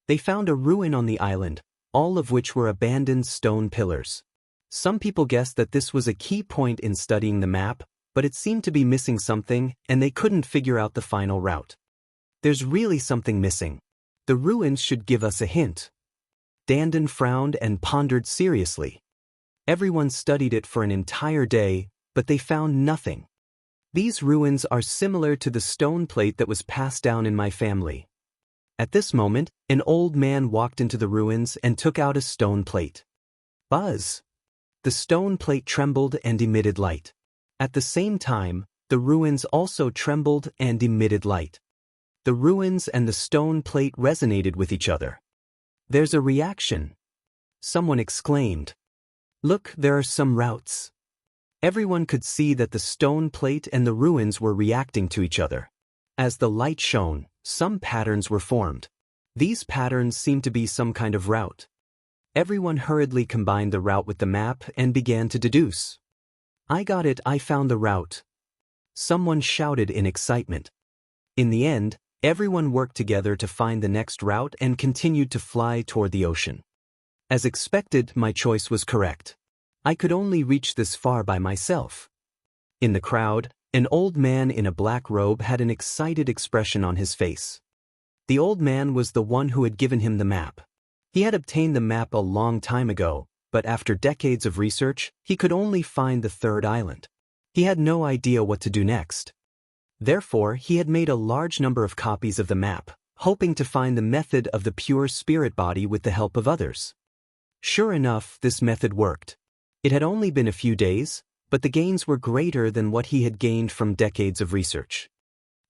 They found a ruin on the island, all of which were abandoned stone pillars. Some people guessed that this was a key point in studying the map, but it seemed to be missing something, and they couldn't figure out the final route. There's really something missing. The ruins should give us a hint. Dandan frowned and pondered seriously. Everyone studied it for an entire day, but they found nothing. These ruins are similar to the stone plate that was passed down in my family. At this moment, an old man walked into the ruins and took out a stone plate. Buzz! The stone plate trembled and emitted light. At the same time, the ruins also trembled and emitted light. The ruins and the stone plate resonated with each other. There's a reaction. Someone exclaimed. Look, there are some routes. Everyone could see that the stone plate and the ruins were reacting to each other. As the light shone, some patterns were formed. These patterns seemed to be some kind of route. Everyone hurriedly combined the route with the map and began to deduce. "I got it, I found the route," someone shouted in excitement. In the end, everyone worked together to find the next route and continued to fly toward the ocean. As expected, my choice was correct. I could only reach this far by myself. In the crowd, an old man in a black robe had an excited expression on his face. The old man was the one who had given him the map. He had obtained the map a long time ago, but after decades of research, he could only find the third island. He had no idea what to do next. Therefore, he had made a large number of copies of the map, hoping to find the method of the pure spirit body with the help of others. Sure enough, this method worked. It had only been a few days, but the gains were greater than what he had gained from decades of research.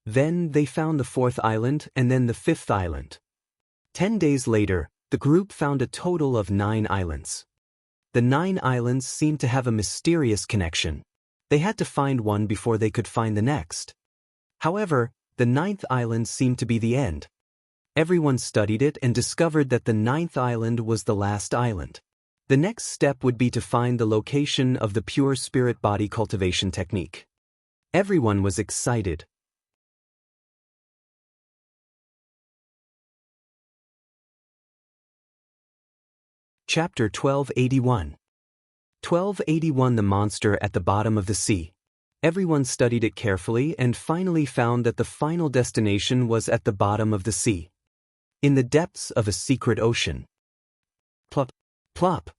Then they found the fourth island and then the fifth island. 10 days later, the group found a total of 9 islands. The 9 islands seemed to have a mysterious connection. They had to find one before they could find the next. However, the 9th island seemed to be the end. Everyone studied it and discovered that the 9th island was the last island. The next step would be to find the location of the pure spirit body cultivation technique. Everyone was excited. Chapter 1281. 1281. The monster at the bottom of the sea. Everyone studied it carefully and finally found that the final destination was at the bottom of the sea. In the depths of a secret ocean. Plop, plop.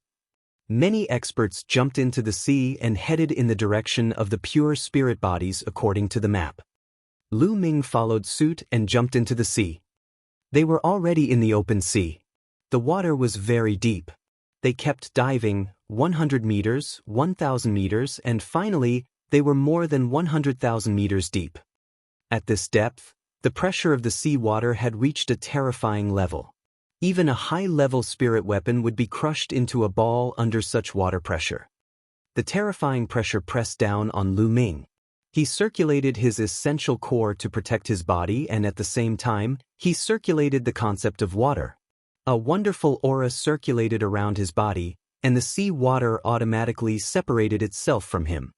Many experts jumped into the sea and headed in the direction of the pure spirit bodies according to the map. Lu Ming followed suit and jumped into the sea. They were already in the open sea. The water was very deep. They kept diving, 100 meters, 1,000 meters, and finally, they were more than 100,000 meters deep. At this depth, the pressure of the sea water had reached a terrifying level. Even a high-level spirit weapon would be crushed into a ball under such water pressure. The terrifying pressure pressed down on Lu Ming. He circulated his essential core to protect his body, and at the same time, he circulated the concept of water. A wonderful aura circulated around his body, and the sea water automatically separated itself from him.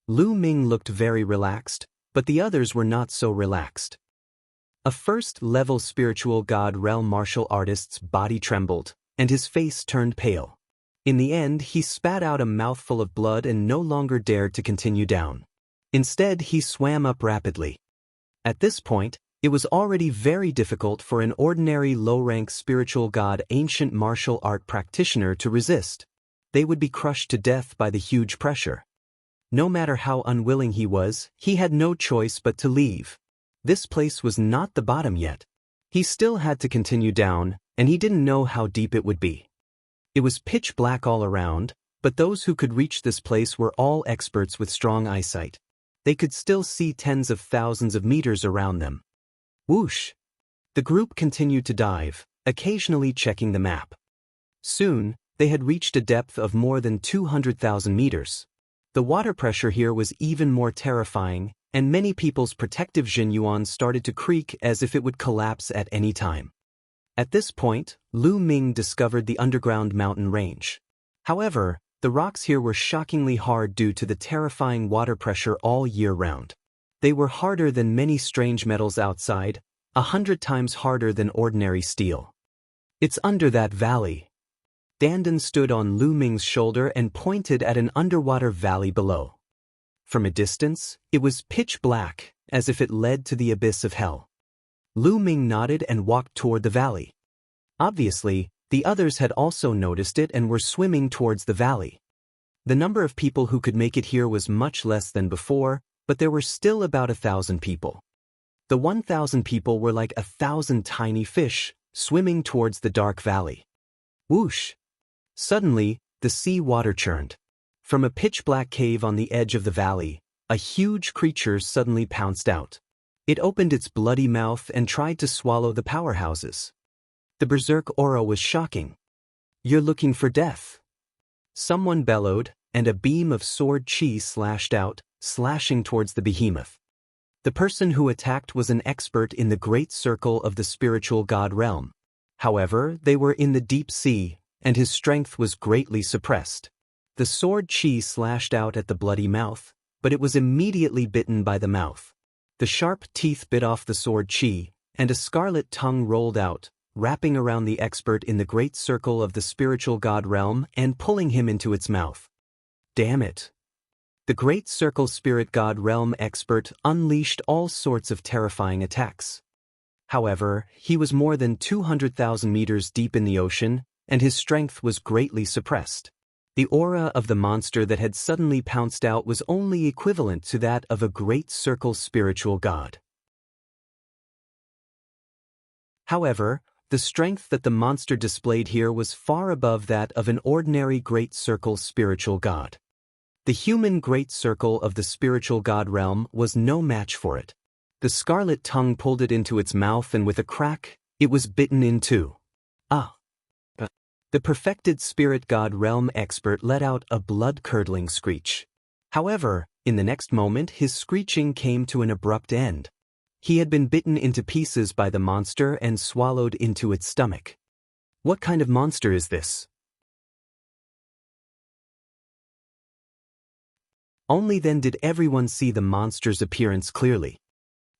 Lu Ming looked very relaxed, but the others were not so relaxed. A first-level spiritual god realm martial artist's body trembled, and his face turned pale. In the end, he spat out a mouthful of blood and no longer dared to continue down. Instead, he swam up rapidly. At this point, it was already very difficult for an ordinary low-rank spiritual god ancient martial art practitioner to resist. They would be crushed to death by the huge pressure. No matter how unwilling he was, he had no choice but to leave. This place was not the bottom yet. He still had to continue down, and he didn't know how deep it would be. It was pitch black all around, but those who could reach this place were all experts with strong eyesight. They could still see tens of thousands of meters around them. Whoosh! The group continued to dive, occasionally checking the map. Soon, they had reached a depth of more than 200,000 meters. The water pressure here was even more terrifying, and many people's protective Jinyuan started to creak as if it would collapse at any time. At this point, Lu Ming discovered the underground mountain range. However, the rocks here were shockingly hard due to the terrifying water pressure all year round. They were harder than many strange metals outside, 100 times harder than ordinary steel. It's under that valley. Dandan stood on Lu Ming's shoulder and pointed at an underwater valley below. From a distance, it was pitch black, as if it led to the abyss of hell. Lu Ming nodded and walked toward the valley. Obviously, the others had also noticed it and were swimming towards the valley. The number of people who could make it here was much less than before, but there were still about 1,000 people. The 1,000 people were like 1,000 tiny fish, swimming towards the dark valley. Whoosh! Suddenly, the sea water churned. From a pitch-black cave on the edge of the valley, a huge creature suddenly pounced out. It opened its bloody mouth and tried to swallow the powerhouses. The berserk aura was shocking. "You're looking for death," someone bellowed, and a beam of sword chi slashed out, slashing towards the behemoth. The person who attacked was an expert in the great circle of the spiritual god realm. However, they were in the deep sea, and his strength was greatly suppressed. The sword chi slashed out at the bloody mouth, but it was immediately bitten by the mouth. The sharp teeth bit off the sword chi, and a scarlet tongue rolled out, wrapping around the expert in the great circle of the spiritual god realm and pulling him into its mouth. Damn it! The great circle spirit god realm expert unleashed all sorts of terrifying attacks. However, he was more than 200,000 meters deep in the ocean, and his strength was greatly suppressed. The aura of the monster that had suddenly pounced out was only equivalent to that of a great circle spiritual god. However, the strength that the monster displayed here was far above that of an ordinary great circle spiritual god. The human great circle of the spiritual god realm was no match for it. The scarlet tongue pulled it into its mouth, and with a crack, it was bitten in two. The perfected spirit god realm expert let out a blood-curdling screech. However, in the next moment his screeching came to an abrupt end. He had been bitten into pieces by the monster and swallowed into its stomach. What kind of monster is this? Only then did everyone see the monster's appearance clearly.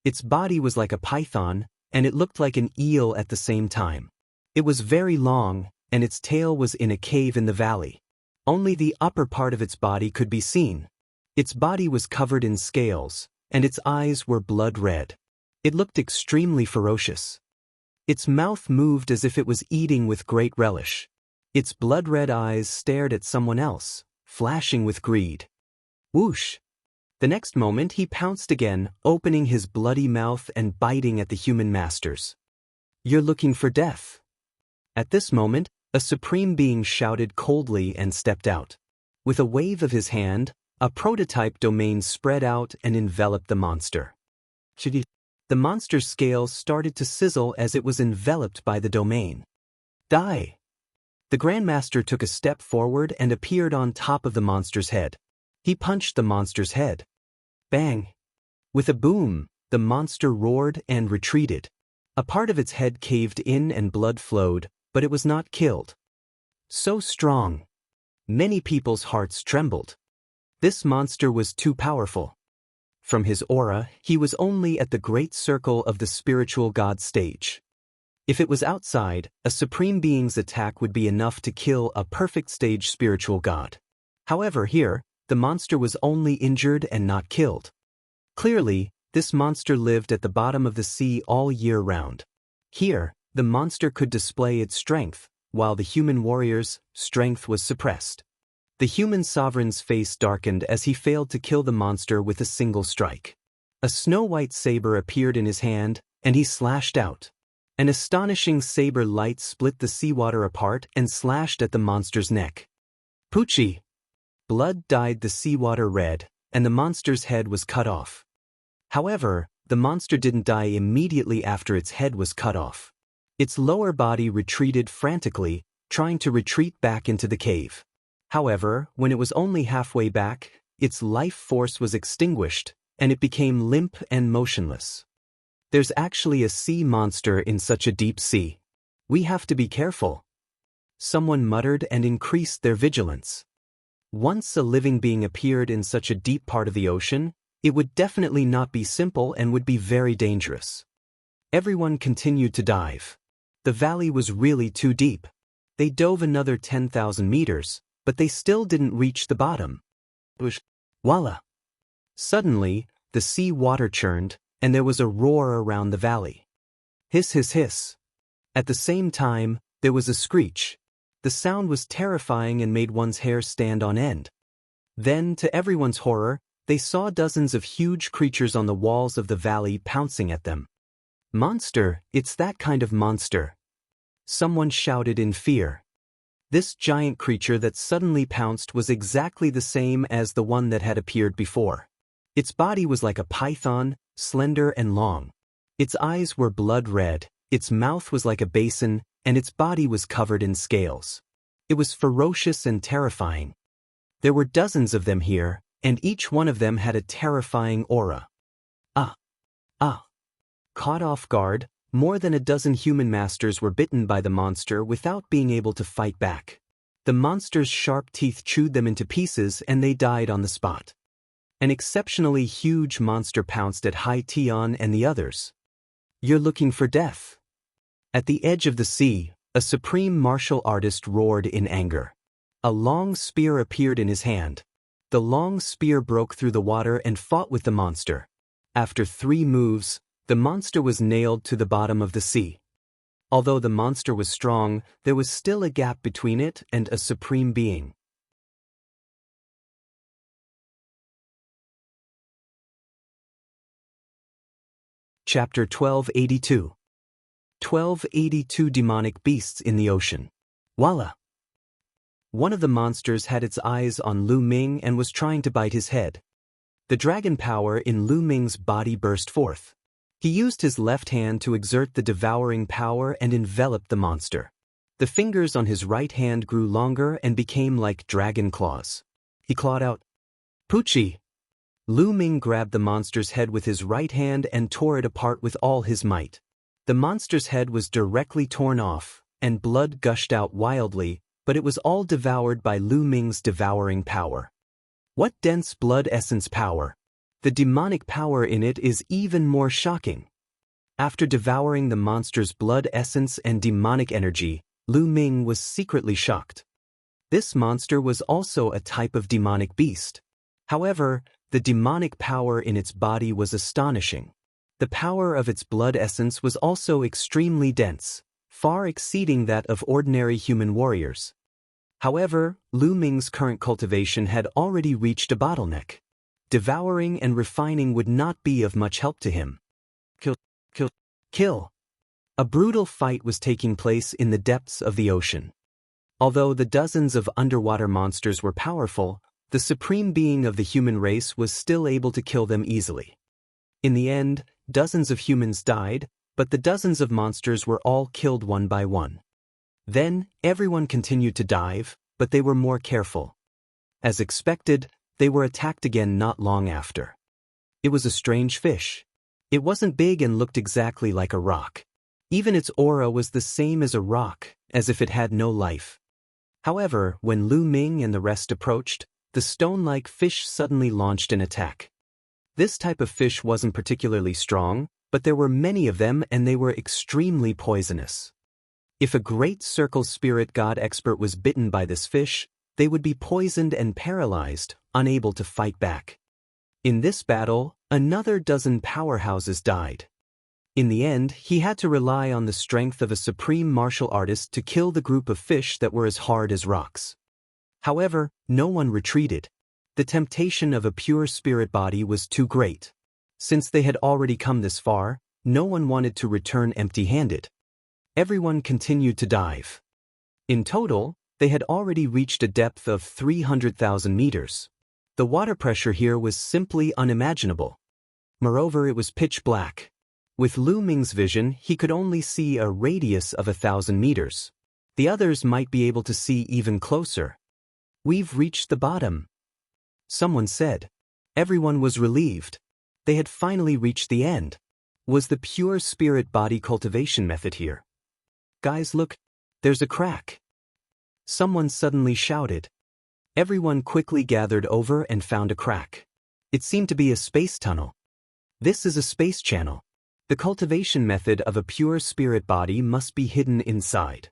Its body was like a python, and it looked like an eel at the same time. It was very long, and its tail was in a cave in the valley. Only the upper part of its body could be seen. Its body was covered in scales, and its eyes were blood red. It looked extremely ferocious. Its mouth moved as if it was eating with great relish. Its blood-red eyes stared at someone else, flashing with greed. Whoosh! The next moment he pounced again, opening his bloody mouth and biting at the human masters. "You're looking for death." At this moment, a supreme being shouted coldly and stepped out. With a wave of his hand, a prototype domain spread out and enveloped the monster. The monster's scales started to sizzle as it was enveloped by the domain. Die! The Grandmaster took a step forward and appeared on top of the monster's head. He punched the monster's head. Bang! With a boom, the monster roared and retreated. A part of its head caved in and blood flowed, but it was not killed. So strong. Many people's hearts trembled. This monster was too powerful. From his aura, he was only at the great circle of the spiritual god stage. If it was outside, a supreme being's attack would be enough to kill a perfect stage spiritual god. However, here, the monster was only injured and not killed. Clearly, this monster lived at the bottom of the sea all year round. Here, the monster could display its strength, while the human warrior's strength was suppressed. The human sovereign's face darkened as he failed to kill the monster with a single strike. A snow-white saber appeared in his hand, and he slashed out. An astonishing saber light split the seawater apart and slashed at the monster's neck. Poochie! Blood dyed the seawater red, and the monster's head was cut off. However, the monster didn't die immediately after its head was cut off. Its lower body retreated frantically, trying to retreat back into the cave. However, when it was only halfway back, its life force was extinguished, and it became limp and motionless. There's actually a sea monster in such a deep sea. We have to be careful. Someone muttered and increased their vigilance. Once a living being appeared in such a deep part of the ocean, it would definitely not be simple and would be very dangerous. Everyone continued to dive. The valley was really too deep. They dove another 10,000 meters, but they still didn't reach the bottom. Voila! Suddenly, the sea water churned, and there was a roar around the valley. Hiss, hiss, hiss. At the same time, there was a screech. The sound was terrifying and made one's hair stand on end. Then, to everyone's horror, they saw dozens of huge creatures on the walls of the valley pouncing at them. Monster, it's that kind of monster. Someone shouted in fear. This giant creature that suddenly pounced was exactly the same as the one that had appeared before. Its body was like a python, slender and long. Its eyes were blood red, its mouth was like a basin, and its body was covered in scales. It was ferocious and terrifying. There were dozens of them here, and each one of them had a terrifying aura. Caught off guard, more than a dozen human masters were bitten by the monster without being able to fight back. The monster's sharp teeth chewed them into pieces and they died on the spot. An exceptionally huge monster pounced at Hai Tian and the others. "You're looking for death." At the edge of the sea, a supreme martial artist roared in anger. A long spear appeared in his hand. The long spear broke through the water and fought with the monster. After 3 moves, the monster was nailed to the bottom of the sea. Although the monster was strong, there was still a gap between it and a supreme being. Chapter 1282. 1282 Demonic Beasts in the Ocean. Voila! One of the monsters had its eyes on Lu Ming and was trying to bite his head. The dragon power in Lu Ming's body burst forth. He used his left hand to exert the devouring power and enveloped the monster. The fingers on his right hand grew longer and became like dragon claws. He clawed out, "Poochie!" Lu Ming grabbed the monster's head with his right hand and tore it apart with all his might. The monster's head was directly torn off, and blood gushed out wildly, but it was all devoured by Lu Ming's devouring power. What dense blood essence power! The demonic power in it is even more shocking. After devouring the monster's blood essence and demonic energy, Lu Ming was secretly shocked. This monster was also a type of demonic beast. However, the demonic power in its body was astonishing. The power of its blood essence was also extremely dense, far exceeding that of ordinary human warriors. However, Lu Ming's current cultivation had already reached a bottleneck. Devouring and refining would not be of much help to him. Kill! A brutal fight was taking place in the depths of the ocean. Although the dozens of underwater monsters were powerful, the supreme being of the human race was still able to kill them easily. In the end, dozens of humans died, but the dozens of monsters were all killed one by one. Then, everyone continued to dive, but they were more careful. As expected, they were attacked again not long after. It was a strange fish. It wasn't big and looked exactly like a rock. Even its aura was the same as a rock, as if it had no life. However, when Lu Ming and the rest approached, the stone-like fish suddenly launched an attack. This type of fish wasn't particularly strong, but there were many of them and they were extremely poisonous. If a great circle spirit god expert was bitten by this fish, they would be poisoned and paralyzed, unable to fight back. In this battle, another dozen powerhouses died. In the end, he had to rely on the strength of a supreme martial artist to kill the group of fish that were as hard as rocks. However, no one retreated. The temptation of a pure spirit body was too great. Since they had already come this far, no one wanted to return empty-handed. Everyone continued to dive. In total, they had already reached a depth of 300,000 meters. The water pressure here was simply unimaginable. Moreover, it was pitch black. With Lu Ming's vision, he could only see a radius of 1,000 meters. The others might be able to see even closer. "We've reached the bottom," someone said. Everyone was relieved. They had finally reached the end. Was the pure spirit body cultivation method here? "Guys, look, there's a crack," someone suddenly shouted. Everyone quickly gathered over and found a crack. It seemed to be a space tunnel. This is a space channel. The cultivation method of a pure spirit body must be hidden inside.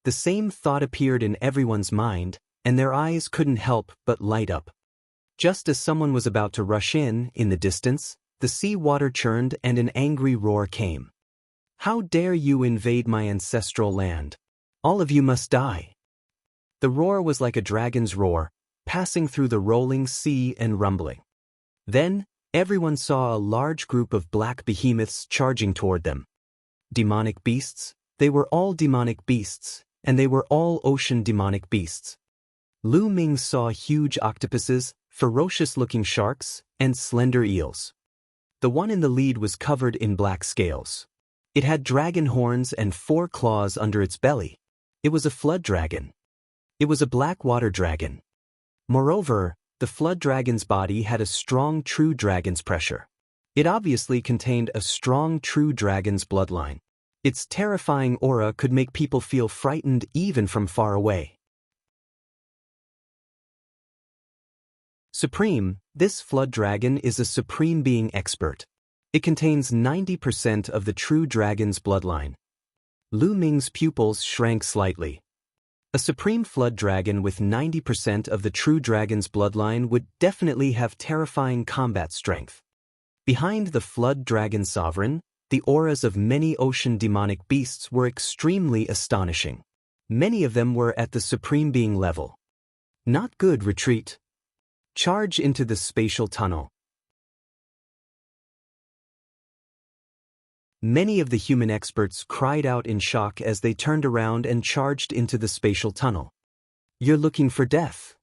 The same thought appeared in everyone's mind, and their eyes couldn't help but light up. Just as someone was about to rush in the distance, the sea water churned and an angry roar came. "How dare you invade my ancestral land? All of you must die." The roar was like a dragon's roar, passing through the rolling sea and rumbling. Then, everyone saw a large group of black behemoths charging toward them. Demonic beasts? They were all demonic beasts, and they were all ocean demonic beasts. Lu Ming saw huge octopuses, ferocious-looking sharks, and slender eels. The one in the lead was covered in black scales. It had dragon horns and 4 claws under its belly. It was a flood dragon. It was a black water dragon. Moreover, the flood dragon's body had a strong true dragon's pressure. It obviously contained a strong true dragon's bloodline. Its terrifying aura could make people feel frightened even from far away. Supreme, this flood dragon is a supreme being expert. It contains 90% of the true dragon's bloodline. Lu Ming's pupils shrank slightly. A supreme flood dragon with 90% of the true dragon's bloodline would definitely have terrifying combat strength. Behind the flood dragon sovereign, the auras of many ocean demonic beasts were extremely astonishing. Many of them were at the supreme being level. Not good. Retreat. Charge into the spatial tunnel. Many of the human experts cried out in shock as they turned around and charged into the spatial tunnel. You're looking for death.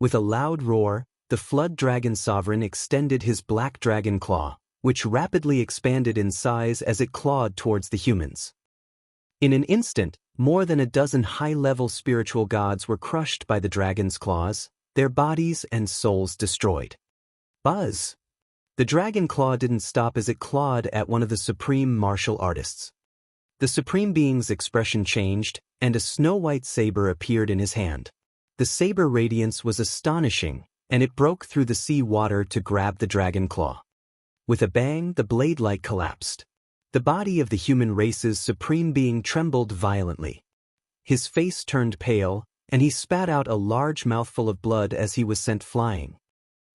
With a loud roar, the flood dragon sovereign extended his black dragon claw, which rapidly expanded in size as it clawed towards the humans. In an instant, more than a dozen high-level spiritual gods were crushed by the dragon's claws, their bodies and souls destroyed. Buzz! The dragon claw didn't stop as it clawed at one of the supreme martial artists. The supreme being's expression changed, and a snow-white saber appeared in his hand. The saber radiance was astonishing, and it broke through the sea water to grab the dragon claw. With a bang, the blade-like collapsed. The body of the human race's supreme being trembled violently. His face turned pale, and he spat out a large mouthful of blood as he was sent flying.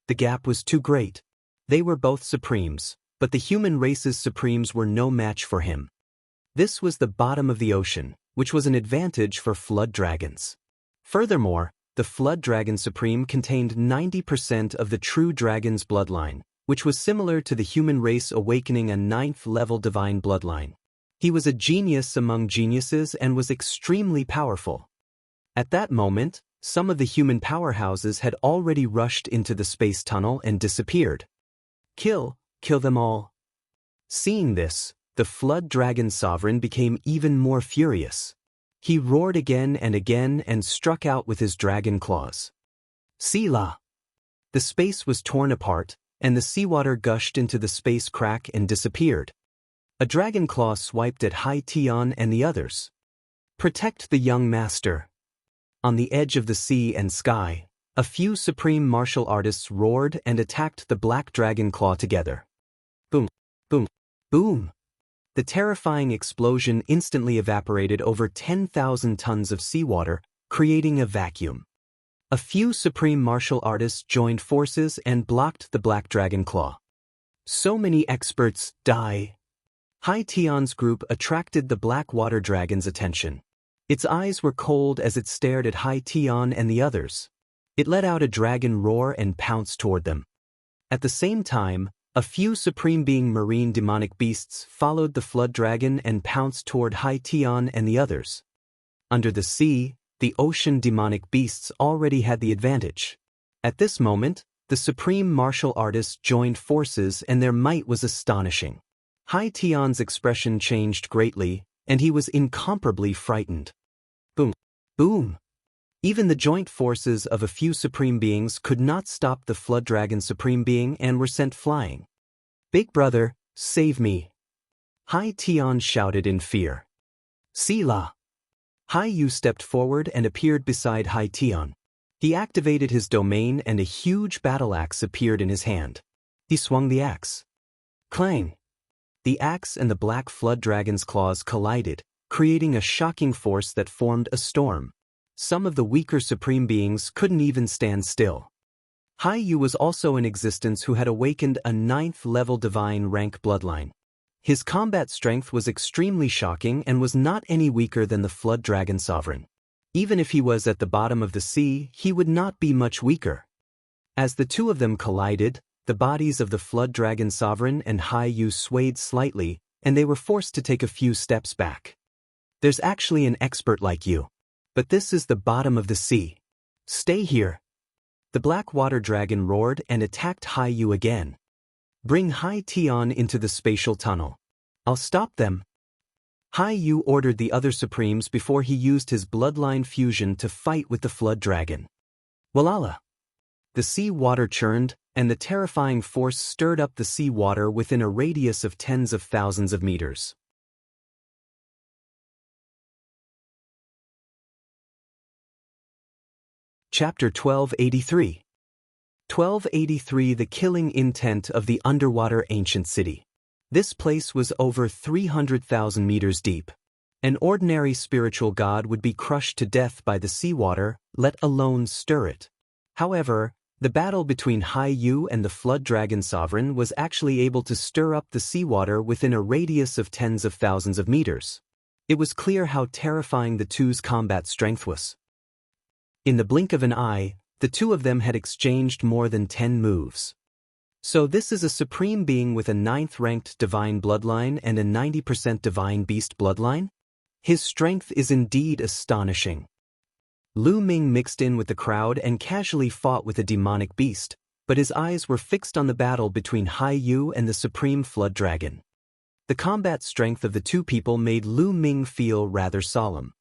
The gap was too great. They were both supremes, but the human race's supremes were no match for him. This was the bottom of the ocean, which was an advantage for flood dragons. Furthermore, the flood dragon supreme contained 90% of the true dragon's bloodline, which was similar to the human race awakening a 9th-level divine bloodline. He was a genius among geniuses and was extremely powerful. At that moment, some of the human powerhouses had already rushed into the space tunnel and disappeared. Kill them all. Seeing this, the flood dragon sovereign became even more furious. He roared again and struck out with his dragon claws. Sila! The space was torn apart, and the seawater gushed into the space crack and disappeared. A dragon claw swiped at Hai Tian and the others. Protect the young master. On the edge of the sea and sky, a few supreme martial artists roared and attacked the black dragon claw together. Boom, boom, boom. The terrifying explosion instantly evaporated over 10,000 tons of seawater, creating a vacuum. A few supreme martial artists joined forces and blocked the black dragon claw. So many experts die. Hai Tian's group attracted the black water dragon's attention. Its eyes were cold as it stared at Hai Tian and the others. It let out a dragon roar and pounced toward them. At the same time, a few supreme being marine demonic beasts followed the flood dragon and pounced toward Hai Tian and the others. Under the sea, the ocean demonic beasts already had the advantage. At this moment, the supreme martial artists joined forces and their might was astonishing. Hai Tian's expression changed greatly, and he was incomparably frightened. Boom! Boom! Even the joint forces of a few supreme beings could not stop the flood dragon supreme being and were sent flying. Big brother, save me! Hai Tian shouted in fear. Sila! Hai Yu stepped forward and appeared beside Hai Tian. He activated his domain and a huge battle axe appeared in his hand. He swung the axe. Clang! The axe and the black flood dragon's claws collided, creating a shocking force that formed a storm. Some of the weaker supreme beings couldn't even stand still. Hai Yu was also in existence who had awakened a 9th-level divine rank bloodline. His combat strength was extremely shocking and was not any weaker than the flood dragon sovereign. Even if he was at the bottom of the sea, he would not be much weaker. As the two of them collided, the bodies of the flood dragon sovereign and Hai Yu swayed slightly, and they were forced to take a few steps back. There's actually an expert like you. But this is the bottom of the sea. Stay here. The black water dragon roared and attacked Hai Yu again. Bring Hai Tian into the spatial tunnel. I'll stop them. Hai Yu ordered the other supremes before he used his bloodline fusion to fight with the flood dragon. Walala! The sea water churned, and the terrifying force stirred up the sea water within a radius of tens of thousands of meters. Chapter 1283. 1283 The Killing Intent of the Underwater Ancient City. This place was over 300,000 meters deep. An ordinary spiritual god would be crushed to death by the seawater, let alone stir it. However, the battle between Hai Yu and the Flood Dragon Sovereign was actually able to stir up the seawater within a radius of tens of thousands of meters. It was clear how terrifying the two's combat strength was. In the blink of an eye, the two of them had exchanged more than 10 moves. So this is a supreme being with a 9th-ranked divine bloodline and a 90% divine beast bloodline? His strength is indeed astonishing. Lu Ming mixed in with the crowd and casually fought with a demonic beast, but his eyes were fixed on the battle between Hai Yu and the supreme flood dragon. The combat strength of the two people made Lu Ming feel rather solemn.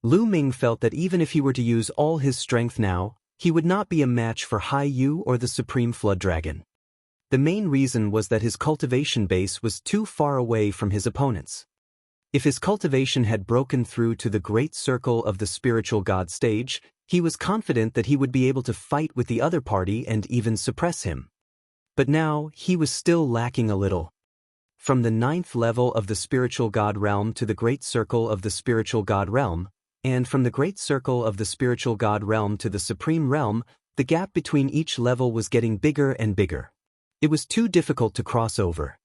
Lu Ming felt that even if he were to use all his strength now, he would not be a match for Hai Yu or the supreme flood dragon. The main reason was that his cultivation base was too far away from his opponents. If his cultivation had broken through to the great circle of the spiritual god stage, he was confident that he would be able to fight with the other party and even suppress him. But now, he was still lacking a little. From the 9th level of the spiritual god realm to the great circle of the spiritual god realm, and from the great circle of the spiritual god realm to the supreme realm, the gap between each level was getting bigger and bigger. It was too difficult to cross over.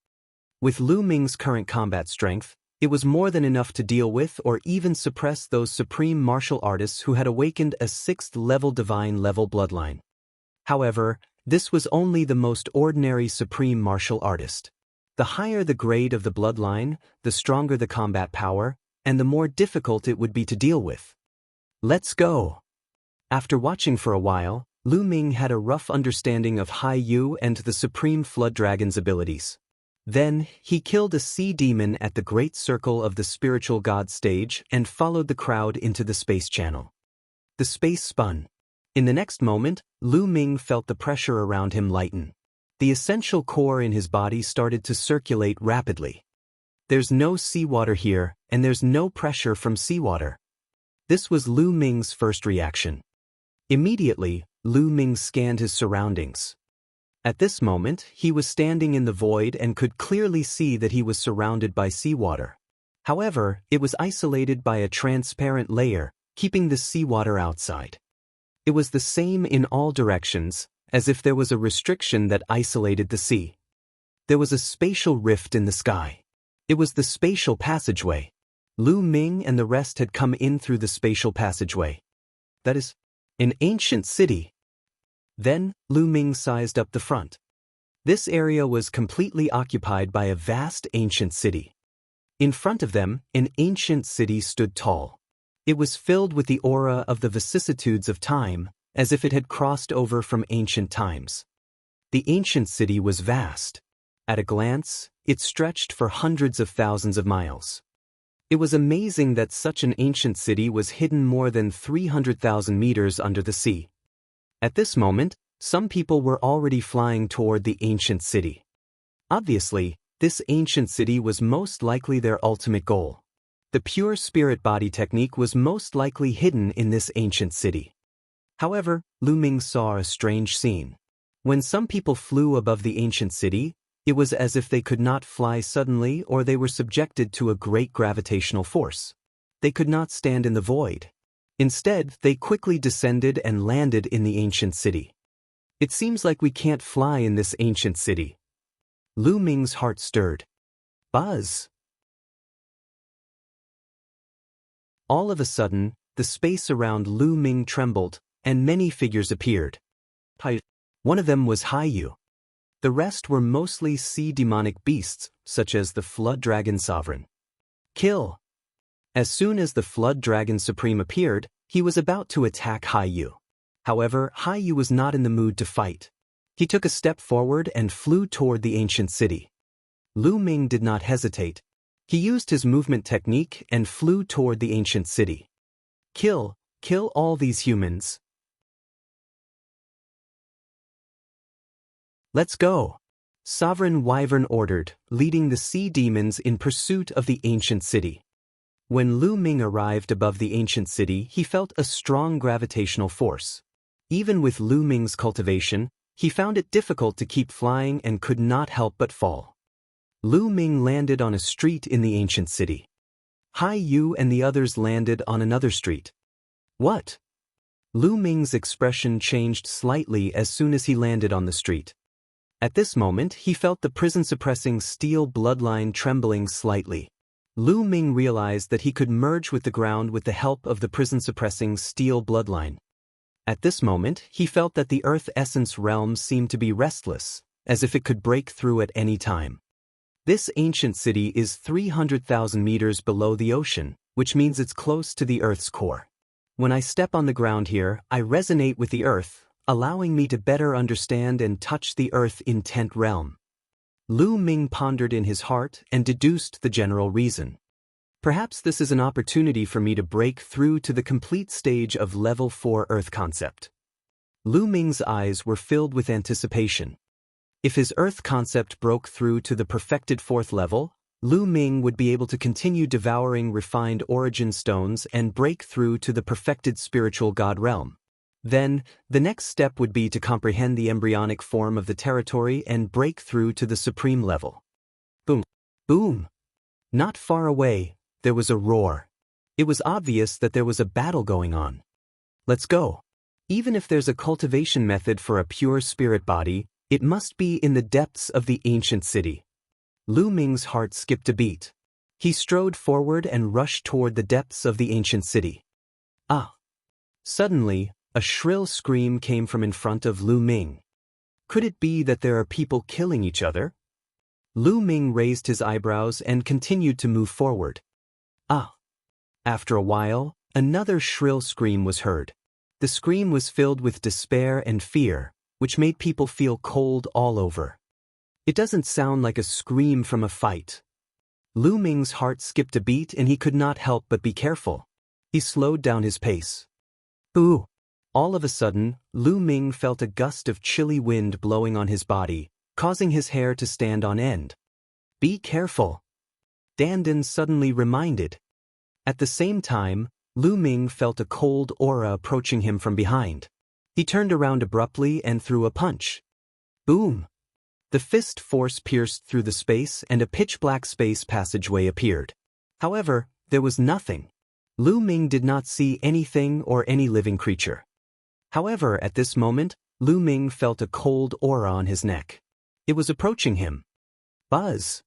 With Lu Ming's current combat strength, it was more than enough to deal with or even suppress those supreme martial artists who had awakened a 6th-level divine level bloodline. However, this was only the most ordinary supreme martial artist. The higher the grade of the bloodline, the stronger the combat power, and the more difficult it would be to deal with. Let's go! After watching for a while, Lu Ming had a rough understanding of Hai Yu and the Supreme Flood Dragon's abilities. Then, he killed a sea demon at the great circle of the spiritual god stage and followed the crowd into the space channel. The space spun. In the next moment, Lu Ming felt the pressure around him lighten. The essential core in his body started to circulate rapidly. There's no seawater here, and there's no pressure from seawater. This was Lu Ming's first reaction. Immediately, Lu Ming scanned his surroundings. At this moment, he was standing in the void and could clearly see that he was surrounded by seawater. However, it was isolated by a transparent layer, keeping the seawater outside. It was the same in all directions, as if there was a restriction that isolated the sea. There was a spatial rift in the sky. It was the spatial passageway. Lu Ming and the rest had come in through the spatial passageway. That is, an ancient city. Then, Lu Ming sized up the front. This area was completely occupied by a vast ancient city. In front of them, an ancient city stood tall. It was filled with the aura of the vicissitudes of time, as if it had crossed over from ancient times. The ancient city was vast. At a glance, it stretched for hundreds of thousands of miles. It was amazing that such an ancient city was hidden more than 300,000 meters under the sea. At this moment, some people were already flying toward the ancient city. Obviously, this ancient city was most likely their ultimate goal. The pure spirit body technique was most likely hidden in this ancient city. However, Lu Ming saw a strange scene. When some people flew above the ancient city, it was as if they could not fly suddenly or they were subjected to a great gravitational force. They could not stand in the void. Instead, they quickly descended and landed in the ancient city. It seems like we can't fly in this ancient city. Lu Ming's heart stirred. Buzz! All of a sudden, the space around Lu Ming trembled, and many figures appeared. One of them was Hai Yu. The rest were mostly sea demonic beasts, such as the Flood Dragon Sovereign. Kill! As soon as the Flood Dragon Supreme appeared, he was about to attack Hai Yu. However, Hai Yu was not in the mood to fight. He took a step forward and flew toward the ancient city. Lu Ming did not hesitate. He used his movement technique and flew toward the ancient city. Kill all these humans. Let's go! Sovereign Wyvern ordered, leading the sea demons in pursuit of the ancient city. When Lu Ming arrived above the ancient city, he felt a strong gravitational force. Even with Lu Ming's cultivation, he found it difficult to keep flying and could not help but fall. Lu Ming landed on a street in the ancient city. Hai Yu and the others landed on another street. What? Lu Ming's expression changed slightly as soon as he landed on the street. At this moment, he felt the prison-suppressing steel bloodline trembling slightly. Lu Ming realized that he could merge with the ground with the help of the prison-suppressing steel bloodline. At this moment, he felt that the Earth Essence realm seemed to be restless, as if it could break through at any time. This ancient city is 300,000 meters below the ocean, which means it's close to the Earth's core. When I step on the ground here, I resonate with the Earth, allowing me to better understand and touch the Earth intent realm. Lu Ming pondered in his heart and deduced the general reason. Perhaps this is an opportunity for me to break through to the complete stage of Level 4 Earth concept. Lu Ming's eyes were filled with anticipation. If his Earth concept broke through to the perfected 4th level, Lu Ming would be able to continue devouring refined origin stones and break through to the perfected spiritual god realm. Then, the next step would be to comprehend the embryonic form of the territory and break through to the supreme level. Boom! Boom! Not far away, there was a roar. It was obvious that there was a battle going on. Let's go. Even if there's a cultivation method for a pure spirit body, it must be in the depths of the ancient city. Lu Ming's heart skipped a beat. He strode forward and rushed toward the depths of the ancient city. Ah! Suddenly, a shrill scream came from in front of Lu Ming. Could it be that there are people killing each other? Lu Ming raised his eyebrows and continued to move forward. Ah! After a while, another shrill scream was heard. The scream was filled with despair and fear, which made people feel cold all over. It doesn't sound like a scream from a fight. Lu Ming's heart skipped a beat and he could not help but be careful. He slowed down his pace. Ooh! All of a sudden, Lu Ming felt a gust of chilly wind blowing on his body, causing his hair to stand on end. Be careful! Dandan suddenly reminded. At the same time, Lu Ming felt a cold aura approaching him from behind. He turned around abruptly and threw a punch. Boom! The fist force pierced through the space and a pitch-black space passageway appeared. However, there was nothing. Lu Ming did not see anything or any living creature. However, at this moment, Lu Ming felt a cold aura on his neck. It was approaching him. Buzz!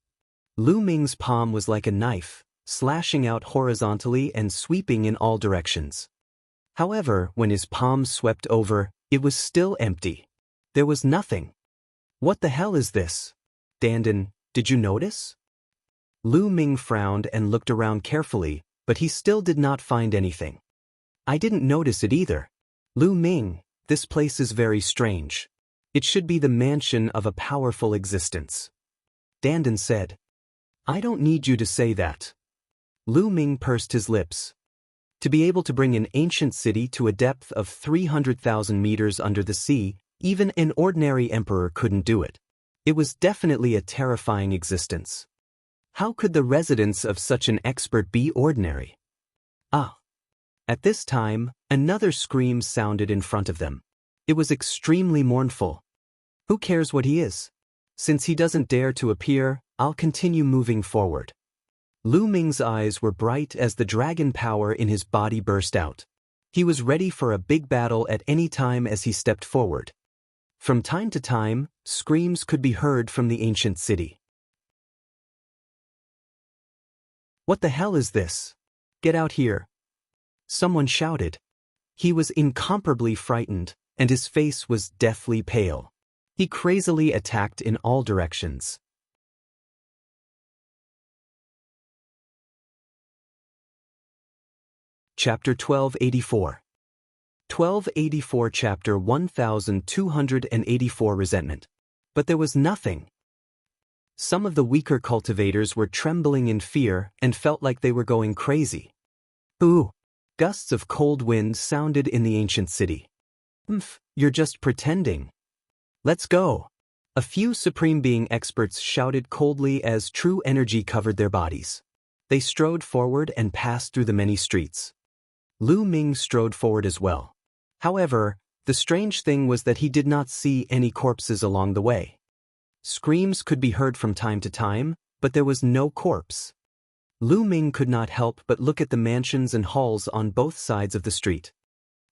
Lu Ming's palm was like a knife, slashing out horizontally and sweeping in all directions. However, when his palm swept over, it was still empty. There was nothing. What the hell is this? Dandan, did you notice? Lu Ming frowned and looked around carefully, but he still did not find anything. I didn't notice it either. Lu Ming, this place is very strange. It should be the mansion of a powerful existence. Dandan said. I don't need you to say that. Lu Ming pursed his lips. To be able to bring an ancient city to a depth of 300,000 meters under the sea, even an ordinary emperor couldn't do it. It was definitely a terrifying existence. How could the residents of such an expert be ordinary? Ah! At this time, another scream sounded in front of them. It was extremely mournful. Who cares what he is? Since he doesn't dare to appear, I'll continue moving forward. Lu Ming's eyes were bright as the dragon power in his body burst out. He was ready for a big battle at any time as he stepped forward. From time to time, screams could be heard from the ancient city. What the hell is this? Get out here! Someone shouted. He was incomparably frightened, and his face was deathly pale. He crazily attacked in all directions. Chapter 1284. 1284 Chapter 1284 Resentment. But there was nothing. Some of the weaker cultivators were trembling in fear and felt like they were going crazy. Ooh! Gusts of cold wind sounded in the ancient city. You're just pretending. Let's go. A few Supreme Being experts shouted coldly as true energy covered their bodies. They strode forward and passed through the many streets. Lu Ming strode forward as well. However, the strange thing was that he did not see any corpses along the way. Screams could be heard from time to time, but there was no corpse. Lu Ming could not help but look at the mansions and halls on both sides of the street.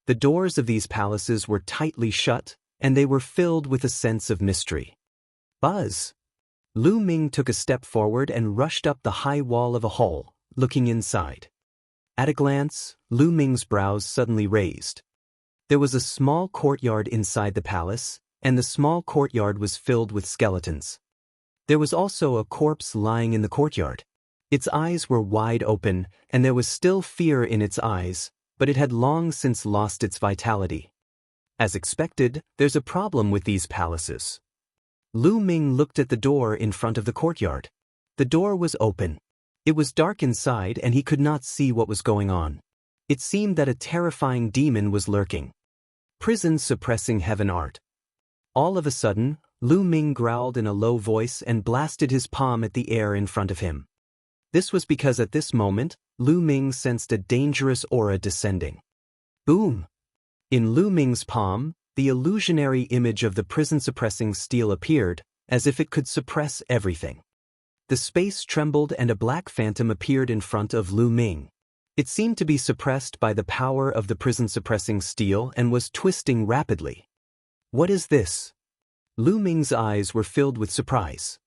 The doors of these palaces were tightly shut, and they were filled with a sense of mystery. Buzz! Lu Ming took a step forward and rushed up the high wall of a hall, looking inside. At a glance, Lu Ming's brows suddenly raised. There was a small courtyard inside the palace, and the small courtyard was filled with skeletons. There was also a corpse lying in the courtyard. Its eyes were wide open, and there was still fear in its eyes, but it had long since lost its vitality. As expected, there's a problem with these palaces. Lu Ming looked at the door in front of the courtyard. The door was open. It was dark inside and he could not see what was going on. It seemed that a terrifying demon was lurking. Prison suppressing heaven art. All of a sudden, Lu Ming growled in a low voice and blasted his palm at the air in front of him. This was because at this moment, Lu Ming sensed a dangerous aura descending. Boom! In Lu Ming's palm, the illusionary image of the prison-suppressing steel appeared, as if it could suppress everything. The space trembled and a black phantom appeared in front of Lu Ming. It seemed to be suppressed by the power of the prison-suppressing steel and was twisting rapidly. What is this? Lu Ming's eyes were filled with surprise.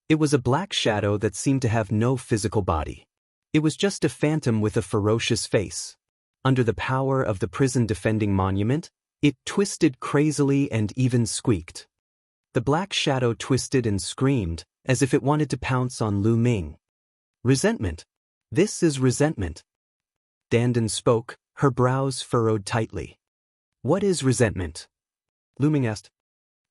It was a black shadow that seemed to have no physical body. It was just a phantom with a ferocious face. Under the power of the prison-defending monument, it twisted crazily and even squeaked. The black shadow twisted and screamed, as if it wanted to pounce on Lu Ming. Resentment. This is resentment. Dandan spoke, her brows furrowed tightly. What is resentment? Lu Ming asked.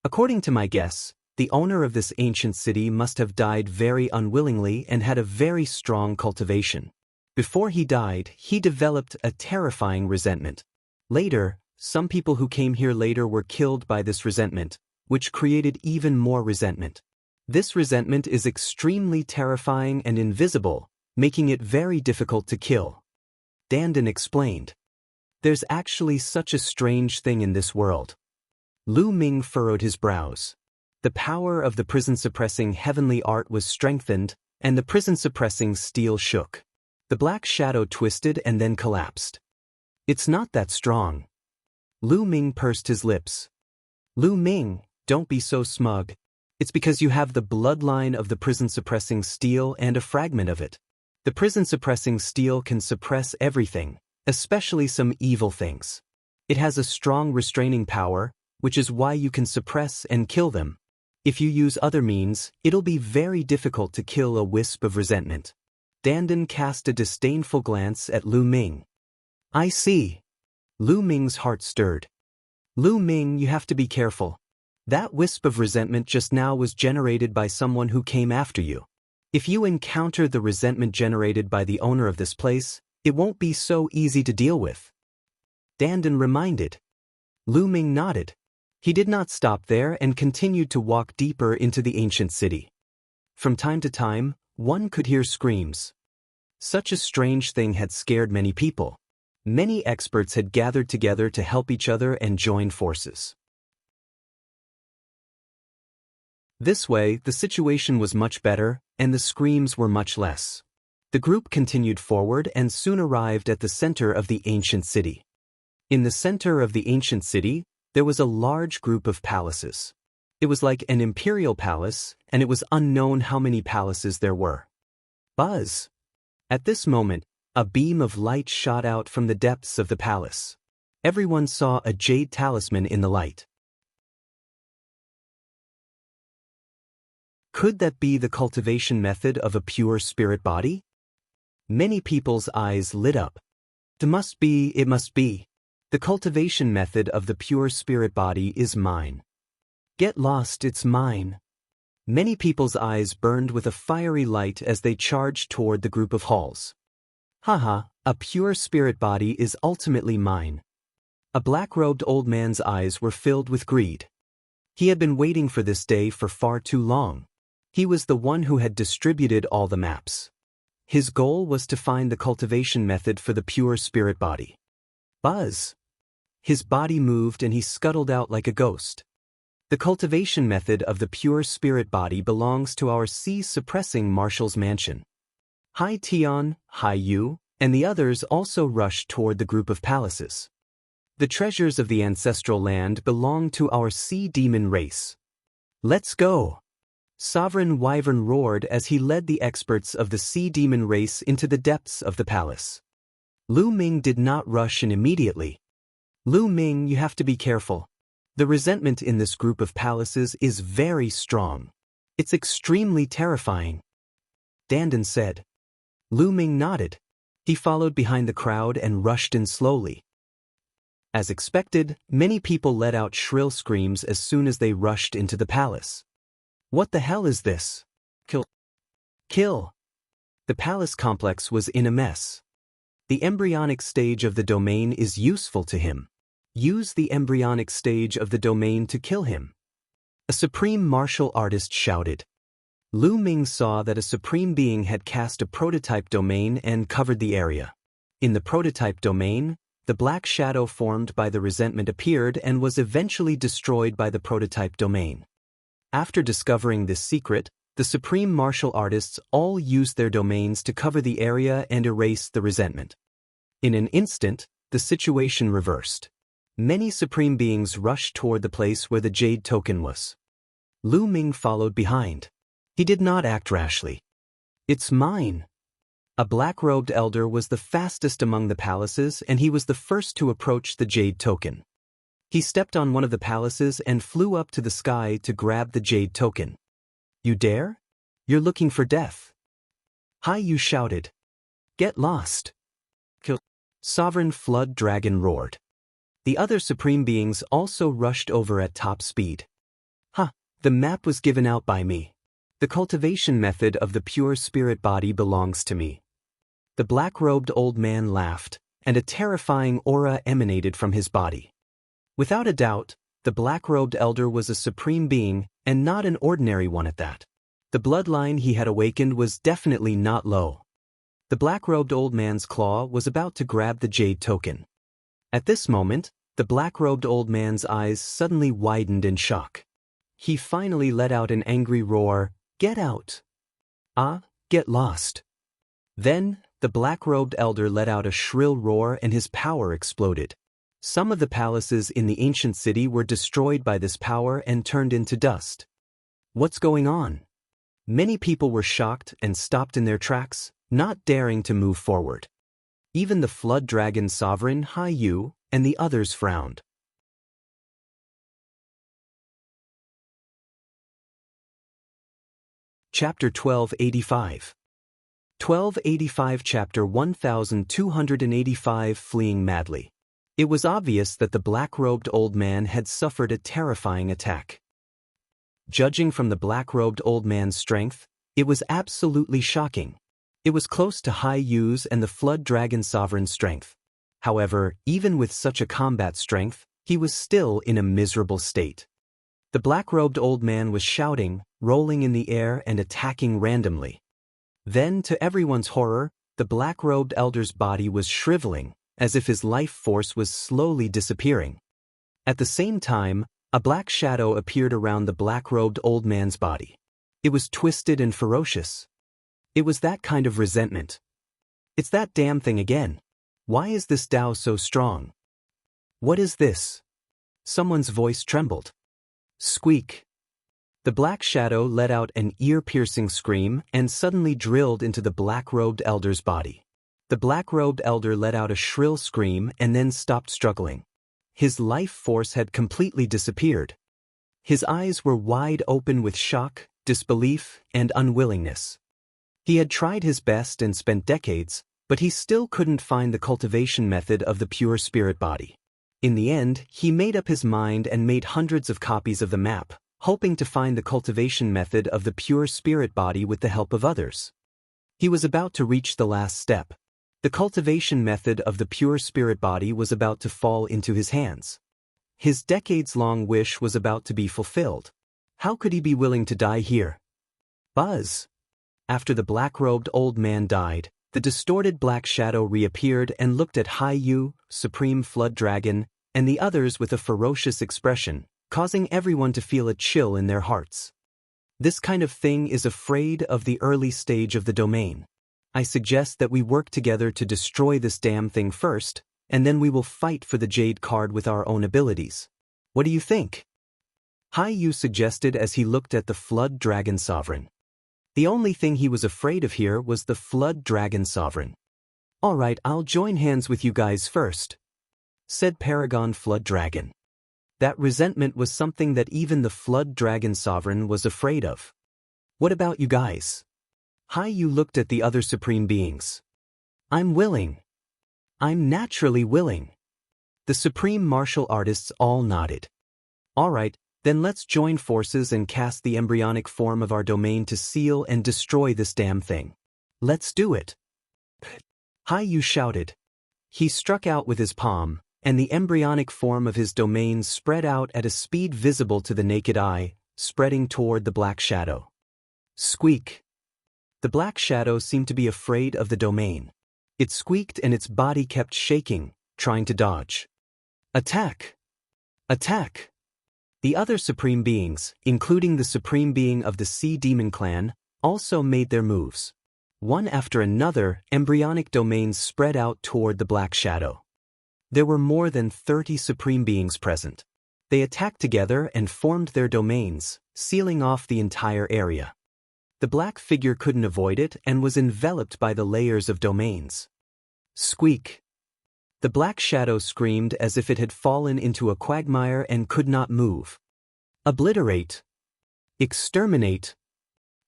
According to my guess, the owner of this ancient city must have died very unwillingly and had a very strong cultivation. Before he died, he developed a terrifying resentment. Later, some people who came here later were killed by this resentment, which created even more resentment. This resentment is extremely terrifying and invisible, making it very difficult to kill. Dandan explained. There's actually such a strange thing in this world. Lu Ming furrowed his brows. The power of the prison-suppressing heavenly art was strengthened, and the prison-suppressing steel shook. The black shadow twisted and then collapsed. It's not that strong. Lu Ming pursed his lips. Lu Ming, don't be so smug. It's because you have the bloodline of the prison-suppressing steel and a fragment of it. The prison-suppressing steel can suppress everything, especially some evil things. It has a strong restraining power, which is why you can suppress and kill them. If you use other means, it'll be very difficult to kill a wisp of resentment. Dandan cast a disdainful glance at Lu Ming. I see. Lu Ming's heart stirred. Lu Ming, you have to be careful. That wisp of resentment just now was generated by someone who came after you. If you encounter the resentment generated by the owner of this place, it won't be so easy to deal with. Dandan reminded. Lu Ming nodded. He did not stop there and continued to walk deeper into the ancient city. From time to time, one could hear screams. Such a strange thing had scared many people. Many experts had gathered together to help each other and join forces. This way, the situation was much better, and the screams were much less. The group continued forward and soon arrived at the center of the ancient city. In the center of the ancient city, there was a large group of palaces. It was like an imperial palace, and it was unknown how many palaces there were. Buzz! At this moment, a beam of light shot out from the depths of the palace. Everyone saw a jade talisman in the light. Could that be the cultivation method of a pure spirit body? Many people's eyes lit up. It must be. The cultivation method of the pure spirit body is mine. Get lost, it's mine. Many people's eyes burned with a fiery light as they charged toward the group of halls. Haha, a pure spirit body is ultimately mine. A black-robed old man's eyes were filled with greed. He had been waiting for this day for far too long. He was the one who had distributed all the maps. His goal was to find the cultivation method for the pure spirit body. Buzz! His body moved and he scuttled out like a ghost. The cultivation method of the pure spirit body belongs to our sea-suppressing Marshal's mansion. Hai Tian, Hai Yu, and the others also rushed toward the group of palaces. The treasures of the ancestral land belong to our sea demon race. Let's go! Sovereign Wyvern roared as he led the experts of the sea demon race into the depths of the palace. Lu Ming did not rush in immediately. Lu Ming, you have to be careful. The resentment in this group of palaces is very strong. It's extremely terrifying. Dandan said. Lu Ming nodded. He followed behind the crowd and rushed in slowly. As expected, many people let out shrill screams as soon as they rushed into the palace. What the hell is this? Kill! Kill! The palace complex was in a mess. The embryonic stage of the domain is useful to him. Use the embryonic stage of the domain to kill him. A supreme martial artist shouted. Lu Ming saw that a supreme being had cast a prototype domain and covered the area. In the prototype domain, the black shadow formed by the resentment appeared and was eventually destroyed by the prototype domain. After discovering this secret, the supreme martial artists all used their domains to cover the area and erase the resentment. In an instant, the situation reversed. Many supreme beings rushed toward the place where the jade token was. Lu Ming followed behind. He did not act rashly. It's mine. A black-robed elder was the fastest among the palaces and he was the first to approach the jade token. He stepped on one of the palaces and flew up to the sky to grab the jade token. You dare? You're looking for death. Hai Yu shouted. Get lost. Kill. Sovereign Flood Dragon roared. The other supreme beings also rushed over at top speed. The map was given out by me. The cultivation method of the pure spirit body belongs to me. The black-robed old man laughed, and a terrifying aura emanated from his body. Without a doubt, the black-robed elder was a supreme being, and not an ordinary one at that. The bloodline he had awakened was definitely not low. The black-robed old man's claw was about to grab the jade token. At this moment, the black-robed old man's eyes suddenly widened in shock. He finally let out an angry roar, "Get out! Get lost!" Then, the black-robed elder let out a shrill roar and his power exploded. Some of the palaces in the ancient city were destroyed by this power and turned into dust. What's going on? Many people were shocked and stopped in their tracks, not daring to move forward. Even the Flood Dragon Sovereign Hai Yu and the others frowned. Chapter 1285. 1285 Chapter 1285 Fleeing Madly. It was obvious that the black-robed old man had suffered a terrifying attack. Judging from the black-robed old man's strength, it was absolutely shocking. It was close to Hai Yu's and the Flood Dragon Sovereign's strength. However, even with such a combat strength, he was still in a miserable state. The black-robed old man was shouting, rolling in the air and attacking randomly. Then, to everyone's horror, the black-robed elder's body was shriveling, as if his life force was slowly disappearing. At the same time, a black shadow appeared around the black-robed old man's body. It was twisted and ferocious. It was that kind of resentment. It's that damn thing again. Why is this Tao so strong? What is this? Someone's voice trembled. Squeak. The black shadow let out an ear-piercing scream and suddenly drilled into the black-robed elder's body. The black-robed elder let out a shrill scream and then stopped struggling. His life force had completely disappeared. His eyes were wide open with shock, disbelief, and unwillingness. He had tried his best and spent decades, but he still couldn't find the cultivation method of the pure spirit body. In the end, he made up his mind and made hundreds of copies of the map, hoping to find the cultivation method of the pure spirit body with the help of others. He was about to reach the last step. The cultivation method of the pure spirit body was about to fall into his hands. His decades-long wish was about to be fulfilled. How could he be willing to die here? Buzz! After the black-robed old man died, the distorted black shadow reappeared and looked at Hai Yu, Supreme Flood Dragon, and the others with a ferocious expression, causing everyone to feel a chill in their hearts. This kind of thing is afraid of the early stage of the domain. I suggest that we work together to destroy this damn thing first, and then we will fight for the Jade card with our own abilities. What do you think? Hai Yu suggested as he looked at the Flood Dragon Sovereign. The only thing he was afraid of here was the Flood Dragon Sovereign. Alright, I'll join hands with you guys first, said Paragon Flood Dragon. That resentment was something that even the Flood Dragon Sovereign was afraid of. What about you guys? Hai Yu looked at the other supreme beings. I'm willing. I'm naturally willing. The supreme martial artists all nodded. Alright, then let's join forces and cast the embryonic form of our domain to seal and destroy this damn thing. Let's do it. Hai Yu shouted. He struck out with his palm, and the embryonic form of his domain spread out at a speed visible to the naked eye, spreading toward the black shadow. Squeak! The black shadow seemed to be afraid of the domain. It squeaked and its body kept shaking, trying to dodge. Attack! Attack! The other supreme beings, including the supreme being of the Sea Demon clan, also made their moves. One after another, embryonic domains spread out toward the black shadow. There were more than 30 supreme beings present. They attacked together and formed their domains, sealing off the entire area. The black figure couldn't avoid it and was enveloped by the layers of domains. Squeak! The black shadow screamed as if it had fallen into a quagmire and could not move. Obliterate! Exterminate!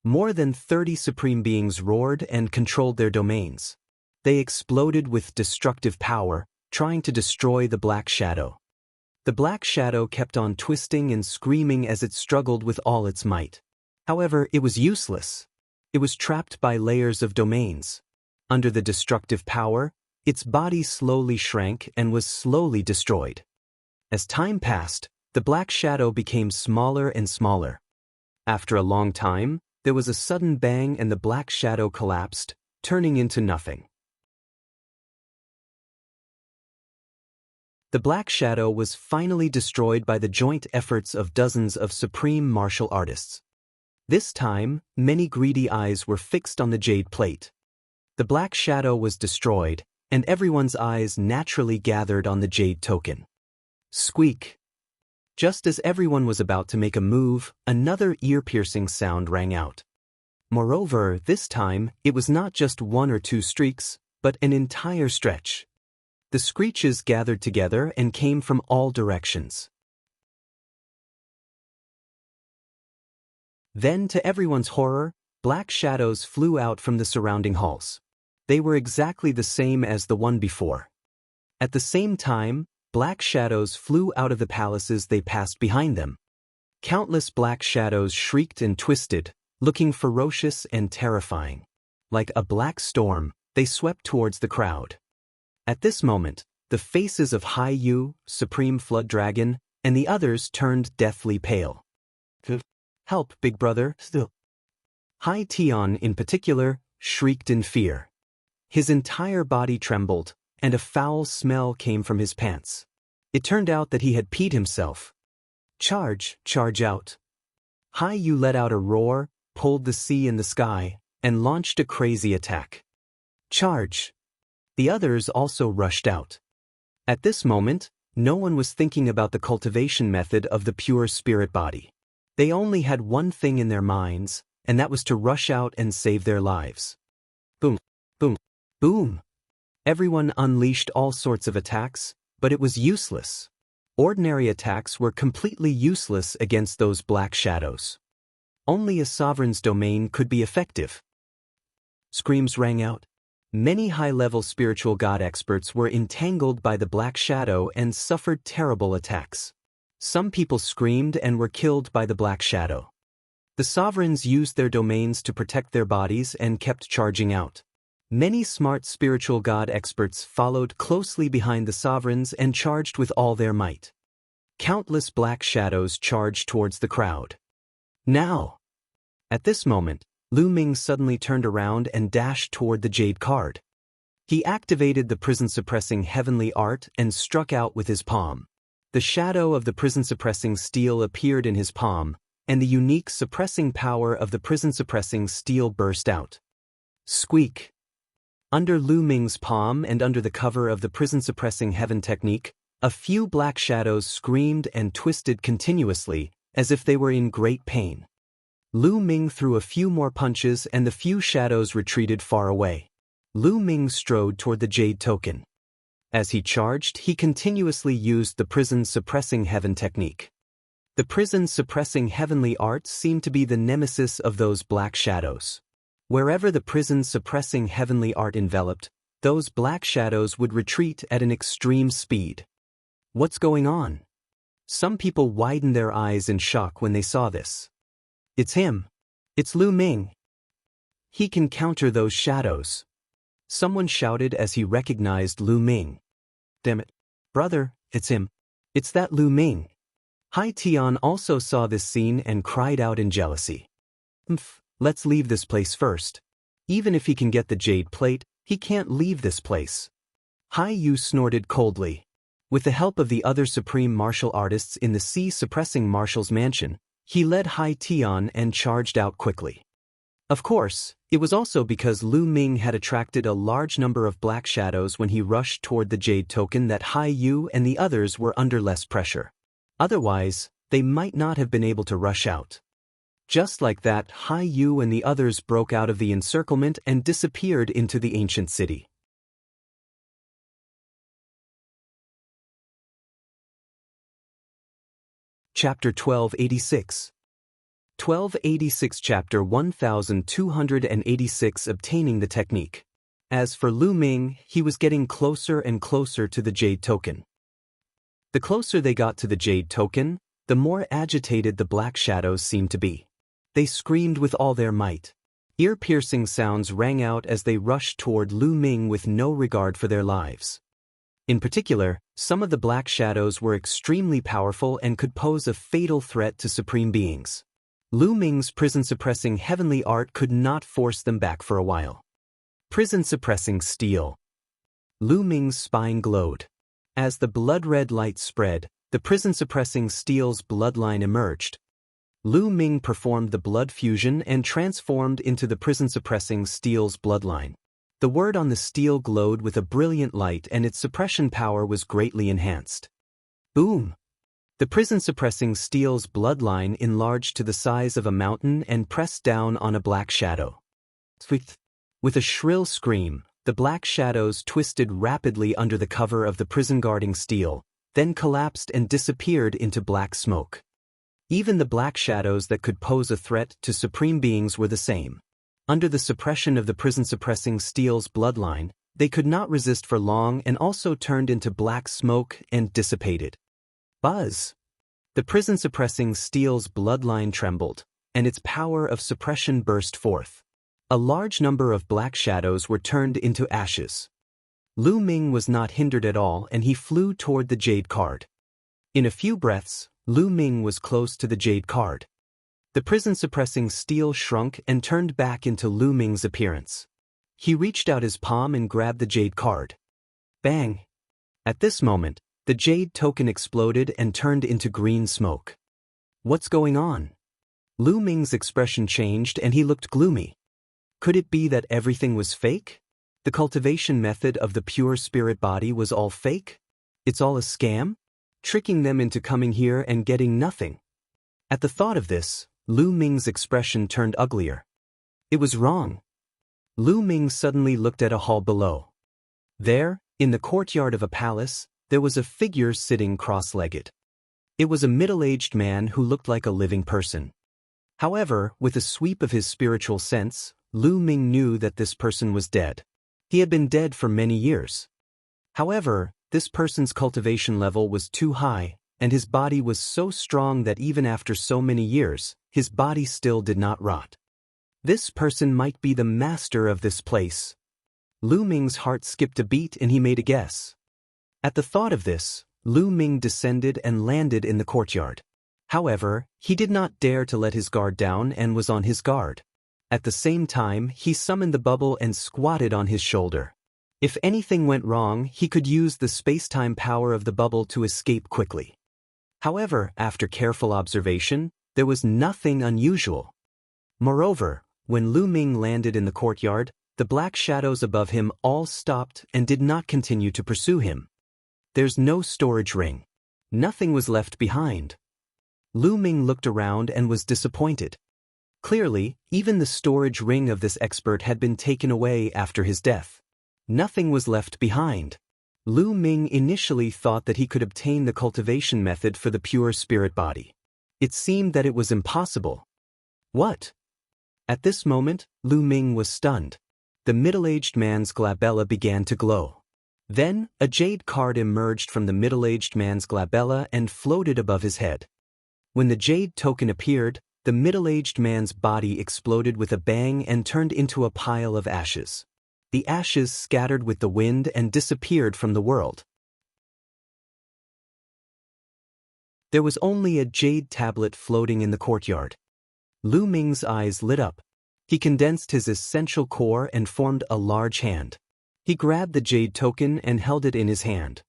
More than 30 supreme beings roared and controlled their domains. They exploded with destructive power, trying to destroy the black shadow. The black shadow kept on twisting and screaming as it struggled with all its might. However, it was useless. It was trapped by layers of domains. Under the destructive power, its body slowly shrank and was slowly destroyed. As time passed, the black shadow became smaller and smaller. After a long time, there was a sudden bang and the black shadow collapsed, turning into nothing. The black shadow was finally destroyed by the joint efforts of dozens of supreme martial artists. This time, many greedy eyes were fixed on the jade plate. The black shadow was destroyed, and everyone's eyes naturally gathered on the jade token. Squeak! Just as everyone was about to make a move, another ear-piercing sound rang out. Moreover, this time, it was not just one or two streaks, but an entire stretch. The screeches gathered together and came from all directions. Then, to everyone's horror, black shadows flew out from the surrounding halls. They were exactly the same as the one before. At the same time, black shadows flew out of the palaces they passed behind them. Countless black shadows shrieked and twisted, looking ferocious and terrifying. Like a black storm, they swept towards the crowd. At this moment, the faces of Hai Yu, Supreme Flood Dragon, and the others turned deathly pale. Help, big brother, still. Hai Tian, in particular, shrieked in fear. His entire body trembled, and a foul smell came from his pants. It turned out that he had peed himself. Charge out. Hai Yu let out a roar, pulled the sea in the sky, and launched a crazy attack. Charge! The others also rushed out. At this moment, no one was thinking about the cultivation method of the pure spirit body. They only had one thing in their minds, and that was to rush out and save their lives. Boom, boom, boom! Everyone unleashed all sorts of attacks, but it was useless. Ordinary attacks were completely useless against those black shadows. Only a sovereign's domain could be effective. Screams rang out. Many high-level spiritual god experts were entangled by the black shadow and suffered terrible attacks. Some people screamed and were killed by the black shadow. The sovereigns used their domains to protect their bodies and kept charging out. Many smart spiritual god experts followed closely behind the sovereigns and charged with all their might. Countless black shadows charged towards the crowd. Now! At this moment, Lu Ming suddenly turned around and dashed toward the jade card. He activated the prison-suppressing heavenly art and struck out with his palm. The shadow of the prison-suppressing steel appeared in his palm, and the unique suppressing power of the prison-suppressing steel burst out. Squeak! Under Lu Ming's palm and under the cover of the prison-suppressing heaven technique, a few black shadows screamed and twisted continuously, as if they were in great pain. Lu Ming threw a few more punches and the few shadows retreated far away. Lu Ming strode toward the jade token. As he charged, he continuously used the prison-suppressing heaven technique. The prison-suppressing heavenly art seemed to be the nemesis of those black shadows. Wherever the prison-suppressing heavenly art enveloped, those black shadows would retreat at an extreme speed. What's going on? Some people widened their eyes in shock when they saw this. It's him. It's Lu Ming. He can counter those shadows. Someone shouted as he recognized Lu Ming. Damn it. Brother, it's him. It's that Lu Ming. Hai Tian also saw this scene and cried out in jealousy. Let's leave this place first. Even if he can get the jade plate, he can't leave this place. Hai Yu snorted coldly. With the help of the other supreme martial artists in the sea-suppressing marshal's mansion, he led Hai Tian and charged out quickly. Of course, it was also because Lu Ming had attracted a large number of black shadows when he rushed toward the jade token that Hai Yu and the others were under less pressure. Otherwise, they might not have been able to rush out. Just like that, Hai Yu and the others broke out of the encirclement and disappeared into the ancient city. Chapter 1286. 1286 Chapter 1286 Obtaining the Technique. As for Lu Ming, he was getting closer and closer to the jade token. The closer they got to the jade token, the more agitated the black shadows seemed to be. They screamed with all their might. Ear-piercing sounds rang out as they rushed toward Lu Ming with no regard for their lives. In particular, some of the black shadows were extremely powerful and could pose a fatal threat to supreme beings. Lu Ming's prison-suppressing heavenly art could not force them back for a while. Prison-suppressing steel. Lu Ming's spine glowed. As the blood-red light spread, the prison-suppressing steel's bloodline emerged. Lu Ming performed the blood fusion and transformed into the prison-suppressing steel's bloodline. The word on the steel glowed with a brilliant light and its suppression power was greatly enhanced. Boom! The prison-suppressing steel's bloodline enlarged to the size of a mountain and pressed down on a black shadow. With a shrill scream, the black shadows twisted rapidly under the cover of the prison-guarding steel, then collapsed and disappeared into black smoke. Even the black shadows that could pose a threat to supreme beings were the same. Under the suppression of the prison-suppressing steel's bloodline, they could not resist for long and also turned into black smoke and dissipated. Buzz! The prison-suppressing steel's bloodline trembled, and its power of suppression burst forth. A large number of black shadows were turned into ashes. Lu Ming was not hindered at all and he flew toward the jade card. In a few breaths, Lu Ming was close to the jade card. The prison-suppressing steel shrunk and turned back into Lu Ming's appearance. He reached out his palm and grabbed the jade card. Bang! At this moment, the jade token exploded and turned into green smoke. What's going on? Lu Ming's expression changed and he looked gloomy. Could it be that everything was fake? The cultivation method of the pure spirit body was all fake? It's all a scam? Tricking them into coming here and getting nothing. At the thought of this, Lu Ming's expression turned uglier. It was wrong. Lu Ming suddenly looked at a hall below. There, in the courtyard of a palace, there was a figure sitting cross-legged. It was a middle-aged man who looked like a living person. However, with a sweep of his spiritual sense, Lu Ming knew that this person was dead. He had been dead for many years. However, this person's cultivation level was too high, and his body was so strong that even after so many years, his body still did not rot. This person might be the master of this place. Lu Ming's heart skipped a beat and he made a guess. At the thought of this, Lu Ming descended and landed in the courtyard. However, he did not dare to let his guard down and was on his guard. At the same time, he summoned the bubble and squatted on his shoulder. If anything went wrong, he could use the space-time power of the bubble to escape quickly. However, after careful observation, there was nothing unusual. Moreover, when Lu Ming landed in the courtyard, the black shadows above him all stopped and did not continue to pursue him. There's no storage ring. Nothing was left behind. Lu Ming looked around and was disappointed. Clearly, even the storage ring of this expert had been taken away after his death. Nothing was left behind. Lu Ming initially thought that he could obtain the cultivation method for the pure spirit body. It seemed that it was impossible. What? At this moment, Lu Ming was stunned. The middle-aged man's glabella began to glow. Then, a jade card emerged from the middle-aged man's glabella and floated above his head. When the jade token appeared, the middle-aged man's body exploded with a bang and turned into a pile of ashes. The ashes scattered with the wind and disappeared from the world. There was only a jade tablet floating in the courtyard. Lu Ming's eyes lit up. He condensed his essential core and formed a large hand. He grabbed the jade token and held it in his hand.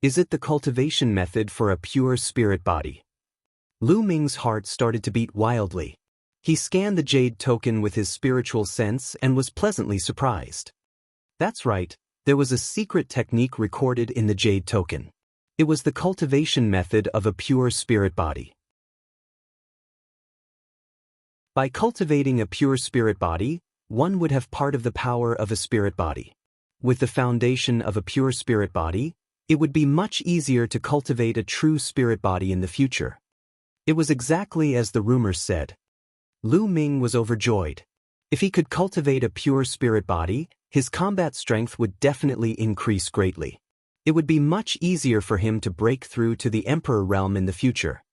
Is it the cultivation method for a pure spirit body? Lu Ming's heart started to beat wildly. He scanned the jade token with his spiritual sense and was pleasantly surprised. That's right, there was a secret technique recorded in the jade token. It was the cultivation method of a pure spirit body. By cultivating a pure spirit body, one would have part of the power of a spirit body. With the foundation of a pure spirit body, it would be much easier to cultivate a true spirit body in the future. It was exactly as the rumors said. Lu Ming was overjoyed. If he could cultivate a pure spirit body, his combat strength would definitely increase greatly. It would be much easier for him to break through to the Emperor realm in the future.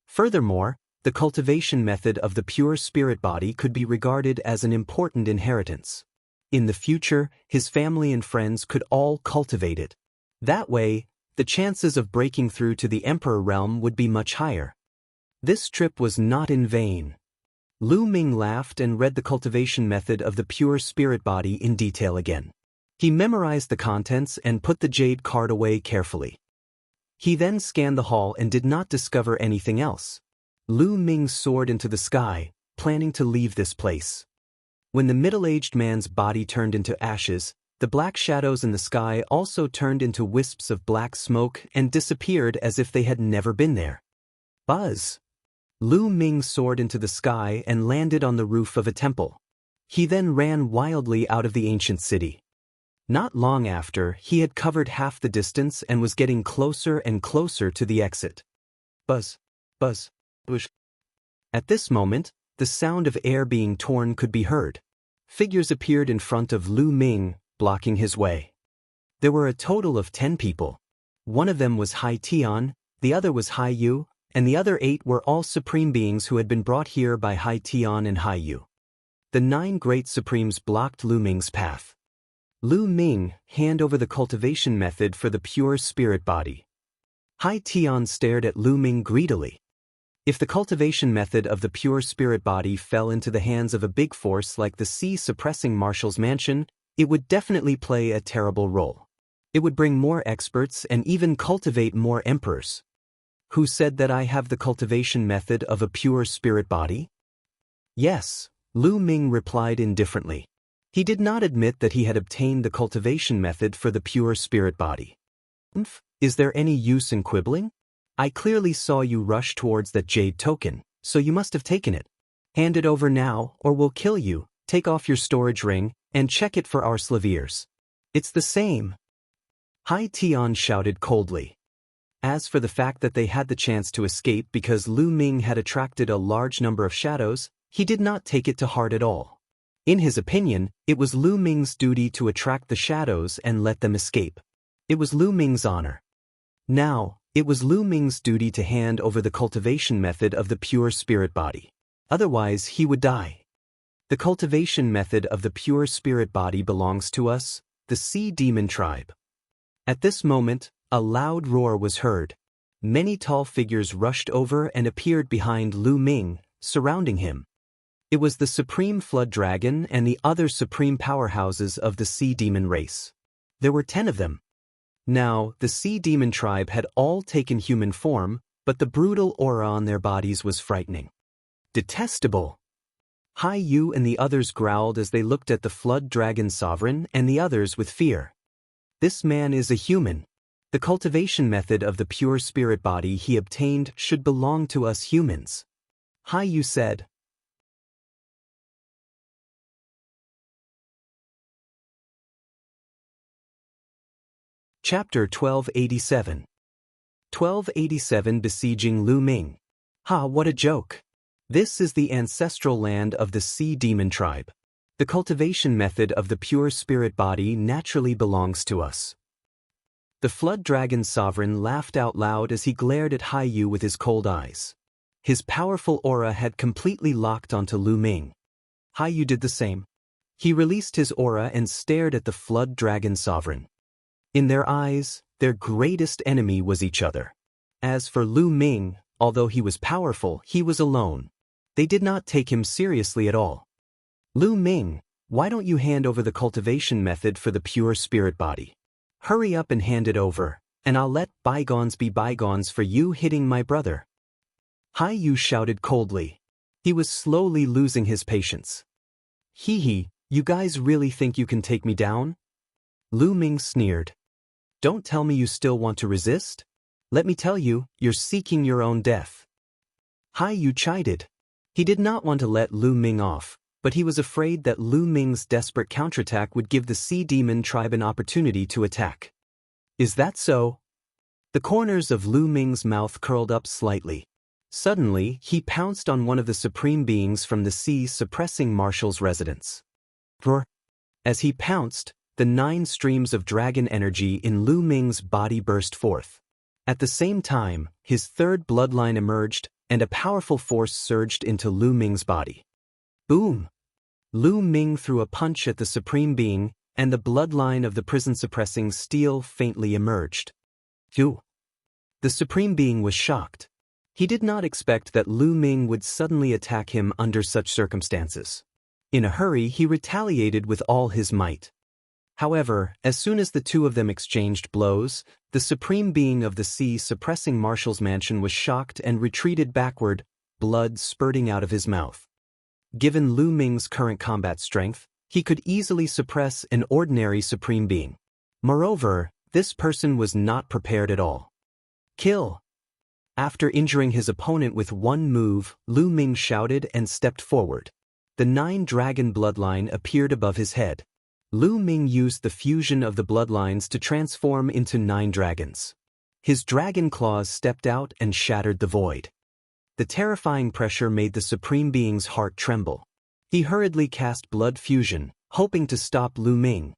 Furthermore, the cultivation method of the pure spirit body could be regarded as an important inheritance. In the future, his family and friends could all cultivate it. That way, the chances of breaking through to the Emperor realm would be much higher. This trip was not in vain. Lu Ming laughed and read the cultivation method of the pure spirit body in detail again. He memorized the contents and put the jade card away carefully. He then scanned the hall and did not discover anything else. Lu Ming soared into the sky, planning to leave this place. When the middle-aged man's body turned into ashes, the black shadows in the sky also turned into wisps of black smoke and disappeared as if they had never been there. Buzz! Lu Ming soared into the sky and landed on the roof of a temple. He then ran wildly out of the ancient city. Not long after, he had covered half the distance and was getting closer and closer to the exit. Buzz! Buzz! Bush! At this moment, the sound of air being torn could be heard. Figures appeared in front of Lu Ming, blocking his way. There were a total of 10 people. One of them was Hai Tian, the other was Hai Yu, and the other 8 were all supreme beings who had been brought here by Hai Tian and Hai Yu. The 9 great supremes blocked Lu Ming's path. Lu Ming, hand over the cultivation method for the pure spirit body. Hai Tian stared at Lu Ming greedily. If the cultivation method of the pure spirit body fell into the hands of a big force like the sea-suppressing Marshal's Mansion, it would definitely play a terrible role. It would bring more experts and even cultivate more emperors. Who said that I have the cultivation method of a pure spirit body? Yes, Lu Ming replied indifferently. He did not admit that he had obtained the cultivation method for the pure spirit body. Is there any use in quibbling? I clearly saw you rush towards that jade token, so you must have taken it. Hand it over now, or we'll kill you. Take off your storage ring, and check it for our slaviers. It's the same. Hai Tian shouted coldly. As for the fact that they had the chance to escape because Lu Ming had attracted a large number of shadows, he did not take it to heart at all. In his opinion, it was Lu Ming's duty to attract the shadows and let them escape. It was Lu Ming's honor. Now, it was Lu Ming's duty to hand over the cultivation method of the pure spirit body. Otherwise, he would die. The cultivation method of the pure spirit body belongs to us, the Sea Demon tribe. At this moment, A loud roar was heard. Many tall figures rushed over and appeared behind Lu Ming, surrounding him. It was the Supreme Flood Dragon and the other supreme powerhouses of the Sea Demon race. There were 10 of them. Now, the Sea Demon tribe had all taken human form, but the brutal aura on their bodies was frightening. Detestable! Hai Yu and the others growled as they looked at the Flood Dragon Sovereign and the others with fear. This man is a human. The cultivation method of the pure spirit body he obtained should belong to us humans. Hai Yu said. Chapter 1287. 1287 Besieging Lu Ming. Ha, what a joke! This is the ancestral land of the Sea Demon tribe. The cultivation method of the pure spirit body naturally belongs to us. The Flood Dragon Sovereign laughed out loud as he glared at Hai Yu with his cold eyes. His powerful aura had completely locked onto Lu Ming. Hai Yu did the same. He released his aura and stared at the Flood Dragon Sovereign. In their eyes, their greatest enemy was each other. As for Lu Ming, although he was powerful, he was alone. They did not take him seriously at all. Lu Ming, why don't you hand over the cultivation method for the pure spirit body? Hurry up and hand it over, and I'll let bygones be bygones for you hitting my brother. Hai Yu shouted coldly. He was slowly losing his patience. Hee hee, you guys really think you can take me down? Lu Ming sneered. Don't tell me you still want to resist? Let me tell you, you're seeking your own death. Hai Yu chided. He did not want to let Lu Ming off, but he was afraid that Lu Ming's desperate counterattack would give the Sea Demon tribe an opportunity to attack. Is that so? The corners of Lu Ming's mouth curled up slightly. Suddenly, he pounced on one of the supreme beings from the sea, suppressing Marshall's residence. Roar! As he pounced, the 9 streams of dragon energy in Lu Ming's body burst forth. At the same time, his third bloodline emerged, and a powerful force surged into Lu Ming's body. Boom! Lu Ming threw a punch at the supreme being, and the bloodline of the prison-suppressing steel faintly emerged. Phew! The supreme being was shocked. He did not expect that Lu Ming would suddenly attack him under such circumstances. In a hurry, he retaliated with all his might. However, as soon as the two of them exchanged blows, the supreme being of the sea suppressing Marshall's mansion was shocked and retreated backward, blood spurting out of his mouth. Given Lu Ming's current combat strength, he could easily suppress an ordinary supreme being. Moreover, this person was not prepared at all. Kill! After injuring his opponent with one move, Lu Ming shouted and stepped forward. The 9 dragon bloodline appeared above his head. Lu Ming used the fusion of the bloodlines to transform into 9 dragons. His dragon claws stepped out and shattered the void. The terrifying pressure made the supreme being's heart tremble. He hurriedly cast blood fusion, hoping to stop Lu Ming.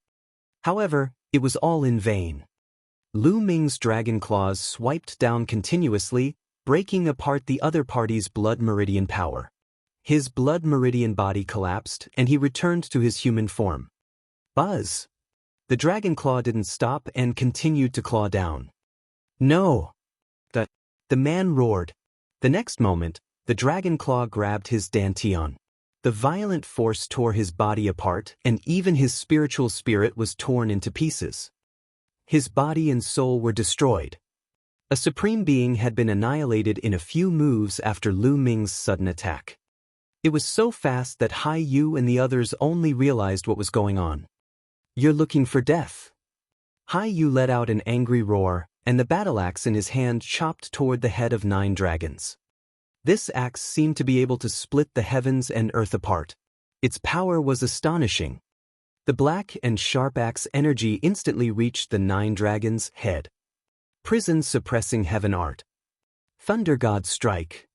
However, it was all in vain. Lu Ming's dragon claws swiped down continuously, breaking apart the other party's blood meridian power. His blood meridian body collapsed, and he returned to his human form. Buzz! The dragon claw didn't stop and continued to claw down. No! The man roared. The next moment, the dragon claw grabbed his dantian. The violent force tore his body apart, and even his spiritual spirit was torn into pieces. His body and soul were destroyed. A supreme being had been annihilated in a few moves after Lu Ming's sudden attack. It was so fast that Hai Yu and the others only realized what was going on. You're looking for death. Hai Yu let out an angry roar, and the battle axe in his hand chopped toward the head of 9 dragons. This axe seemed to be able to split the heavens and earth apart. Its power was astonishing. The black and sharp axe energy instantly reached the 9 dragons' head. Prison suppressing heaven art. Thunder God strike.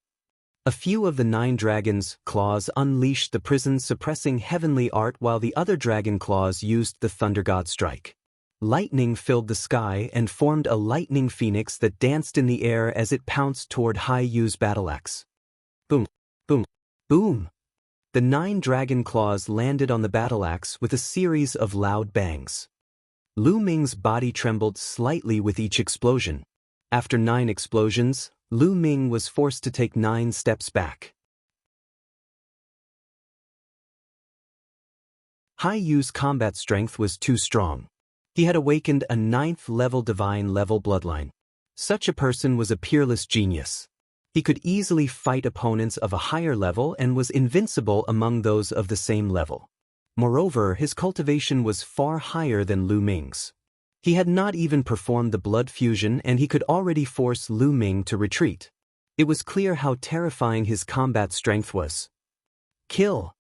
A few of the 9 dragons' claws unleashed the prison-suppressing heavenly art while the other dragon claws used the Thunder God strike. Lightning filled the sky and formed a lightning phoenix that danced in the air as it pounced toward Hai Yu's battle axe. Boom, boom, boom! The 9 dragon claws landed on the battle axe with a series of loud bangs. Lu Ming's body trembled slightly with each explosion. After 9 explosions, Lu Ming was forced to take 9 steps back. Hai Yu's combat strength was too strong. He had awakened a 9th-level divine-level bloodline. Such a person was a peerless genius. He could easily fight opponents of a higher level and was invincible among those of the same level. Moreover, his cultivation was far higher than Lu Ming's. He had not even performed the blood fusion and he could already force Lu Ming to retreat. It was clear how terrifying his combat strength was. Kill!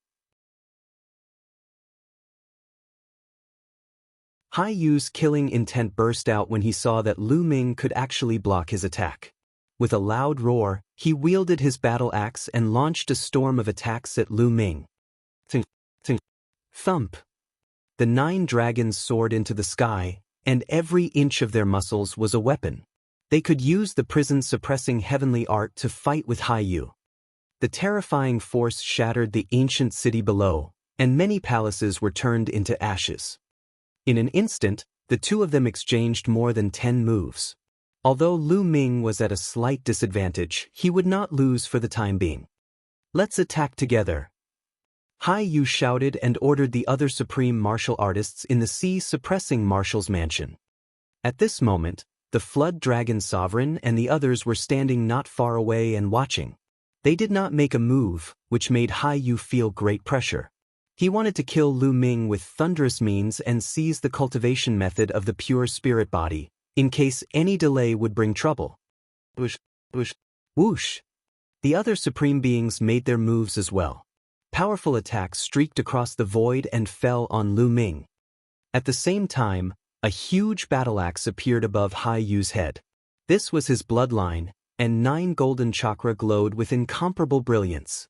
Hai Yu's killing intent burst out when he saw that Lu Ming could actually block his attack. With a loud roar, he wielded his battle axe and launched a storm of attacks at Lu Ming. Thump! The 9 dragons soared into the sky, and every inch of their muscles was a weapon. They could use the prison-suppressing heavenly art to fight with Hai Yu. The terrifying force shattered the ancient city below, and many palaces were turned into ashes. In an instant, the two of them exchanged more than 10 moves. Although Lu Ming was at a slight disadvantage, he would not lose for the time being. Let's attack together. Hai Yu shouted and ordered the other supreme martial artists in the sea-suppressing marshal's mansion. At this moment, the Flood Dragon Sovereign and the others were standing not far away and watching. They did not make a move, which made Hai Yu feel great pressure. He wanted to kill Lu Ming with thunderous means and seize the cultivation method of the pure spirit body, in case any delay would bring trouble. Whoosh, whoosh, whoosh. The other supreme beings made their moves as well. Powerful attacks streaked across the void and fell on Lu Ming. At the same time, a huge battle axe appeared above Hai Yu's head. This was his bloodline, and 9 golden chakra glowed with incomparable brilliance.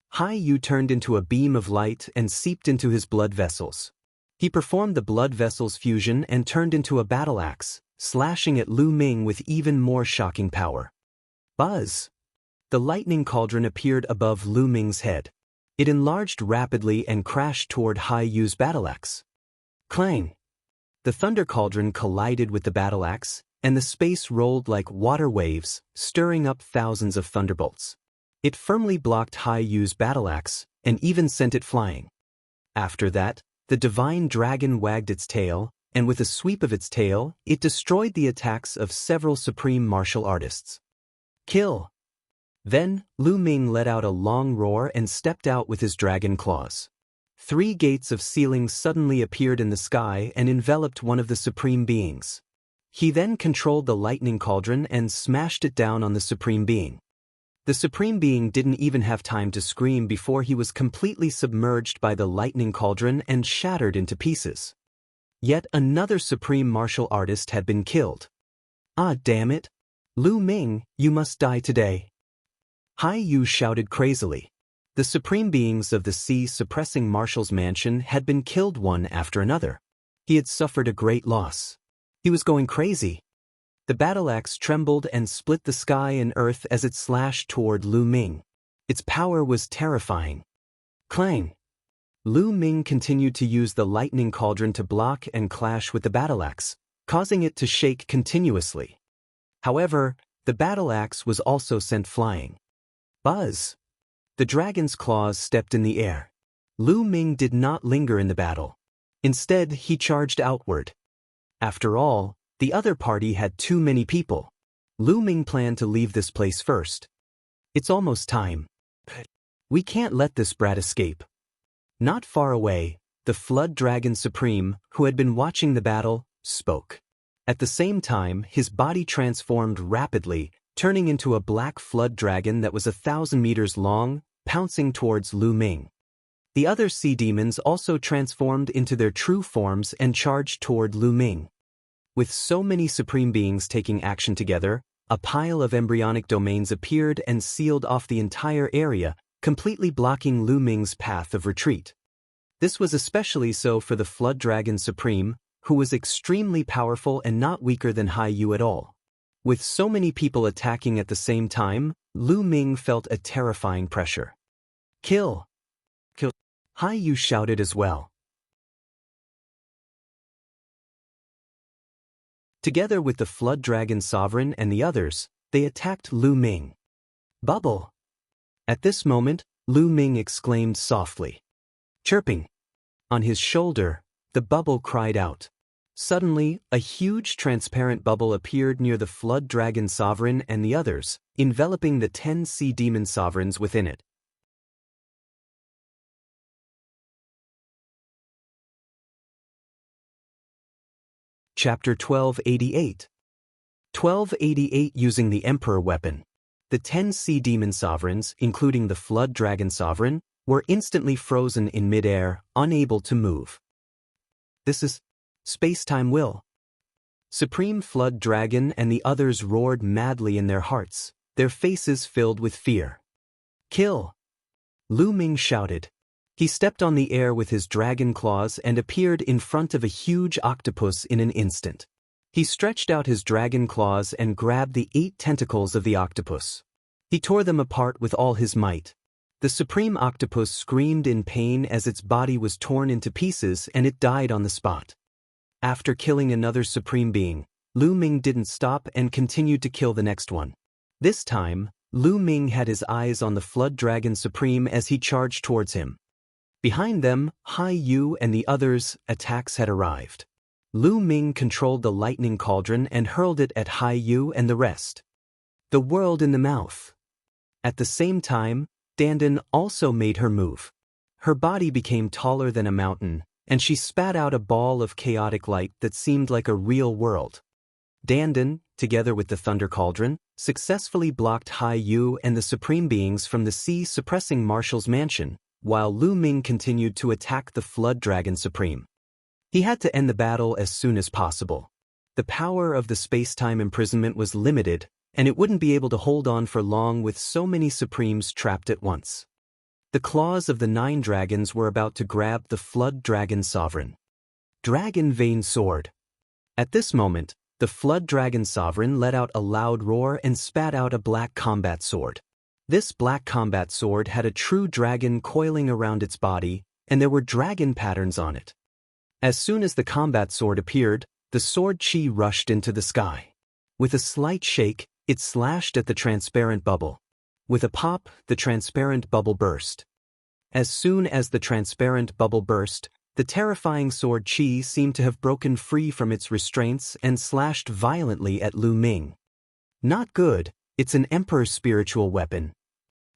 Hai Yu turned into a beam of light and seeped into his blood vessels. He performed the blood vessels fusion and turned into a battle axe, slashing at Lu Ming with even more shocking power. Buzz! The lightning cauldron appeared above Lu Ming's head. It enlarged rapidly and crashed toward Hai Yu's battle axe. Clang! The thunder cauldron collided with the battle axe, and the space rolled like water waves, stirring up thousands of thunderbolts. It firmly blocked Hai Yu's battle axe, and even sent it flying. After that, the divine dragon wagged its tail, and with a sweep of its tail, it destroyed the attacks of several supreme martial artists. Kill! Then, Lu Ming let out a long roar and stepped out with his dragon claws. 3 gates of ceiling suddenly appeared in the sky and enveloped one of the supreme beings. He then controlled the lightning cauldron and smashed it down on the supreme being. The supreme being didn't even have time to scream before he was completely submerged by the lightning cauldron and shattered into pieces. Yet another supreme martial artist had been killed. Ah, damn it! Lu Ming, you must die today. Hai Yu shouted crazily. The supreme beings of the sea-suppressing marshal's mansion had been killed one after another. He had suffered a great loss. He was going crazy. The battle axe trembled and split the sky and earth as it slashed toward Lu Ming. Its power was terrifying. Clang! Lu Ming continued to use the lightning cauldron to block and clash with the battle axe, causing it to shake continuously. However, the battle axe was also sent flying. Buzz! The dragon's claws stepped in the air. Lu Ming did not linger in the battle. Instead, he charged outward. After all, the other party had too many people. Lu Ming planned to leave this place first. It's almost time. We can't let this brat escape. Not far away, the Flood Dragon Supreme, who had been watching the battle, spoke. At the same time, his body transformed rapidly, turning into a black flood dragon that was 1,000 meters long, pouncing towards Lu Ming. The other sea demons also transformed into their true forms and charged toward Lu Ming. With so many supreme beings taking action together, a pile of embryonic domains appeared and sealed off the entire area, completely blocking Lu Ming's path of retreat. This was especially so for the Flood Dragon Supreme, who was extremely powerful and not weaker than Hai Yu at all. With so many people attacking at the same time, Lu Ming felt a terrifying pressure. Kill! Kill! Hai Yu shouted as well. Together with the Flood Dragon Sovereign and the others, they attacked Lu Ming. Bubble! At this moment, Lu Ming exclaimed softly. Chirping. On his shoulder, the bubble cried out. Suddenly, a huge transparent bubble appeared near the Flood Dragon Sovereign and the others, enveloping the 10 Sea Demon Sovereigns within it. Chapter 1288. 1288 Using the Emperor Weapon. The 10 Sea Demon Sovereigns, including the Flood Dragon Sovereign, were instantly frozen in midair, unable to move. This is space-time will. Supreme Flood Dragon and the others roared madly in their hearts, their faces filled with fear. Kill! Lu Ming shouted. He stepped on the air with his dragon claws and appeared in front of a huge octopus in an instant. He stretched out his dragon claws and grabbed the 8 tentacles of the octopus. He tore them apart with all his might. The supreme octopus screamed in pain as its body was torn into pieces and it died on the spot. After killing another supreme being, Lu Ming didn't stop and continued to kill the next one. This time, Lu Ming had his eyes on the Flood Dragon Supreme as he charged towards him. Behind them, Hai Yu and the others' attacks had arrived. Lu Ming controlled the lightning cauldron and hurled it at Hai Yu and the rest. The world in the mouth. At the same time, Dandan also made her move. Her body became taller than a mountain, and she spat out a ball of chaotic light that seemed like a real world. Dandan, together with the Thunder Cauldron, successfully blocked Hai Yu and the Supreme Beings from the sea-suppressing Marshal's mansion, while Lu Ming continued to attack the Flood Dragon Supreme. He had to end the battle as soon as possible. The power of the space-time imprisonment was limited, and it wouldn't be able to hold on for long with so many Supremes trapped at once. The claws of the 9 dragons were about to grab the Flood Dragon Sovereign. Dragon Vein Sword. At this moment, the Flood Dragon Sovereign let out a loud roar and spat out a black combat sword. This black combat sword had a true dragon coiling around its body, and there were dragon patterns on it. As soon as the combat sword appeared, the sword chi rushed into the sky. With a slight shake, it slashed at the transparent bubble. With a pop, the transparent bubble burst. As soon as the transparent bubble burst, the terrifying sword chi seemed to have broken free from its restraints and slashed violently at Lu Ming. Not good, it's an Emperor's spiritual weapon.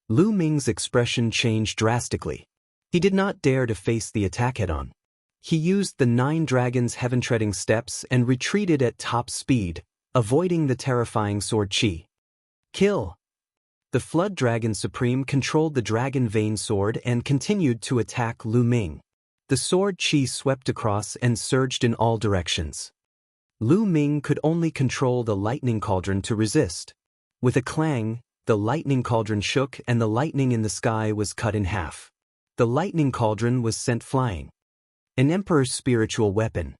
Lu Ming's expression changed drastically. He did not dare to face the attack head-on. He used the 9 dragons' heaven-treading steps and retreated at top speed, avoiding the terrifying sword chi. Kill! The Flood Dragon Supreme controlled the Dragon Vein Sword and continued to attack Lu Ming. The sword chi swept across and surged in all directions. Lu Ming could only control the lightning cauldron to resist. With a clang, the lightning cauldron shook and the lightning in the sky was cut in half. The lightning cauldron was sent flying. An Emperor's spiritual weapon.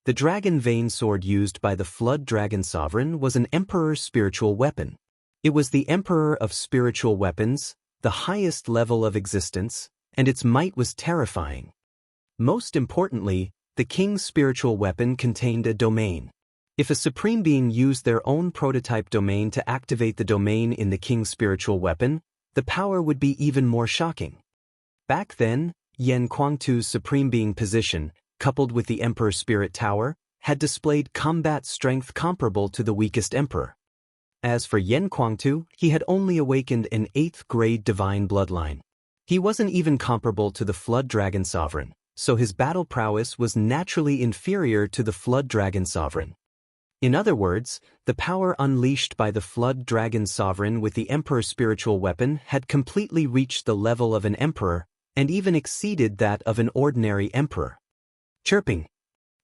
The Dragon Vein Sword used by the Flood Dragon Sovereign was an Emperor's spiritual weapon. It was the Emperor of spiritual weapons, the highest level of existence, and its might was terrifying. Most importantly, the King's spiritual weapon contained a domain. If a Supreme Being used their own prototype domain to activate the domain in the King's spiritual weapon, the power would be even more shocking. Back then, Yan Kuangtu's Supreme Being position, coupled with the Emperor's Spirit Tower, had displayed combat strength comparable to the weakest Emperor. As for Yan Kuangtu, he had only awakened an 8th-grade divine bloodline. He wasn't even comparable to the Flood Dragon Sovereign, so his battle prowess was naturally inferior to the Flood Dragon Sovereign. In other words, the power unleashed by the Flood Dragon Sovereign with the Emperor's spiritual weapon had completely reached the level of an Emperor, and even exceeded that of an ordinary Emperor. Chirping.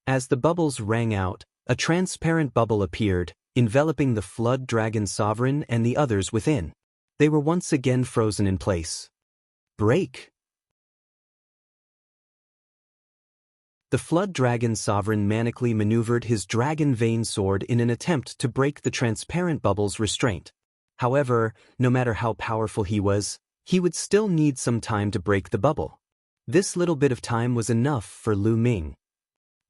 As the bubbles rang out, a transparent bubble appeared, enveloping the Flood Dragon Sovereign and the others within. They were once again frozen in place. Break! The Flood Dragon Sovereign manically maneuvered his Dragon Vein Sword in an attempt to break the transparent bubble's restraint. However, no matter how powerful he would still need some time to break the bubble. This little bit of time was enough for Lu Ming.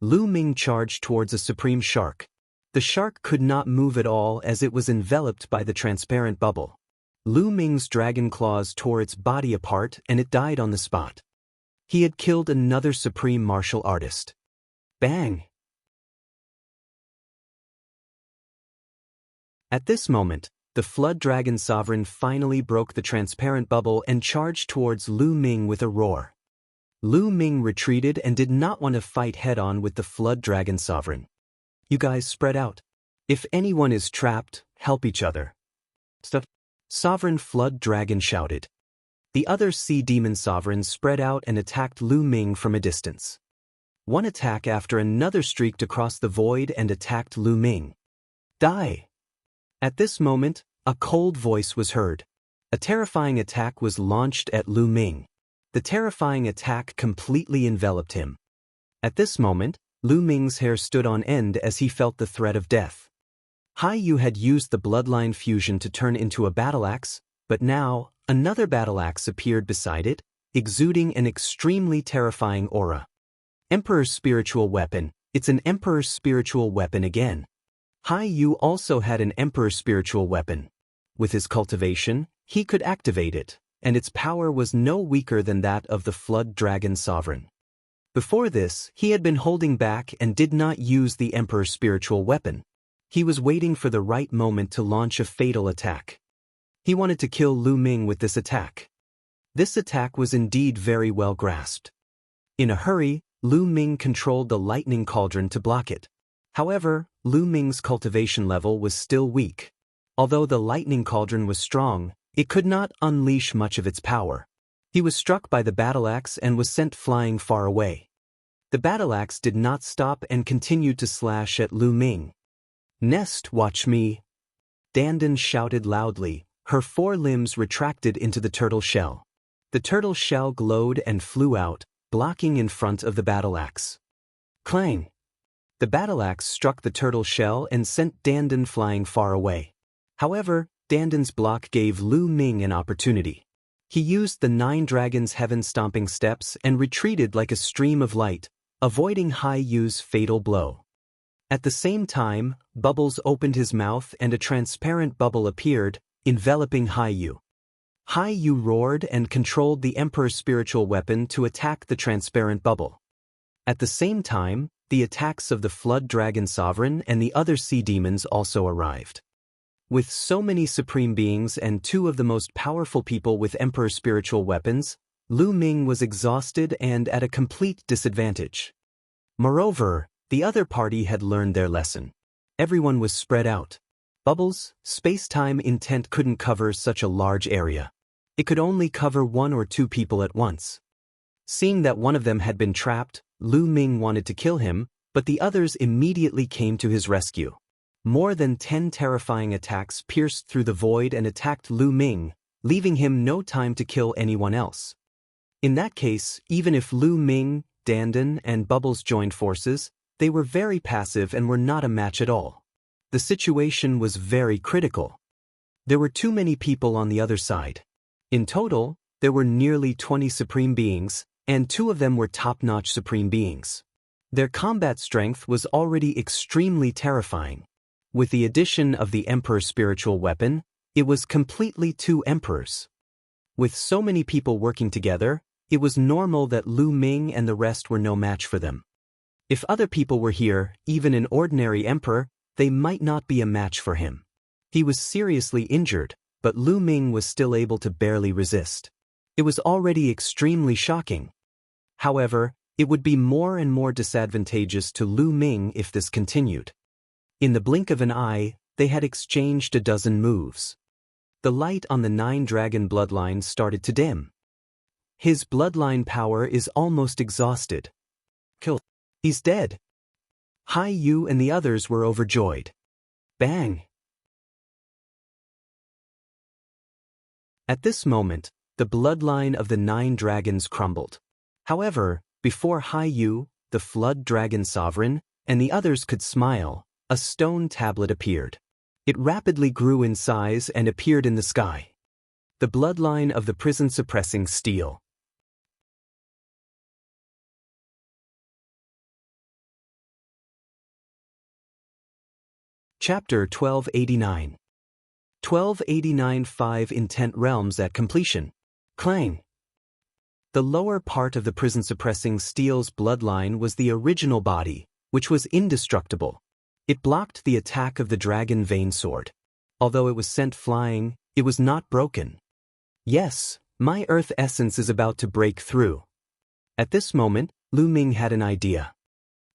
Lu Ming charged towards a supreme shark. The shark could not move at all as it was enveloped by the transparent bubble. Lu Ming's dragon claws tore its body apart and it died on the spot. He had killed another supreme martial artist. Bang! At this moment, the flood dragon sovereign finally broke the transparent bubble and charged towards Lu Ming with a roar. Lu Ming retreated and did not want to fight head-on with the flood dragon sovereign. You guys spread out. If anyone is trapped, help each other. Sovereign flood dragon shouted. The other sea demon sovereigns spread out and attacked Lu Ming from a distance. One attack after another streaked across the void and attacked Lu Ming. Die! At this moment, a cold voice was heard. A terrifying attack was launched at Lu Ming. The terrifying attack completely enveloped him. At this moment, Lu Ming's hair stood on end as he felt the threat of death. Hai Yu had used the bloodline fusion to turn into a battle axe, but now, another battle axe appeared beside it, exuding an extremely terrifying aura. Emperor's spiritual weapon. It's an Emperor's spiritual weapon again. Hai Yu also had an Emperor's spiritual weapon. With his cultivation, he could activate it, and its power was no weaker than that of the Flood Dragon Sovereign. Before this, he had been holding back and did not use the Emperor's spiritual weapon. He was waiting for the right moment to launch a fatal attack. He wanted to kill Lu Ming with this attack. This attack was indeed very well grasped. In a hurry, Lu Ming controlled the lightning cauldron to block it. However, Lu Ming's cultivation level was still weak. Although the lightning cauldron was strong, it could not unleash much of its power. He was struck by the battle axe and was sent flying far away. The battle axe did not stop and continued to slash at Lu Ming. Nest, watch me! Dandan shouted loudly, her four limbs retracted into the turtle shell. The turtle shell glowed and flew out, blocking in front of the battle axe. Clang! The battle axe struck the turtle shell and sent Dandan flying far away. However, Dandan's block gave Lu Ming an opportunity. He used the 9 Dragons' heaven-stomping steps and retreated like a stream of light, avoiding Hai Yu's fatal blow. At the same time, Bubbles opened his mouth and a transparent bubble appeared, enveloping Hai Yu. Hai Yu roared and controlled the Emperor's spiritual weapon to attack the transparent bubble. At the same time, the attacks of the Flood Dragon Sovereign and the other sea demons also arrived. With so many supreme beings and 2 of the most powerful people with Emperor's spiritual weapons, Lu Ming was exhausted and at a complete disadvantage. Moreover, the other party had learned their lesson. Everyone was spread out. Bubbles, space-time intent couldn't cover such a large area. It could only cover 1 or 2 people at once. Seeing that one of them had been trapped, Lu Ming wanted to kill him, but the others immediately came to his rescue. More than 10 terrifying attacks pierced through the void and attacked Lu Ming, leaving him no time to kill anyone else. In that case, even if Lu Ming, Dandan, and Bubbles joined forces, they were very passive and were not a match at all. The situation was very critical. There were too many people on the other side. In total, there were nearly 20 supreme beings, and 2 of them were top-notch supreme beings. Their combat strength was already extremely terrifying. With the addition of the Emperor's spiritual weapon, it was completely 2 emperors. With so many people working together, it was normal that Lu Ming and the rest were no match for them. If other people were here, even an ordinary emperor, they might not be a match for him. He was seriously injured, but Lu Ming was still able to barely resist. It was already extremely shocking. However, it would be more and more disadvantageous to Lu Ming if this continued. In the blink of an eye, they had exchanged a dozen moves. The light on the 9 dragon bloodline started to dim. His bloodline power is almost exhausted. Kill. He's dead. Hai Yu and the others were overjoyed. Bang! At this moment, the bloodline of the 9 dragons crumbled. However, before Hai Yu, the Flood Dragon Sovereign, and the others could smile, a stone tablet appeared. It rapidly grew in size and appeared in the sky. The bloodline of the prison-suppressing steel. Chapter 1289. 1289 5 Intent Realms at Completion. Clang. The lower part of the prison-suppressing steel's bloodline was the original body, which was indestructible. It blocked the attack of the dragon vein sword. Although it was sent flying, it was not broken. Yes, my earth essence is about to break through. At this moment, Lu Ming had an idea.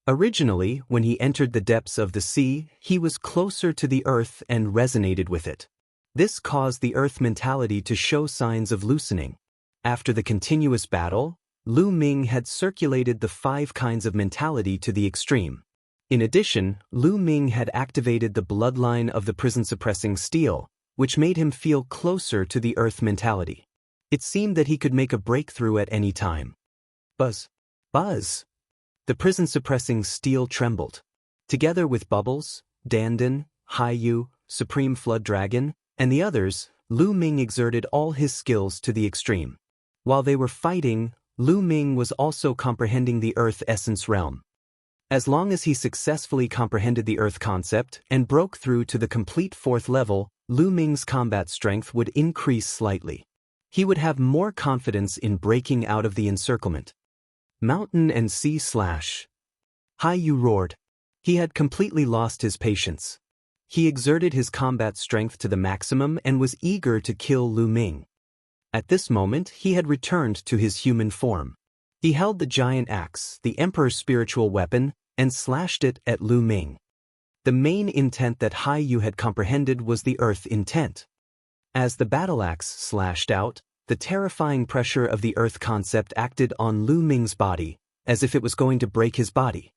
Originally, when he entered the depths of the sea, he was closer to the earth and resonated with it. This caused the earth mentality to show signs of loosening. After the continuous battle, Lu Ming had circulated the 5 kinds of mentality to the extreme. In addition, Lu Ming had activated the bloodline of the prison-suppressing steel, which made him feel closer to the earth mentality. It seemed that he could make a breakthrough at any time. Buzz. Buzz. The prison-suppressing steel trembled. Together with Bubbles, Dandan, Haiyu, Supreme Flood Dragon, and the others, Lu Ming exerted all his skills to the extreme. While they were fighting, Lu Ming was also comprehending the Earth Essence realm. As long as he successfully comprehended the Earth concept and broke through to the complete 4th level, Lu Ming's combat strength would increase slightly. He would have more confidence in breaking out of the encirclement. Mountain and sea slash. Haiyu roared. He had completely lost his patience. He exerted his combat strength to the maximum and was eager to kill Lu Ming. At this moment, he had returned to his human form. He held the giant axe, the Emperor's spiritual weapon, and slashed it at Lu Ming. The main intent that Haiyu had comprehended was the earth intent. As the battle axe slashed out, the terrifying pressure of the earth concept acted on Lu Ming's body, as if it was going to break his body.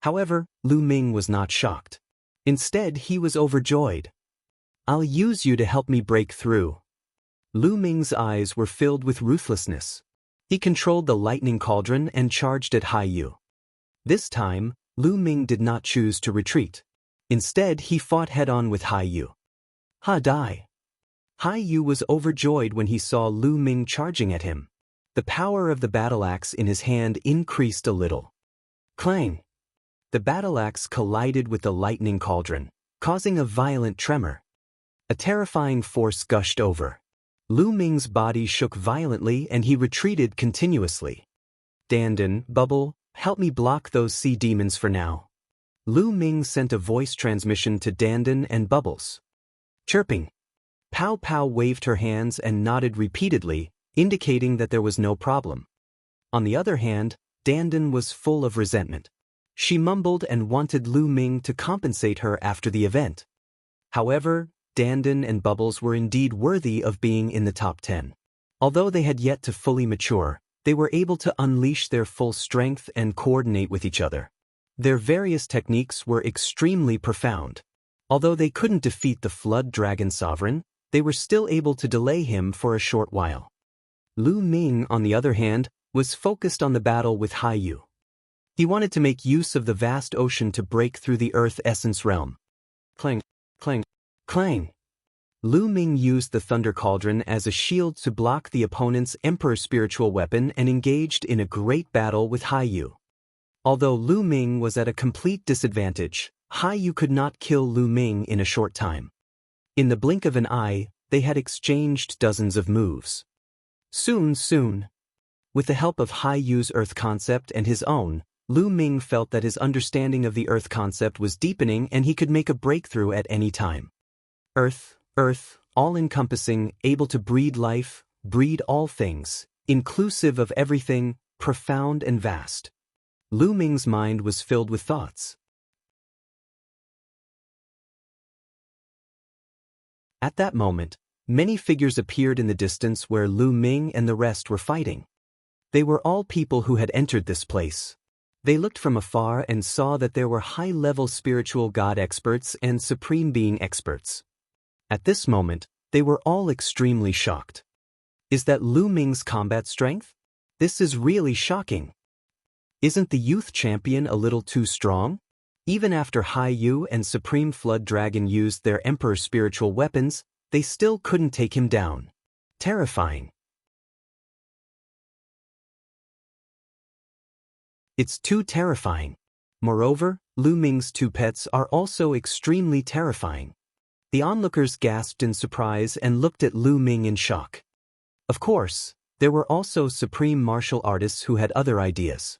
However, Lu Ming was not shocked. Instead, he was overjoyed. I'll use you to help me break through. Lu Ming's eyes were filled with ruthlessness. He controlled the lightning cauldron and charged at Haiyu. This time, Lu Ming did not choose to retreat. Instead, he fought head-on with Haiyu. Ha-dai. Haiyu was overjoyed when he saw Lu Ming charging at him. The power of the battle axe in his hand increased a little. Clang! The battle axe collided with the lightning cauldron, causing a violent tremor. A terrifying force gushed over. Lu Ming's body shook violently and he retreated continuously. Dandan, Bubble, help me block those sea demons for now. Lu Ming sent a voice transmission to Dandan and Bubbles. Chirping. Pow Pow waved her hands and nodded repeatedly, indicating that there was no problem. On the other hand, Dandan was full of resentment. She mumbled and wanted Lu Ming to compensate her after the event. However, Dandan and Bubbles were indeed worthy of being in the top 10. Although they had yet to fully mature, they were able to unleash their full strength and coordinate with each other. Their various techniques were extremely profound. Although they couldn't defeat the Flood Dragon Sovereign, they were still able to delay him for a short while. Lu Ming, on the other hand, was focused on the battle with Haiyu. He wanted to make use of the vast ocean to break through the Earth Essence realm. Clang, clang, clang. Lu Ming used the Thunder Cauldron as a shield to block the opponent's Emperor's spiritual weapon and engaged in a great battle with Haiyu. Although Lu Ming was at a complete disadvantage, Haiyu could not kill Lu Ming in a short time. In the blink of an eye, they had exchanged dozens of moves. Soon. With the help of Haiyu's Earth concept and his own, Lu Ming felt that his understanding of the Earth concept was deepening and he could make a breakthrough at any time. Earth, all-encompassing, able to breed life, breed all things, inclusive of everything, profound and vast. Lu Ming's mind was filled with thoughts. At that moment, many figures appeared in the distance where Lu Ming and the rest were fighting. They were all people who had entered this place. They looked from afar and saw that there were high-level spiritual god experts and supreme being experts. At this moment, they were all extremely shocked. Is that Lu Ming's combat strength? This is really shocking. Isn't the youth champion a little too strong? Even after Haiyu and Supreme Flood Dragon used their Emperor's spiritual weapons, they still couldn't take him down. Terrifying. It's too terrifying. Moreover, Lu Ming's two pets are also extremely terrifying. The onlookers gasped in surprise and looked at Lu Ming in shock. Of course, there were also supreme martial artists who had other ideas.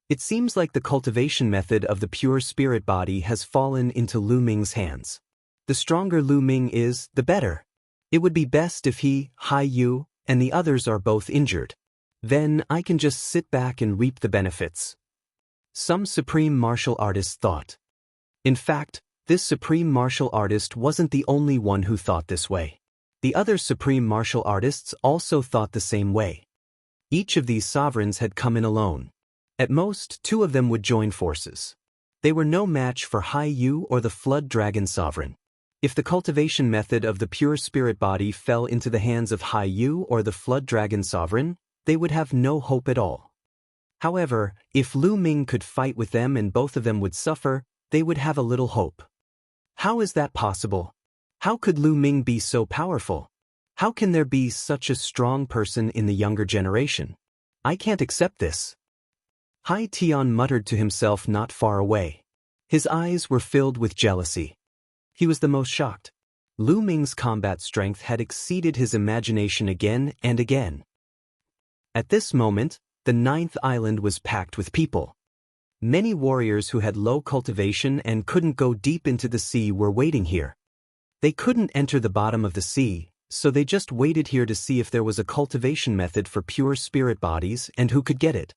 It seems like the cultivation method of the pure spirit body has fallen into Lu Ming's hands. The stronger Lu Ming is, the better. It would be best if he, Hai Yu, and the others are both injured. Then I can just sit back and reap the benefits. Some supreme martial artists thought. In fact, this supreme martial artist wasn't the only one who thought this way. The other supreme martial artists also thought the same way. Each of these sovereigns had come in alone. At most, two of them would join forces. They were no match for Hai Yu or the Flood Dragon Sovereign. If the cultivation method of the pure spirit body fell into the hands of Hai Yu or the Flood Dragon Sovereign, they would have no hope at all. However, if Lu Ming could fight with them and both of them would suffer, they would have a little hope. How is that possible? How could Lu Ming be so powerful? How can there be such a strong person in the younger generation? I can't accept this. Hai Tian muttered to himself not far away. His eyes were filled with jealousy. He was the most shocked. Lu Ming's combat strength had exceeded his imagination again and again. At this moment, the 9th island was packed with people. Many warriors who had low cultivation and couldn't go deep into the sea were waiting here. They couldn't enter the bottom of the sea, so they just waited here to see if there was a cultivation method for pure spirit bodies and who could get it.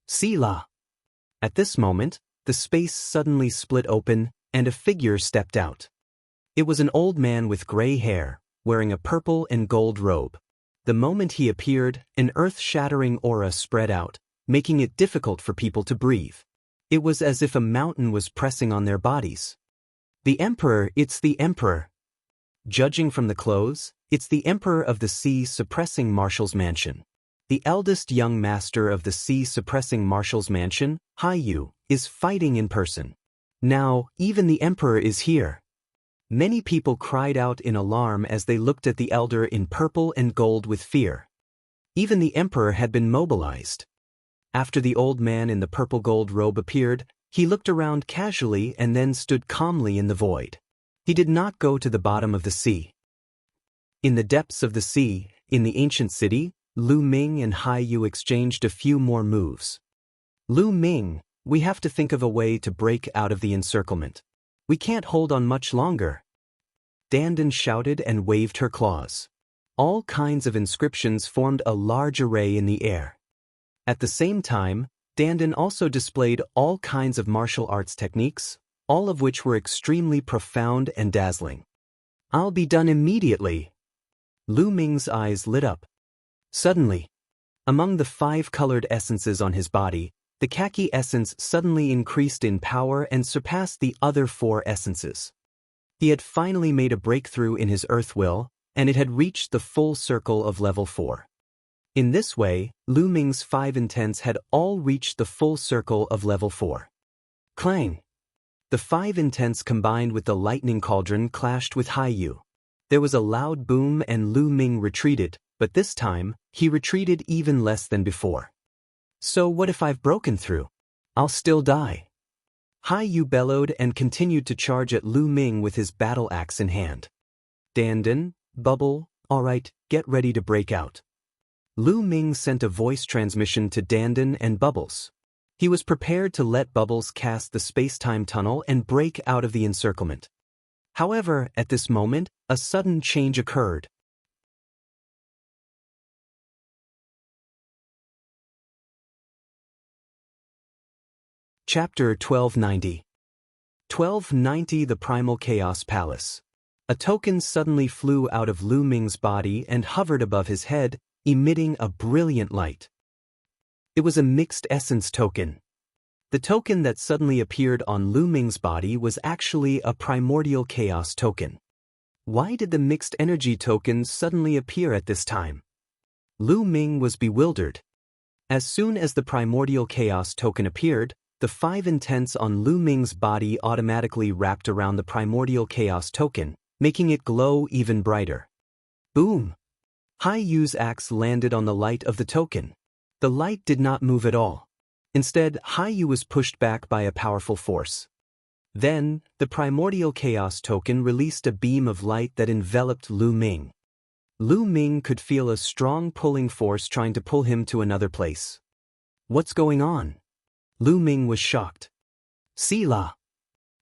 Sila. At this moment, the space suddenly split open, and a figure stepped out. It was an old man with gray hair, wearing a purple and gold robe. The moment he appeared, an earth-shattering aura spread out, making it difficult for people to breathe. It was as if a mountain was pressing on their bodies. The Emperor, it's the Emperor. Judging from the clothes, it's the Emperor of the Sea Suppressing Marshal's Mansion. The eldest young master of the Sea Suppressing Marshal's Mansion, Hai Yu, is fighting in person. Now, even the Emperor is here. Many people cried out in alarm as they looked at the elder in purple and gold with fear. Even the Emperor had been mobilized. After the old man in the purple gold robe appeared, he looked around casually and then stood calmly in the void. He did not go to the bottom of the sea. In the depths of the sea, in the ancient city, Lu Ming and Hai Yu exchanged a few more moves. Lu Ming, we have to think of a way to break out of the encirclement. We can't hold on much longer. Dandan shouted and waved her claws. All kinds of inscriptions formed a large array in the air. At the same time, Dandan also displayed all kinds of martial arts techniques, all of which were extremely profound and dazzling. I'll be done immediately. Lu Ming's eyes lit up. Suddenly, among the 5 colored essences on his body, the khaki essence suddenly increased in power and surpassed the other 4 essences. He had finally made a breakthrough in his earth will, and it had reached the full circle of level 4. In this way, Lu Ming's 5 intents had all reached the full circle of level 4. Clang! The 5 intents combined with the lightning cauldron clashed with Hai Yu. There was a loud boom and Lu Ming retreated, but this time, he retreated even less than before. So what if I've broken through? I'll still die. Hai Yu bellowed and continued to charge at Lu Ming with his battle axe in hand. Dandan, Bubble, alright, get ready to break out. Lu Ming sent a voice transmission to Dandan and Bubbles. He was prepared to let Bubbles cast the space-time tunnel and break out of the encirclement. However, at this moment, a sudden change occurred. Chapter 1290. 1290 The Primal Chaos Palace. A token suddenly flew out of Lu Ming's body and hovered above his head, emitting a brilliant light. It was a mixed essence token. The token that suddenly appeared on Lu Ming's body was actually a primordial chaos token. Why did the mixed energy token suddenly appear at this time? Lu Ming was bewildered. As soon as the primordial chaos token appeared, the 5 intents on Lu Ming's body automatically wrapped around the primordial chaos token, making it glow even brighter. Boom! Hai Yu's axe landed on the light of the token. The light did not move at all. Instead, Hai Yu was pushed back by a powerful force. Then, the primordial chaos token released a beam of light that enveloped Lu Ming. Lu Ming could feel a strong pulling force trying to pull him to another place. What's going on? Lu Ming was shocked. Sila!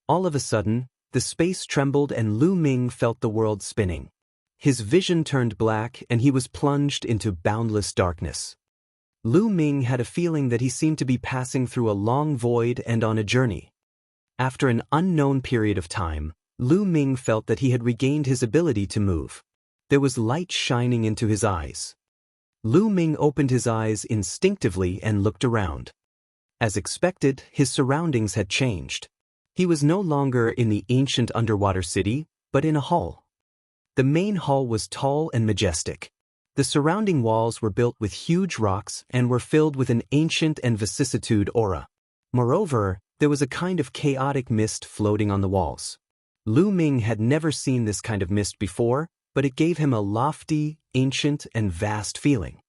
All of a sudden, the space trembled and Lu Ming felt the world spinning. His vision turned black and he was plunged into boundless darkness. Lu Ming had a feeling that he seemed to be passing through a long void and on a journey. After an unknown period of time, Lu Ming felt that he had regained his ability to move. There was light shining into his eyes. Lu Ming opened his eyes instinctively and looked around. As expected, his surroundings had changed. He was no longer in the ancient underwater city, but in a hall. The main hall was tall and majestic. The surrounding walls were built with huge rocks and were filled with an ancient and vicissitude aura. Moreover, there was a kind of chaotic mist floating on the walls. Lu Ming had never seen this kind of mist before, but it gave him a lofty, ancient, and vast feeling.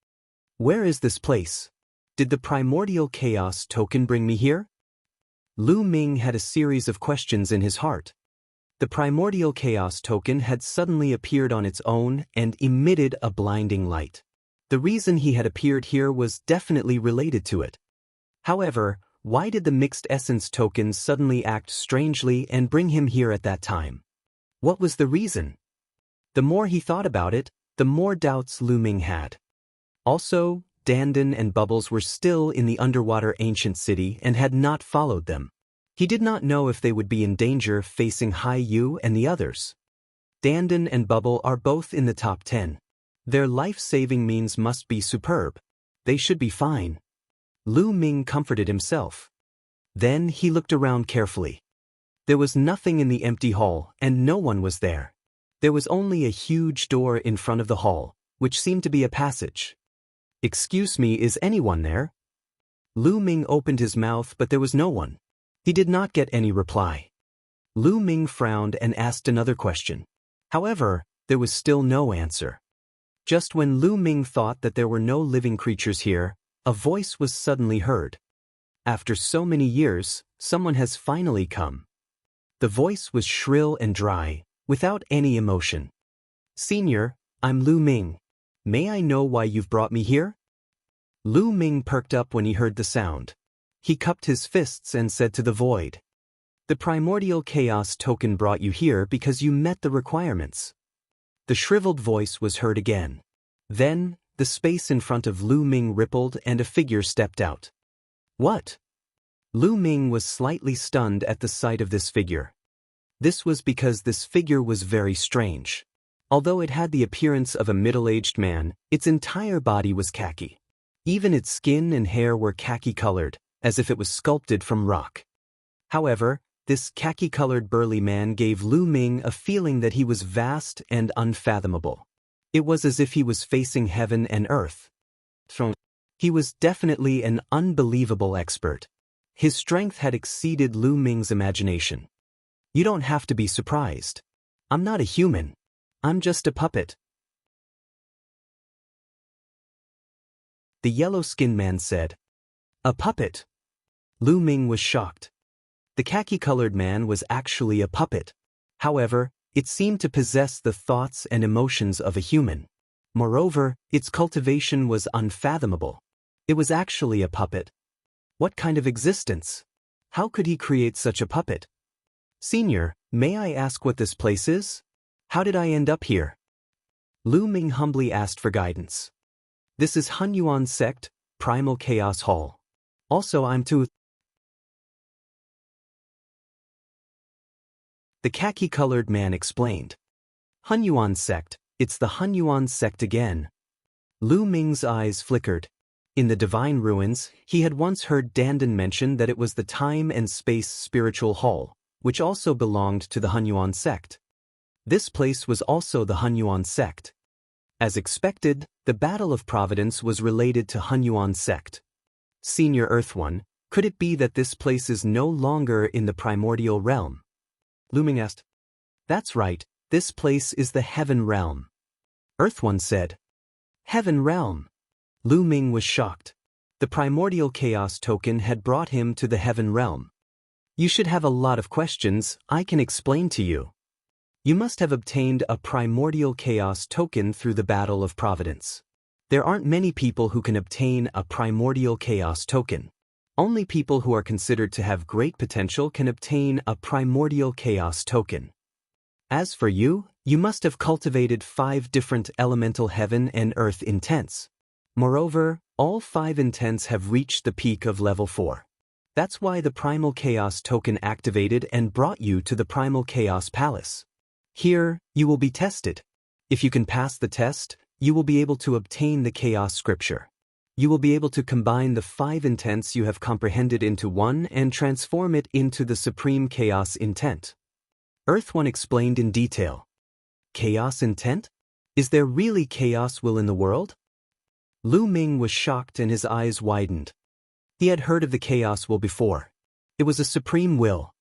Where is this place? Did the primordial chaos token bring me here? Lu Ming had a series of questions in his heart. The primordial chaos token had suddenly appeared on its own and emitted a blinding light. The reason he had appeared here was definitely related to it. However, why did the mixed essence token suddenly act strangely and bring him here at that time? What was the reason? The more he thought about it, the more doubts Lu Ming had. Also, Dandan and Bubbles were still in the underwater ancient city and had not followed them. He did not know if they would be in danger facing Hai Yu and the others. Dandan and Bubble are both in the top 10. Their life-saving means must be superb. They should be fine. Lu Ming comforted himself. Then he looked around carefully. There was nothing in the empty hall and no one was there. There was only a huge door in front of the hall, which seemed to be a passage. Excuse me, is anyone there? Lu Ming opened his mouth but there was no one. He did not get any reply. Lu Ming frowned and asked another question. However, there was still no answer. Just when Lu Ming thought that there were no living creatures here, a voice was suddenly heard. After so many years, someone has finally come. The voice was shrill and dry, without any emotion. Senior, I'm Lu Ming. May I know why you've brought me here? Lu Ming perked up when he heard the sound. He cupped his fists and said to the void, "The primordial chaos token brought you here because you met the requirements." The shriveled voice was heard again. Then, the space in front of Lu Ming rippled and a figure stepped out. What? Lu Ming was slightly stunned at the sight of this figure. This was because this figure was very strange. Although it had the appearance of a middle-aged man, its entire body was khaki. Even its skin and hair were khaki-colored, as if it was sculpted from rock. However, this khaki-colored burly man gave Lu Ming a feeling that he was vast and unfathomable. It was as if he was facing heaven and earth. He was definitely an unbelievable expert. His strength had exceeded Lu Ming's imagination. You don't have to be surprised. I'm not a human. I'm just a puppet. The yellow-skinned man said. A puppet? Lu Ming was shocked. The khaki-colored man was actually a puppet. However, it seemed to possess the thoughts and emotions of a human. Moreover, its cultivation was unfathomable. It was actually a puppet. What kind of existence? How could he create such a puppet? Senior, may I ask what this place is? How did I end up here? Lu Ming humbly asked for guidance. This is Hunyuan Sect, Primal Chaos Hall. Also, I'm to... The khaki-colored man explained. Hunyuan Sect, it's the Hunyuan Sect again. Lu Ming's eyes flickered. In the Divine Ruins, he had once heard Dandan mention that it was the Time and Space Spiritual Hall, which also belonged to the Hunyuan Sect. This place was also the Hunyuan Sect. As expected, the Battle of Providence was related to Hunyuan Sect. Senior Earth One, could it be that this place is no longer in the primordial realm? Lu Ming asked. That's right, this place is the Heaven Realm. Earth One said. Heaven Realm. Lu Ming was shocked. The primordial chaos token had brought him to the Heaven Realm. You should have a lot of questions. I can explain to you. You must have obtained a primordial chaos token through the Battle of Providence. There aren't many people who can obtain a primordial chaos token. Only people who are considered to have great potential can obtain a primordial chaos token. As for you, you must have cultivated 5 different elemental heaven and earth intents. Moreover, all 5 intents have reached the peak of level 4. That's why the primal chaos token activated and brought you to the primal chaos palace. Here, you will be tested. If you can pass the test, you will be able to obtain the chaos scripture. You will be able to combine the 5 intents you have comprehended into one and transform it into the supreme chaos intent. Earth One explained in detail. Chaos intent? Is there really chaos will in the world? Lu Ming was shocked and his eyes widened. He had heard of the chaos will before. It was a supreme will.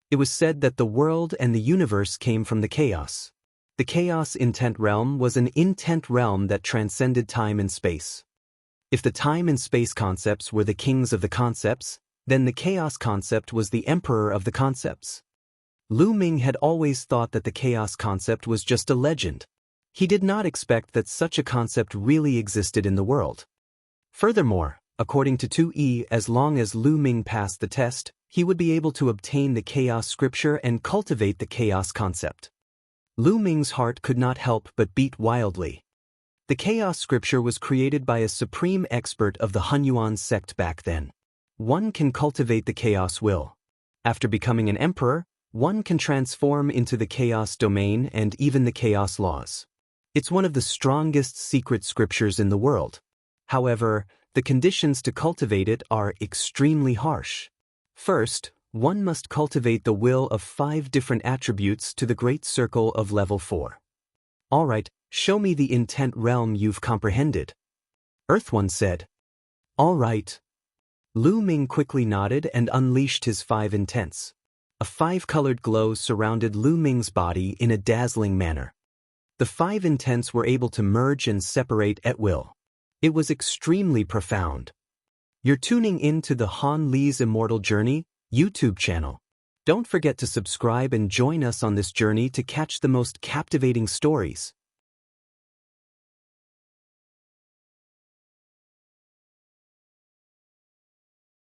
It was said that the world and the universe came from the chaos. The chaos intent realm was an intent realm that transcended time and space. If the time and space concepts were the kings of the concepts, then the chaos concept was the emperor of the concepts. Lu Ming had always thought that the chaos concept was just a legend. He did not expect that such a concept really existed in the world. Furthermore, according to 2E, as long as Lu Ming passed the test, he would be able to obtain the chaos scripture and cultivate the chaos concept. Lu Ming's heart could not help but beat wildly. The chaos scripture was created by a supreme expert of the Hunyuan sect back then. One can cultivate the chaos will. After becoming an emperor, one can transform into the chaos domain and even the chaos laws. It's one of the strongest secret scriptures in the world. However, the conditions to cultivate it are extremely harsh. First, one must cultivate the will of 5 different attributes to the great circle of level 4. Alright, show me the intent realm you've comprehended. Earth One said. Alright. Lu Ming quickly nodded and unleashed his 5 intents. A 5-colored glow surrounded Lu Ming's body in a dazzling manner. The 5 intents were able to merge and separate at will. It was extremely profound. You're tuning in to the Han Li's Immortal Journey YouTube channel. Don't forget to subscribe and join us on this journey to catch the most captivating stories.